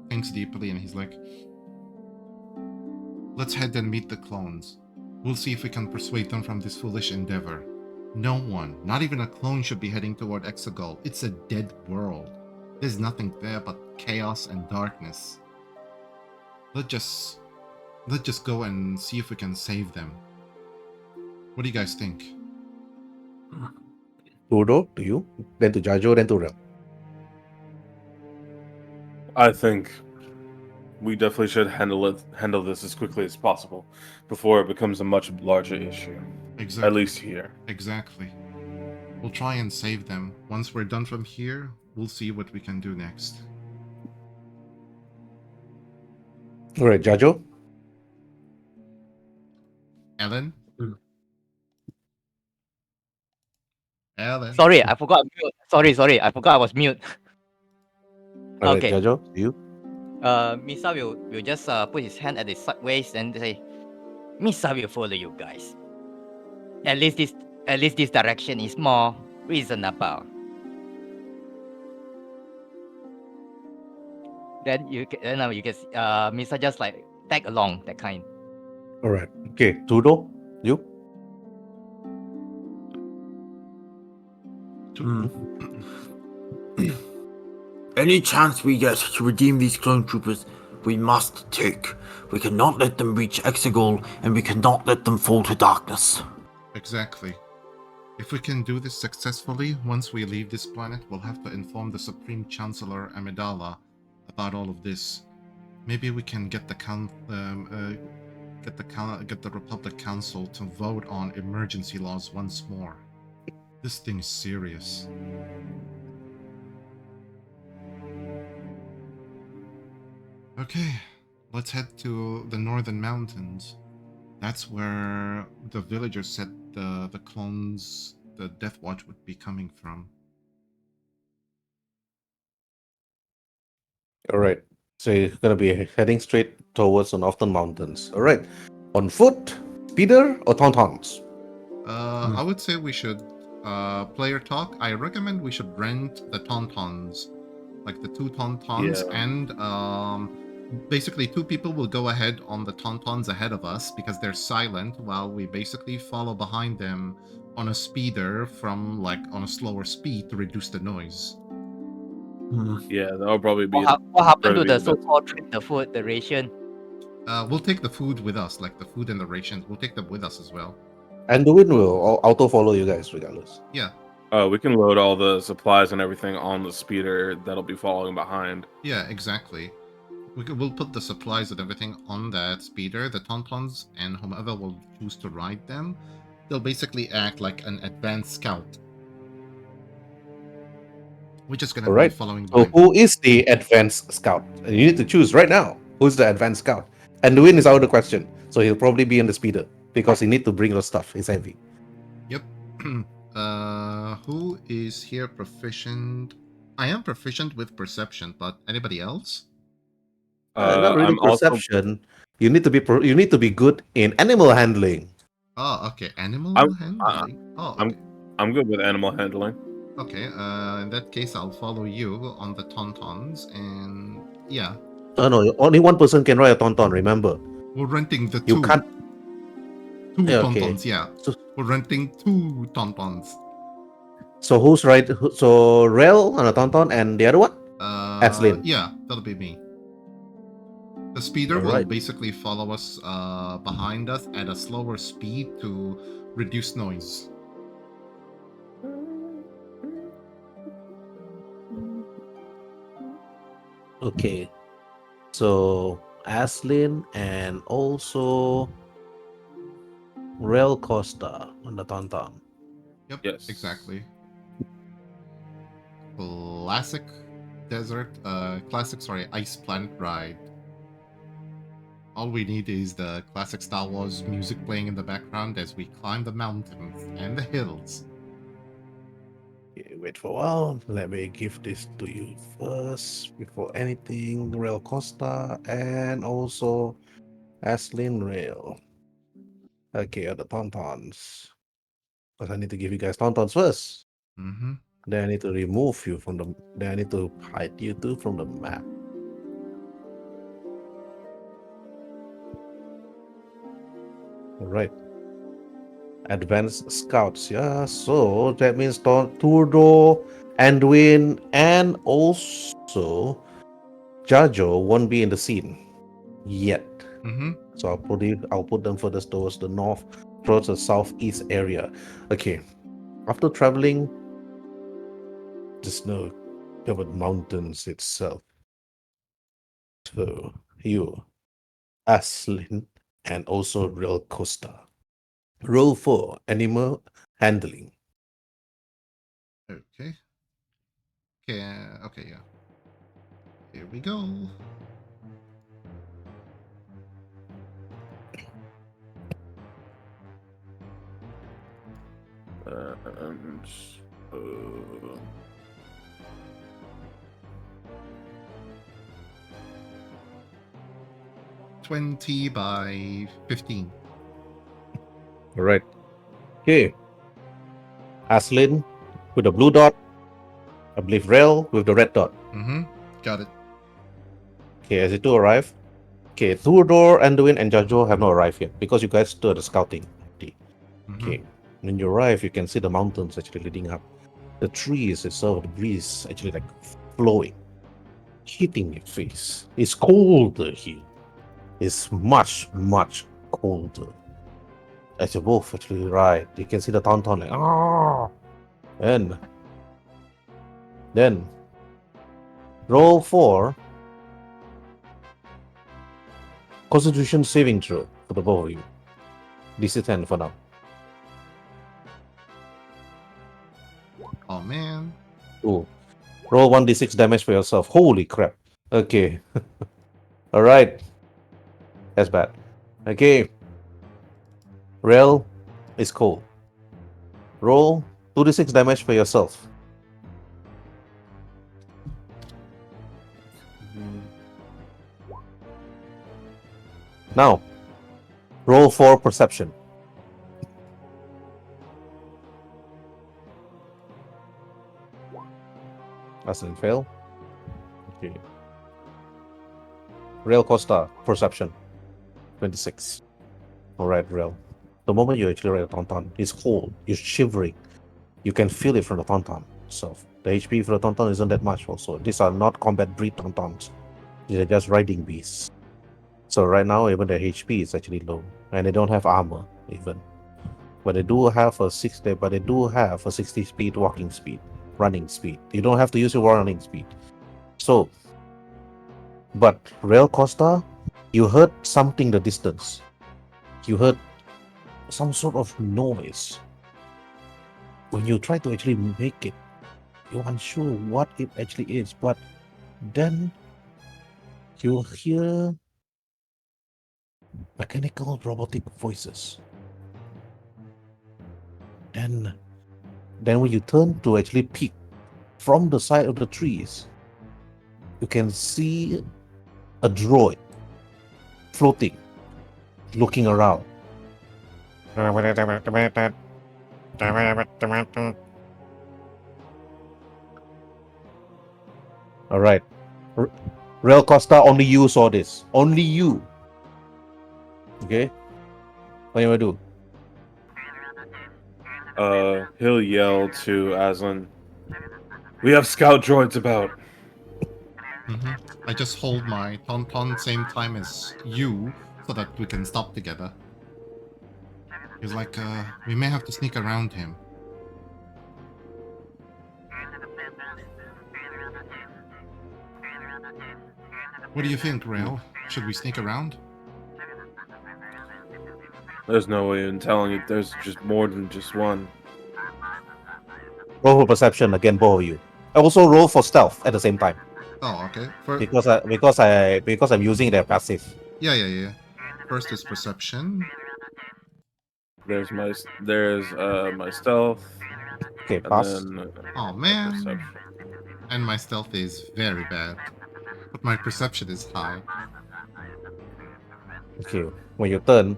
S2: thinks deeply, and he's like, let's head and meet the clones. We'll see if we can persuade them from this foolish endeavor. No one, not even a clone, should be heading toward Exegol. It's a dead world. There's nothing there but chaos and darkness. Let's just go and see if we can save them. What do you guys think?
S1: Tudo, to you, then to Jajo, then to Rem.
S4: I think we definitely should handle this as quickly as possible before it becomes a much larger issue.
S2: Exactly.
S4: At least here.
S2: Exactly. We'll try and save them. Once we're done from here, we'll see what we can do next.
S1: All right, Jajo.
S2: Ellen? Ellen?
S3: Sorry, I forgot I'm mute. Sorry, I forgot I was mute.
S1: All right,
S3: Okay.
S1: Jajo, you.
S3: Misa will just put his hand at his sideways and say, Misa will follow you guys. At least this direction is more reasonable. Then you can Misa just like tag along that kind.
S1: All right. Okay, Tudo, you.
S7: Any chance we get to redeem these clone troopers, we must take. We cannot let them reach Exegol, and we cannot let them fall to darkness.
S2: Exactly. If we can do this successfully, once we leave this planet, we'll have to inform the Supreme Chancellor Amidala about all of this. Maybe we can get the Republic Council to vote on emergency laws once more. This thing's serious. Okay, let's head to the northern mountains. That's where the villagers said the clones, the Death Watch, would be coming from.
S1: All right. So you're gonna be heading straight towards the northern mountains. All right. On foot, speeder, or tauntauns?
S2: I would say we should player talk. I recommend we should rent the tauntauns, like the 2 tauntauns,
S4: Yeah.
S2: and basically 2 people will go ahead on the tauntauns ahead of us because they're silent, while we basically follow behind them on a speeder from on a slower speed to reduce the noise.
S4: Yeah, that'll probably be.
S3: What happened to
S4: probably
S3: the
S4: the best.
S3: so-called trip, the food, the ration?
S2: We'll take the food with us, like the food and the rations. We'll take them with us as well.
S1: And the wind will auto follow you guys regardless.
S2: Yeah,
S4: We can load all the supplies and everything on the speeder that'll be following behind.
S2: yeah, exactly. We'll put the supplies and everything on that speeder. The tauntauns and whomever will choose to ride them, they'll basically act like an advanced scout. We're just gonna
S1: All
S2: be
S1: right.
S2: following
S1: So
S2: behind.
S1: who is the advanced scout? And you need to choose right now. Who's the advanced scout? And the wind is out of the question. So he'll probably be in the speeder because he need to bring your stuff. It's heavy.
S2: Yep. Who is here proficient? I am proficient with perception, but anybody else?
S1: Not really
S4: I'm also
S1: perception. You need to be you need to be good in animal handling.
S2: Oh, okay. Animal
S4: I'm
S2: handling. Oh,
S4: I'm
S2: okay.
S4: I'm good with animal handling.
S2: Okay. In that case, I'll follow you on the tauntauns, and yeah,
S1: Oh no, only one person can ride a tauntaun. Remember,
S2: we're renting the
S1: you
S2: two
S1: can't. Yeah, okay.
S2: tauntauns. Yeah,
S1: So,
S2: we're renting two tauntauns.
S1: so who's right? So Rel on a tauntaun and the other one, Aslin.
S2: Yeah, that'll be me. The speeder
S1: All
S2: will
S1: right.
S2: basically follow us behind us at a slower speed to reduce noise.
S1: Okay. So Aslin and also Rel Costa on the tauntaun.
S2: Yep,
S4: Yes.
S2: exactly. Classic ice planet ride. All we need is the classic Star Wars music playing in the background as we climb the mountains and the hills.
S1: Okay, wait for a while. Let me give this to you first before anything. Rel Costa and also Aslin Rail. Okay, the tauntauns. Because I need to give you guys tauntauns first.
S2: Mm-hmm.
S1: Then I need to remove you from the. Then I need to hide you two from the map. Alright. Advanced scouts, yeah. So that means Turdo, Anduin, and also Jajo won't be in the scene yet.
S2: Mm-hmm.
S1: So I'll put them further towards the north, towards the southeast area. Okay. After traveling the snow-covered mountains itself, so you, Aslin, and also Real Costa. Roll for animal handling.
S2: Okay. Okay, yeah. Here we go.
S4: And uh,
S2: 20 by 15.
S1: All right. Okay. Aslin with the blue dot. I believe Rel with the red dot.
S2: Mm-hmm. Got it.
S1: Okay, as the two arrive. Okay, Theodore, Anduin, and Jajo have not arrived yet because you guys still at the scouting.
S2: Mm-hmm.
S1: Okay. When you arrive, you can see the mountains actually leading up. The trees itself, the breeze actually like flowing, hitting your face. It's colder here. It's much, much colder. As you both actually ride, you can see the tauntaun like ah, and then roll for Constitution saving throw for the both of you. DC 10 for now.
S2: Oh man.
S1: Ooh. Roll 1d6 damage for yourself. Holy crap. Okay. Alright. That's bad. Okay. Rel is cold. Roll 2d6 damage for yourself. Now, roll for perception. That's a fail. Okay. Real Costa, perception. 26. Alright, Real. The moment you actually ride a tauntaun, it's cold. You're shivering. You can feel it from the tauntaun itself. The HP for the tauntaun isn't that much also. These are not combat breed tauntauns. These are just riding beasts. So right now, even their HP is actually low. And they don't have armor, even. But they do have a 60 speed walking speed, running speed. You don't have to use your running speed. So, but Rail Costa, you heard something in the distance. You heard some sort of noise. When you try to actually make it, you're unsure what it actually is. But then you hear mechanical robotic voices. Then Then when you turn to actually peek from the side of the trees, you can see a droid floating, looking around. All right. Real Costa, only you saw this. Only you. Okay? What you want to do?
S4: He'll yell to Aslan, "We have scout droids about."
S2: I just hold my tauntaun same time as you so that we can stop together. He's like, we may have to sneak around him. What do you think, Rail? Should we sneak around?
S4: There's no way in telling if there's just more than just one.
S1: Roll for perception again, both of you. I also roll for stealth at the same time
S2: Oh, okay.
S1: because I'm using their passive.
S2: Yeah. First is perception.
S4: There's my stealth,
S1: Okay,
S4: and
S1: pass.
S4: then
S2: Oh
S4: my
S2: man.
S4: perception.
S2: And my stealth is very bad. But my perception is high.
S1: Okay, when you turn,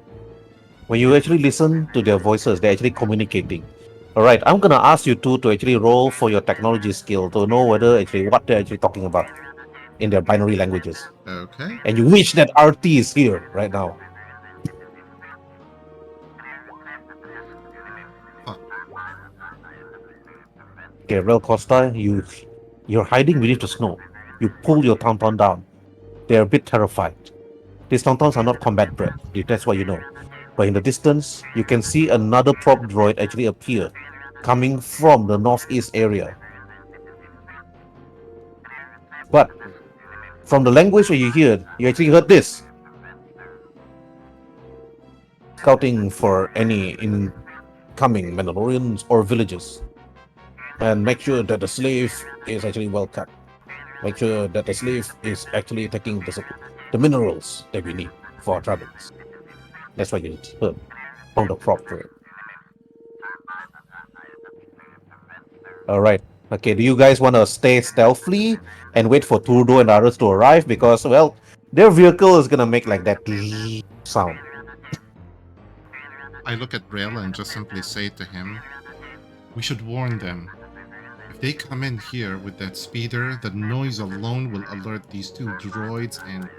S1: when you actually listen to their voices, they're actually communicating. All right, I'm gonna ask you two to actually roll for your technology skill to know whether actually what they're actually talking about in their binary languages.
S2: Okay.
S1: And you wish that RT is here right now.
S2: Fuck.
S1: Okay, Real Costa, you're hiding beneath the snow. You pull your tauntaun down. They're a bit terrified. These tauntauns are not combat bred. That's what you know. But in the distance, you can see another prop droid actually appear, coming from the northeast area. But from the language that you hear, you actually heard this. Scouting for any incoming Mandalorians or villagers. And make sure that the slave is actually well cut. Make sure that the slave is actually taking the minerals that we need for our travels. That's what you heard from the prop droid. Alright. Okay, do you guys want to stay stealthily and wait for Turdo and others to arrive? Because, well, their vehicle is going to make like that sound.
S2: I look at Rail and just simply say to him, we should warn them. If they come in here with that speeder, the noise alone will alert these two droids and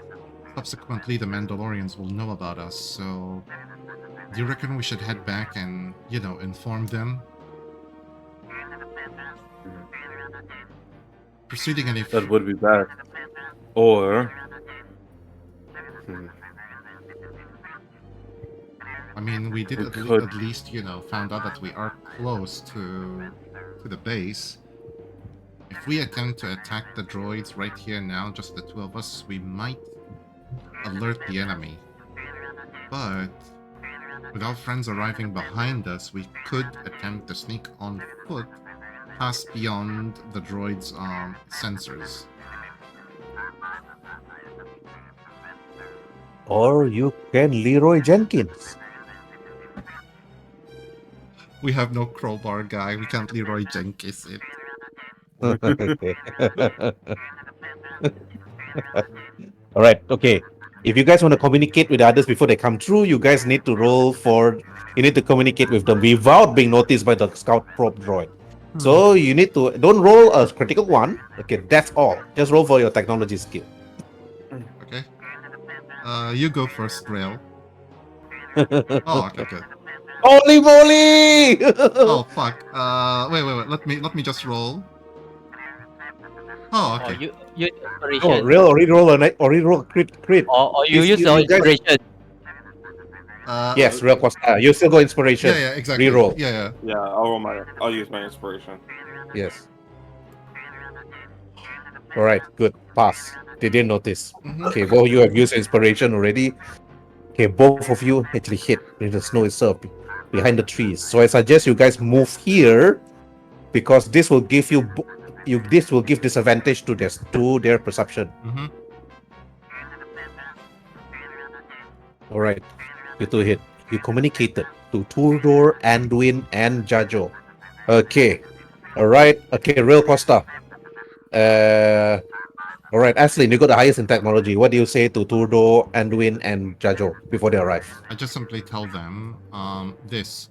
S2: subsequently the Mandalorians will know about us. So, do you reckon we should head back and, inform them? Proceeding any...
S4: That would be bad. Or...
S2: I mean, we did
S4: We
S2: at
S4: could.
S2: least, found out that we are close to the base. If we attempt to attack the droids right here now, just the two of us, we might alert the enemy. But with our friends arriving behind us, we could attempt to sneak on foot past beyond the droids' sensors.
S1: Or you can Leroy Jenkins.
S2: We have no crowbar, guy. We can't Leroy Jenkins it.
S1: All right, okay. If you guys want to communicate with others before they come through, you guys need to roll for... You need to communicate with them without being noticed by the scout probe droid. So you need to... Don't roll a critical one. Okay, that's all. Just roll for your technology skill.
S2: Okay. You go first, Rail. Oh, okay, good.
S1: Holy moly!
S2: Oh fuck. Wait. Let me just roll. Oh, okay.
S3: Or you inspiration.
S1: Oh, reroll a crit.
S3: Or you
S1: If
S3: use your
S1: you guys-
S3: inspiration.
S1: Yes, real Costa. You still go inspiration.
S2: Yeah, exactly.
S1: Reroll.
S2: Yeah.
S4: Yeah, I'll use my inspiration.
S1: Yes. All right, good. Pass. They didn't notice.
S2: Mhm.
S1: Okay, well, you have used inspiration already. Okay, both of you actually hit in the snow itself behind the trees. So I suggest you guys move here because this will give this will give disadvantage to their perception.
S2: Mm-hmm.
S1: All right, you two hit. You communicated to Turdor, Anduin, and Jajo Okay. Alright. Okay, Real Costa. Alright, Aslin, you got the highest in technology. What do you say to Turdo, Anduin, and Jajo before they arrive?
S2: I just simply tell them, this.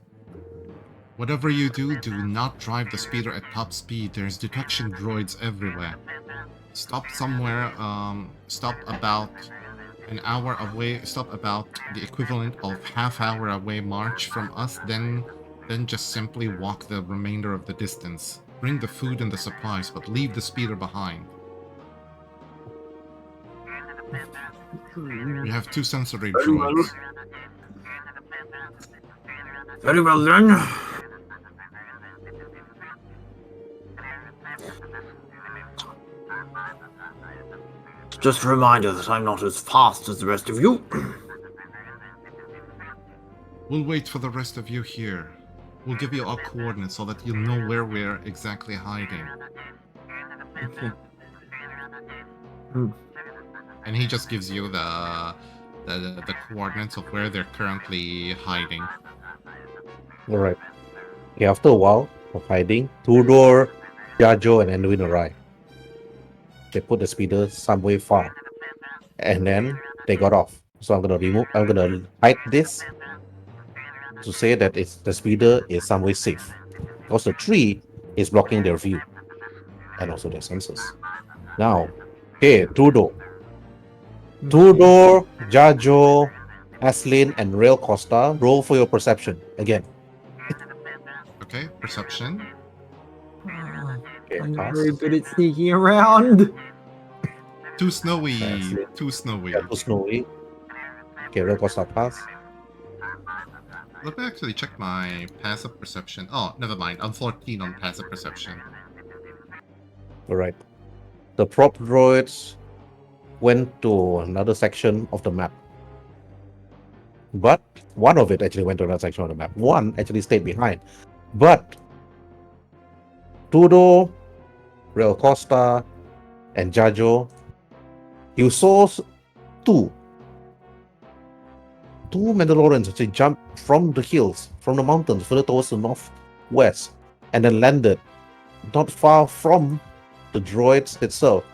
S2: Whatever you do, do not drive the speeder at top speed. There's detection droids everywhere. Stop somewhere, stop about an hour away, stop about the equivalent of half-hour away march from us, then just simply walk the remainder of the distance. Bring the food and the supplies, but leave the speeder behind. We have 2 sensory
S7: Very well.
S2: droids.
S7: Very well then. Just a reminder that I'm not as fast as the rest of you.
S2: We'll wait for the rest of you here. We'll give you our coordinates so that you'll know where we're exactly hiding.
S6: Okay.
S2: And he just gives you the coordinates of where they're currently hiding.
S1: Alright. Okay, after a while of hiding, Tudor, Jajo, and Anduin arrive. They put the speeder some way far. And then they got off. So I'm gonna hide this to say that the speeder is some way safe. Because the tree is blocking their view. And also their senses. Now, okay, Tudor, Jajo, Aslin, and Rail Costa, roll for your perception again.
S2: Okay, perception.
S1: Okay,
S6: I'm not
S1: pass.
S6: very good at sneaking around.
S2: Too snowy.
S1: That's it.
S2: Too snowy.
S1: Yeah, too snowy. Okay, Rail Costa pass.
S2: Let me actually check my passive perception. Oh, never mind. I'm 14 on passive perception.
S1: Alright. The prop droids went to another section of the map. But one of it actually went to another section of the map. One actually stayed behind. But Tudo, Real Costa, and Jajo, you saw two Mandalorians actually jumped from the hills, from the mountains, further towards the northwest, and then landed not far from the droids itself.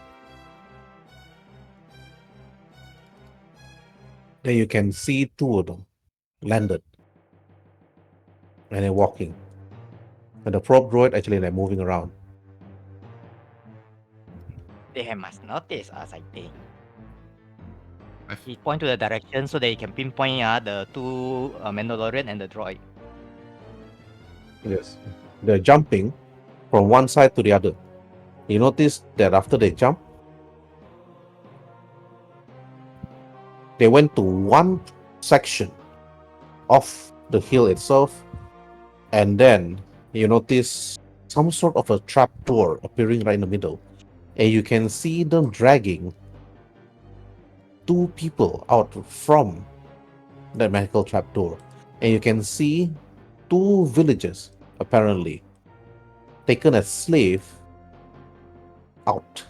S1: Then you can see 2 of them landed, and they're walking. And the prop droid actually like moving around.
S3: They must notice us, I think.
S2: I f-
S3: He point to the direction so they can pinpoint the 2 Mandalorian and the droid.
S1: Yes. They're jumping from one side to the other. You notice that after they jump, they went to one section of the hill itself, and then you notice some sort of a trap door appearing right in the middle, and you can see them dragging 2 people out from that magical trap door, and you can see 2 villagers apparently taken as slave out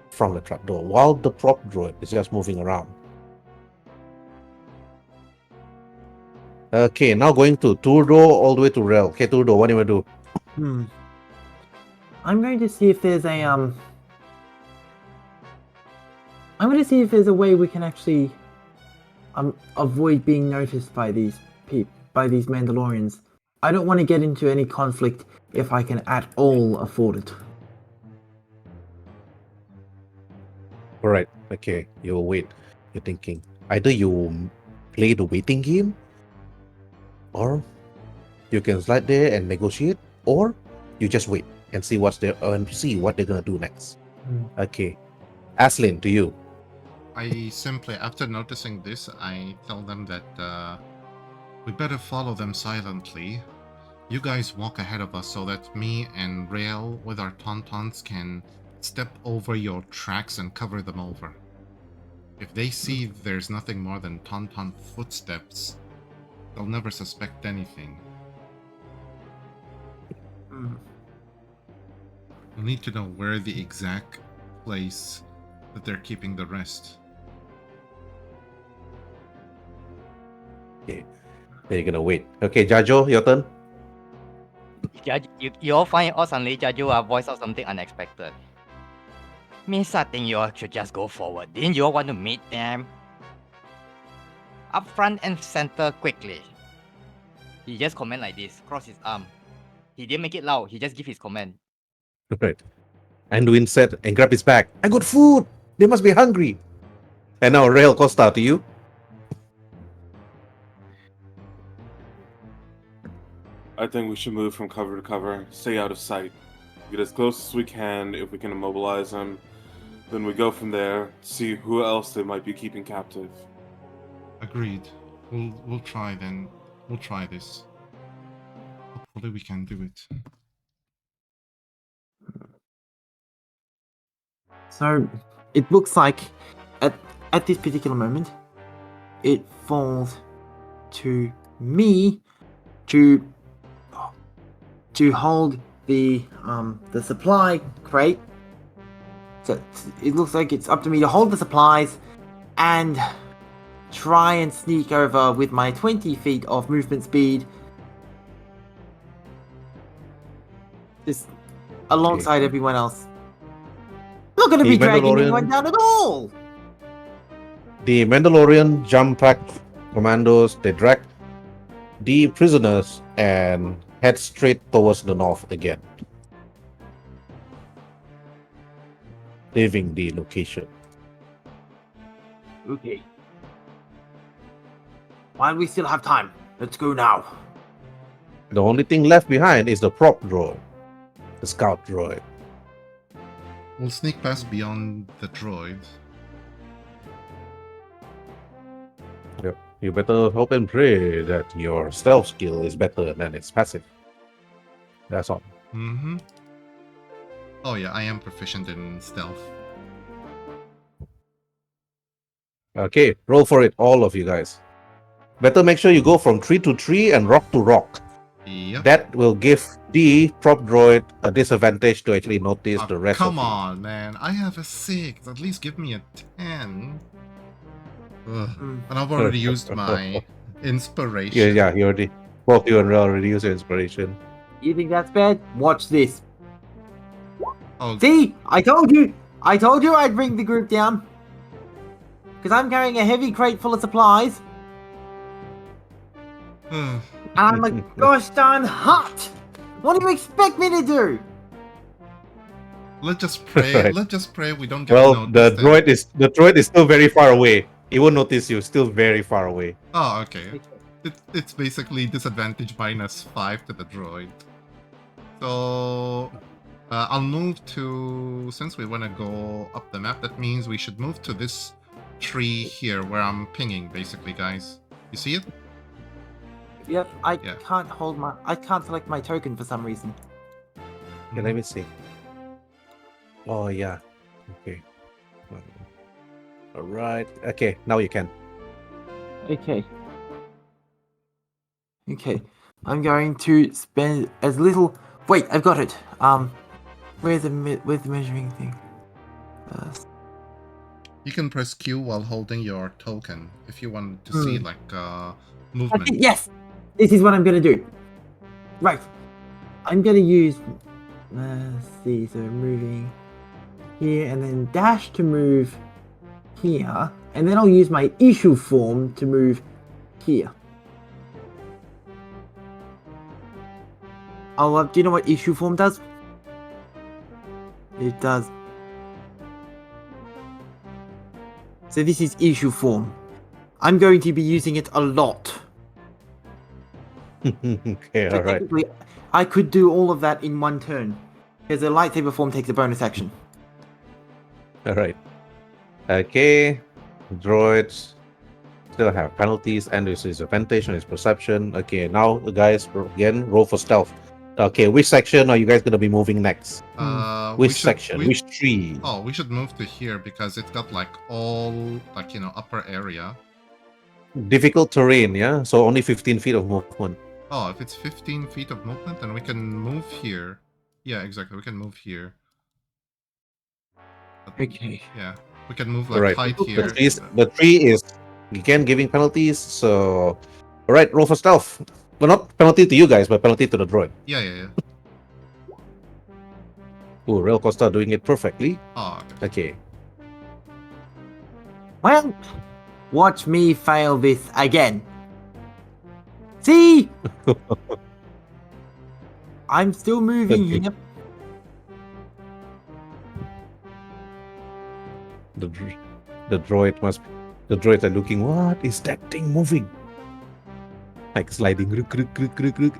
S1: from the trapdoor while the prop droid is just moving around. Okay, now going to Turdo all the way to Rel. Okay, Turdo, what do you want to do?
S6: I'm going to see if there's a I'm going to see if there's a way we can actually avoid being noticed by these Mandalorians. I don't want to get into any conflict if I can at all afford it.
S1: Alright, okay, you'll wait. You're thinking either you play the waiting game, or you can slide there and negotiate, or you just wait and see what's there and see what they're gonna do next. Okay, Aslin, to you.
S2: I simply, after noticing this, I tell them that we better follow them silently. You guys walk ahead of us so that me and Rael with our tauntauns can step over your tracks and cover them over. If they see there's nothing more than tauntaun footsteps, they'll never suspect anything. We'll need to know where the exact place that they're keeping the rest.
S1: Okay, then you're gonna wait. Okay, Jajo, your turn.
S3: You all find all suddenly Jaju voice out something unexpected. Means I think you all should just go forward. Didn't you all want to meet them? Up front and center quickly. He just comment like this, cross his arm. He didn't make it loud, he just give his comment.
S1: Right. Anduin said and grabbed his bag. I got food. They must be hungry. And now Rail Costa to you.
S4: I think we should move from cover to cover, stay out of sight. Get as close as we can if we can immobilize them. Then we go from there, see who else they might be keeping captive.
S2: Agreed. We'll try then. We'll try this. Hopefully we can do it.
S6: So it looks like at this particular moment, it falls to me to hold the supply crate. So it looks like it's up to me to hold the supplies and try and sneak over with my 20 feet of movement speed. Just alongside everyone else. Not going to be
S1: The
S6: dragging
S1: Mandalorian-
S6: anyone down at all.
S1: The Mandalorian jump pack commandos, they drag the prisoners and head straight towards the north again, leaving the location.
S6: Okay. While we still have time, let's go now.
S1: The only thing left behind is the prop droid, the scout droid.
S2: We'll sneak past beyond the droid.
S1: Yep. You better hope and pray that your stealth skill is better than its passive. That's all.
S2: Mm-hmm. Oh yeah, I am proficient in stealth.
S1: Okay, roll for it, all of you guys. Better make sure you go from tree to tree and rock to rock.
S2: Yep.
S1: That will give the prop droid a disadvantage to actually notice the rest
S2: Come
S1: of you.
S2: on, man. I have a 6. At least give me a 10. Ugh. And I've already used my inspiration.
S1: Yeah, you already. Both you and Rel already used your inspiration.
S6: You think that's bad? Watch this.
S2: Oh,
S6: See? I told you I'd bring the group down. Because I'm carrying a heavy crate full of supplies.
S2: ugh.
S6: And I'm a gosh darn hut. What do you expect me to do?
S2: Let's just pray.
S1: Right.
S2: Let's just pray we don't get
S1: Well,
S2: noticed.
S1: the droid is still very far away. It won't notice you. Still very far away.
S2: Oh, okay. It's basically disadvantage -5 to the droid. So I'll move to, since we want to go up the map, that means we should move to this tree here where I'm pinging, basically, guys. You see it?
S6: Yep, I
S2: Yeah.
S6: can't select my token for some reason.
S1: Okay, let me see. Oh yeah. Okay. All right. Okay, now you can.
S6: Okay. Okay. I'm going to spend as little. Wait, I've got it. Where's the measuring thing?
S2: You can press Q while holding your token if you want to see like movement.
S6: Yes. This is what I'm gonna do. Right. I'm gonna use. Let's see. So moving here, and then dash to move here, and then I'll use my issue form to move here. Do you know what issue form does? It does. So this is issue form. I'm going to be using it a lot.
S1: Okay,
S6: So
S1: all right.
S6: technically, I could do all of that in one turn. Because the lightsaber form takes a bonus action.
S1: All right. Okay. Droids still have penalties, and this is advantage on his perception. Okay, now the guys again roll for stealth. Okay, which section are you guys gonna be moving next?
S2: We
S1: Which
S2: should-
S1: section?
S2: we-
S1: Which tree?
S2: Oh, we should move to here because it's got like all like upper area.
S1: Difficult terrain, yeah. So only 15 feet of movement.
S2: Oh, if it's 15 feet of movement, then we can move here. Yeah, exactly. We can move here.
S6: Okay.
S2: Yeah, we can move
S1: All
S2: like
S1: right.
S2: height here.
S1: The tree is again giving penalties. So, all right, roll for stealth. Well, not penalty to you guys, but penalty to the droid.
S2: Yeah.
S1: Oh, Rail Costa doing it perfectly.
S2: Oh,
S1: Okay.
S6: Well, watch me fail this again. See? I'm still moving
S1: Okay.
S6: here.
S1: The droid must. The droids are looking. What is that thing moving? Like sliding,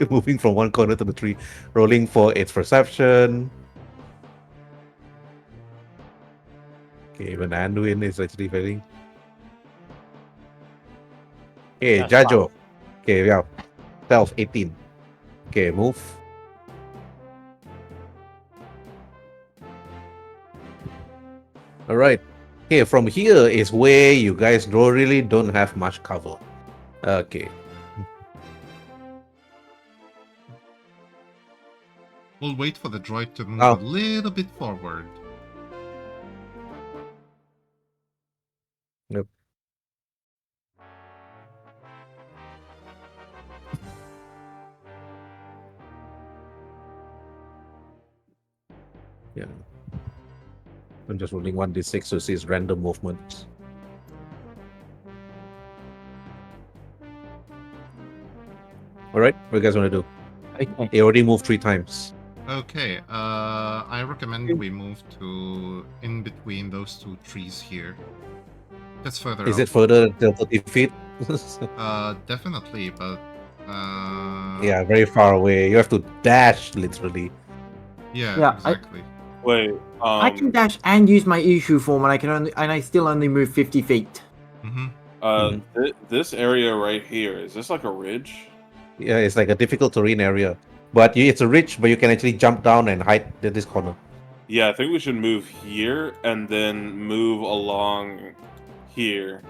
S1: moving from one corner to the tree, rolling for its perception. Okay, when Anduin is actually very. Okay,
S3: That's
S1: Jajo. Okay, yeah. Stealth 18. Okay, move. Alright. Okay, from here is where you guys really don't have much cover. Okay.
S2: we'll wait for the droid to move
S1: Oh.
S2: a little bit forward.
S1: Yep. Yeah. I'm just rolling 1d6 to see its random movements. Alright, what you guys want to do?
S6: Okay.
S1: They already moved 3 times.
S2: Okay, I recommend we move to in between those two trees here. Just further
S1: Is
S2: up.
S1: it further than 30 feet?
S2: Definitely, but
S1: Yeah, very far away. You have to dash, literally.
S6: Yeah,
S2: exactly.
S4: Wait,
S6: I can dash and use my issue form, and I still only move 50 feet.
S2: Mm-hmm.
S4: this area right here, is this like a ridge?
S1: Yeah, it's like a difficult terrain area. But it's a ridge, but you can actually jump down and hide at this corner.
S4: Yeah, I think we should move here and then move along here.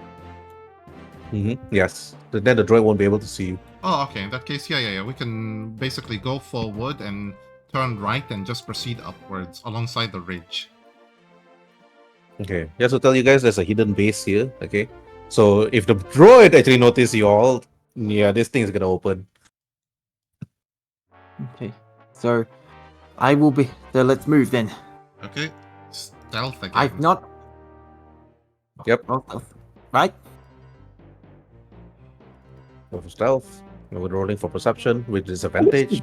S1: Yes. Then the droid won't be able to see you.
S2: Oh, okay. In that case, yeah. We can basically go forward and turn right and just proceed upwards alongside the ridge.
S1: Okay. Just to tell you guys, there's a hidden base here. Okay. So if the droid actually notice you all, yeah, this thing is gonna open.
S6: Okay. So, I will be. So let's move then.
S2: Okay. Stealth again.
S6: I've not.
S1: Yep.
S6: Right?
S1: Go for stealth. We're rolling for perception with disadvantage.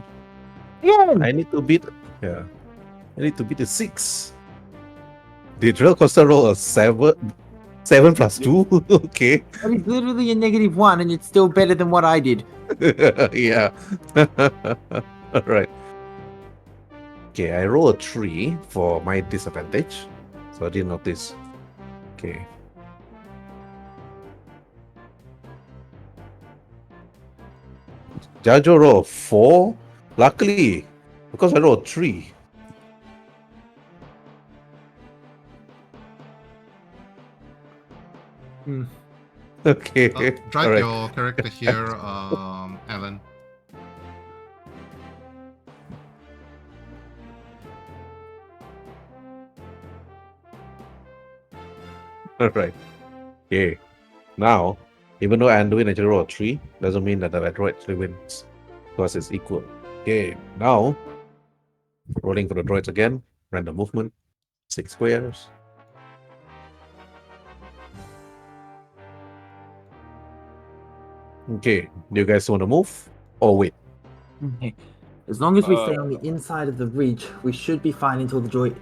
S6: Yeah.
S1: I need to beat. Yeah. I need to beat a 6. Did Rail Costa roll a 7? 7 plus 2? Okay.
S6: That is literally a -1, and it's still better than what I did.
S1: Yeah. Alright. Okay, I roll a 3 for my disadvantage. So I didn't notice. Okay. Jajo roll a 4. Luckily, because I rolled a 3. Okay.
S2: Drag
S1: Alright.
S2: your character here, Alan.
S1: Alright. Okay. Now, even though Anduin actually rolled a 3, doesn't mean that the droid actually wins. Because it's equal. Okay. Now, rolling for the droids again. Random movement. 6 squares. Okay. Do you guys want to move? Or wait?
S6: Okay. As long as we stay on the inside of the ridge, we should be fine until the droid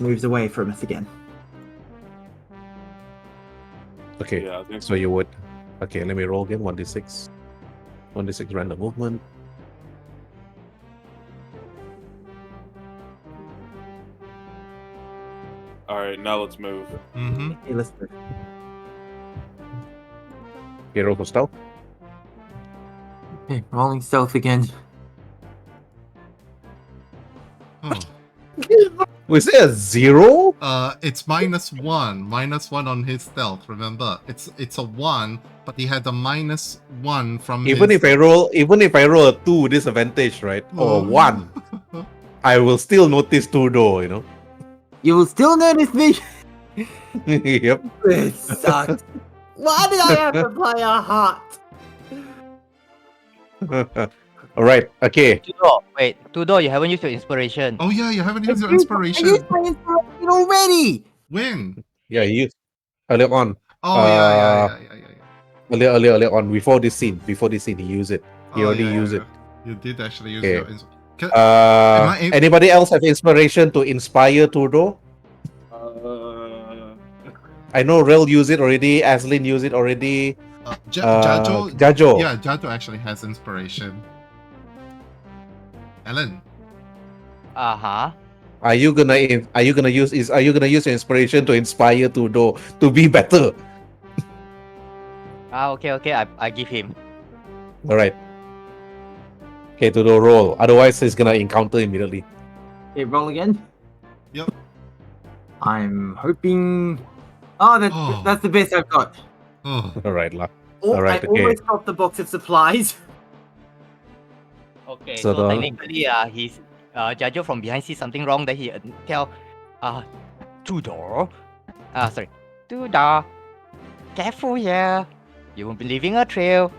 S6: moves away from us again.
S1: Okay.
S4: Yeah, I think
S1: So you would. Okay, let me roll again. 1d6. 1d6 random movement.
S4: Alright, now let's move.
S2: Mm-hmm.
S6: Okay, let's move.
S1: Okay, roll for stealth.
S6: Okay, rolling stealth again.
S2: Oh.
S1: Was there a 0?
S2: It's -1. -1 on his stealth, remember? It's a 1, but he had a -1 from
S1: Even
S2: his...
S1: if I roll a 2 disadvantage, right? Or 1, I will still notice 2 though, you know?
S6: You will still notice me.
S1: Yep.
S6: This sucks. Why did I have to play a heart?
S1: All right. Okay.
S3: Tudor, you haven't used your inspiration.
S2: Oh yeah, you haven't used your
S6: I
S2: inspiration.
S6: used my inspiration already!
S2: When?
S1: Yeah, he used earlier on.
S2: Oh yeah.
S1: Earlier on, before this scene, he used it. He
S2: Oh
S1: already
S2: yeah,
S1: used
S2: yeah.
S1: it.
S2: You did actually use
S1: Okay.
S2: your Am I able-
S1: Anybody else have inspiration to inspire Tudor? I know Rel used it already. Aslin used it already.
S2: Jajo.
S1: Jajo.
S2: Yeah, Jajo actually has inspiration. Ellen.
S3: Uh-huh.
S1: Are you gonna use your inspiration to inspire Tudor to be better?
S3: Okay, I give him.
S1: All right. Okay, Tudor, roll. Otherwise, he's gonna encounter immediately.
S6: Okay, roll again.
S2: Yep.
S6: I'm hoping. Oh, that's the best I've got.
S2: Oh.
S1: All right, lah.
S6: Oh,
S1: All right,
S6: I
S1: okay.
S6: almost got the box of supplies.
S3: Okay,
S1: So
S3: so
S1: the-
S3: technically, he's Jajo from behind sees something wrong. Then he tell, Tudor, Tudor, careful here. You won't be leaving a trail.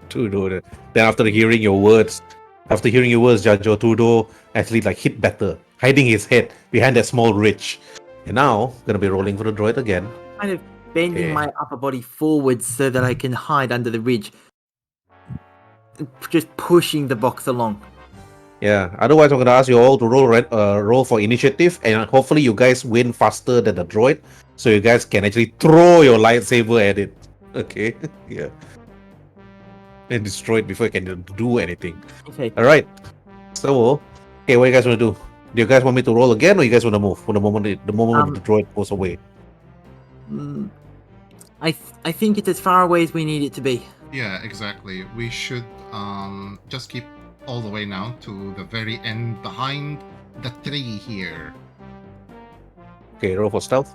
S1: Tudor. Then after hearing your words, Jajo, Tudor actually like hit better, hiding his head behind that small ridge. And now gonna be rolling for the droid again.
S6: Kind of bending
S1: Okay.
S6: my upper body forwards so that I can hide under the ridge. Just pushing the box along.
S1: Yeah. Otherwise, I'm gonna ask you all to roll for initiative, and hopefully you guys win faster than the droid, so you guys can actually throw your lightsaber at it. Okay. Yeah. And destroy it before it can do anything.
S6: Okay.
S1: All right. So, okay, what you guys want to do? Do you guys want me to roll again, or you guys want to move for the moment the droid goes away?
S6: I think it's as far away as we need it to be.
S2: Yeah, exactly. We should just keep all the way now to the very end behind the tree here.
S1: Okay, roll for stealth.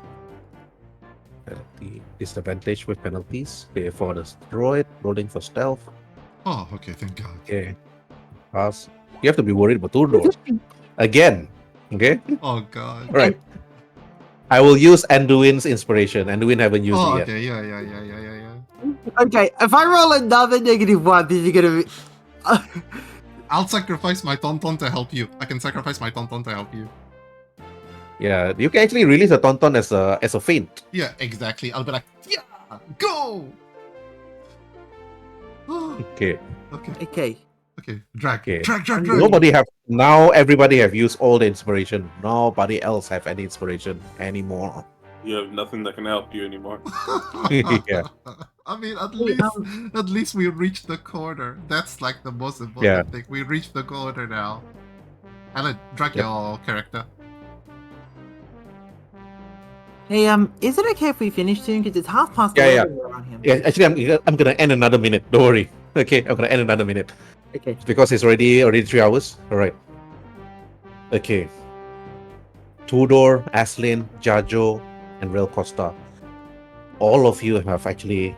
S1: Penalty disadvantage with penalties. Okay, for the droid, rolling for stealth.
S2: Oh, okay, thank God.
S1: Okay, pass. You have to be worried about two doors again. Okay,
S2: Oh God.
S1: right. I will use Anduin's inspiration. Anduin haven't used
S2: Oh,
S1: it yet.
S2: okay, yeah.
S6: Okay, if I roll another -1, this is gonna be.
S2: I'll sacrifice my Tauntaun to help you. I can sacrifice my Tauntaun to help you.
S1: Yeah, you can actually release a Tauntaun as a feint.
S2: Yeah, exactly. I'll be like, yeah, go.
S1: Okay.
S2: Okay. Drag.
S1: Okay.
S2: Drag.
S1: Everybody have used all the inspiration. Nobody else have any inspiration anymore.
S4: You have nothing that can help you anymore.
S1: Yeah.
S2: I mean, at least we reached the corner. That's like the most important thing. We reached the corner now. Alan, drag your character.
S6: Hey, is it okay if we finish soon? Because it's 11:30 around here.
S1: Yeah, actually, I'm gonna end another minute. Don't worry. Okay, I'm gonna end another minute.
S6: Okay.
S1: Because it's already 3 hours. All right. Okay. Tudor, Aslin, Jajo, and Rel Costa. All of you have actually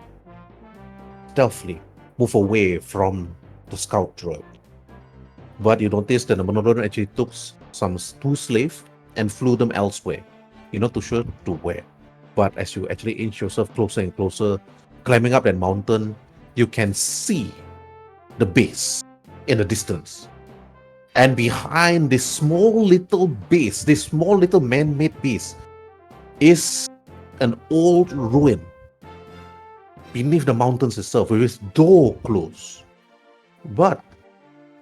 S1: stealthily moved away from the scout droid. But you notice that the Mandalorian actually took two slaves and flew them elsewhere. You're not too sure to where. But as you actually inch yourself closer and closer, climbing up that mountain, you can see the base in the distance. And behind this small little base, this small little man-made base, is an old ruin beneath the mountains itself, with its door closed. But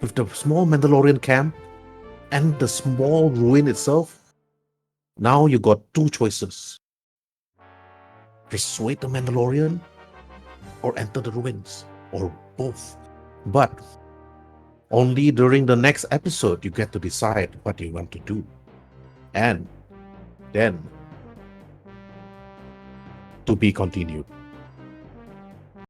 S1: with the small Mandalorian camp and the small ruin itself, now you got two choices. Persuade the Mandalorian or enter the ruins, or both. But only during the next episode you get to decide what you want to do. And then to be continued.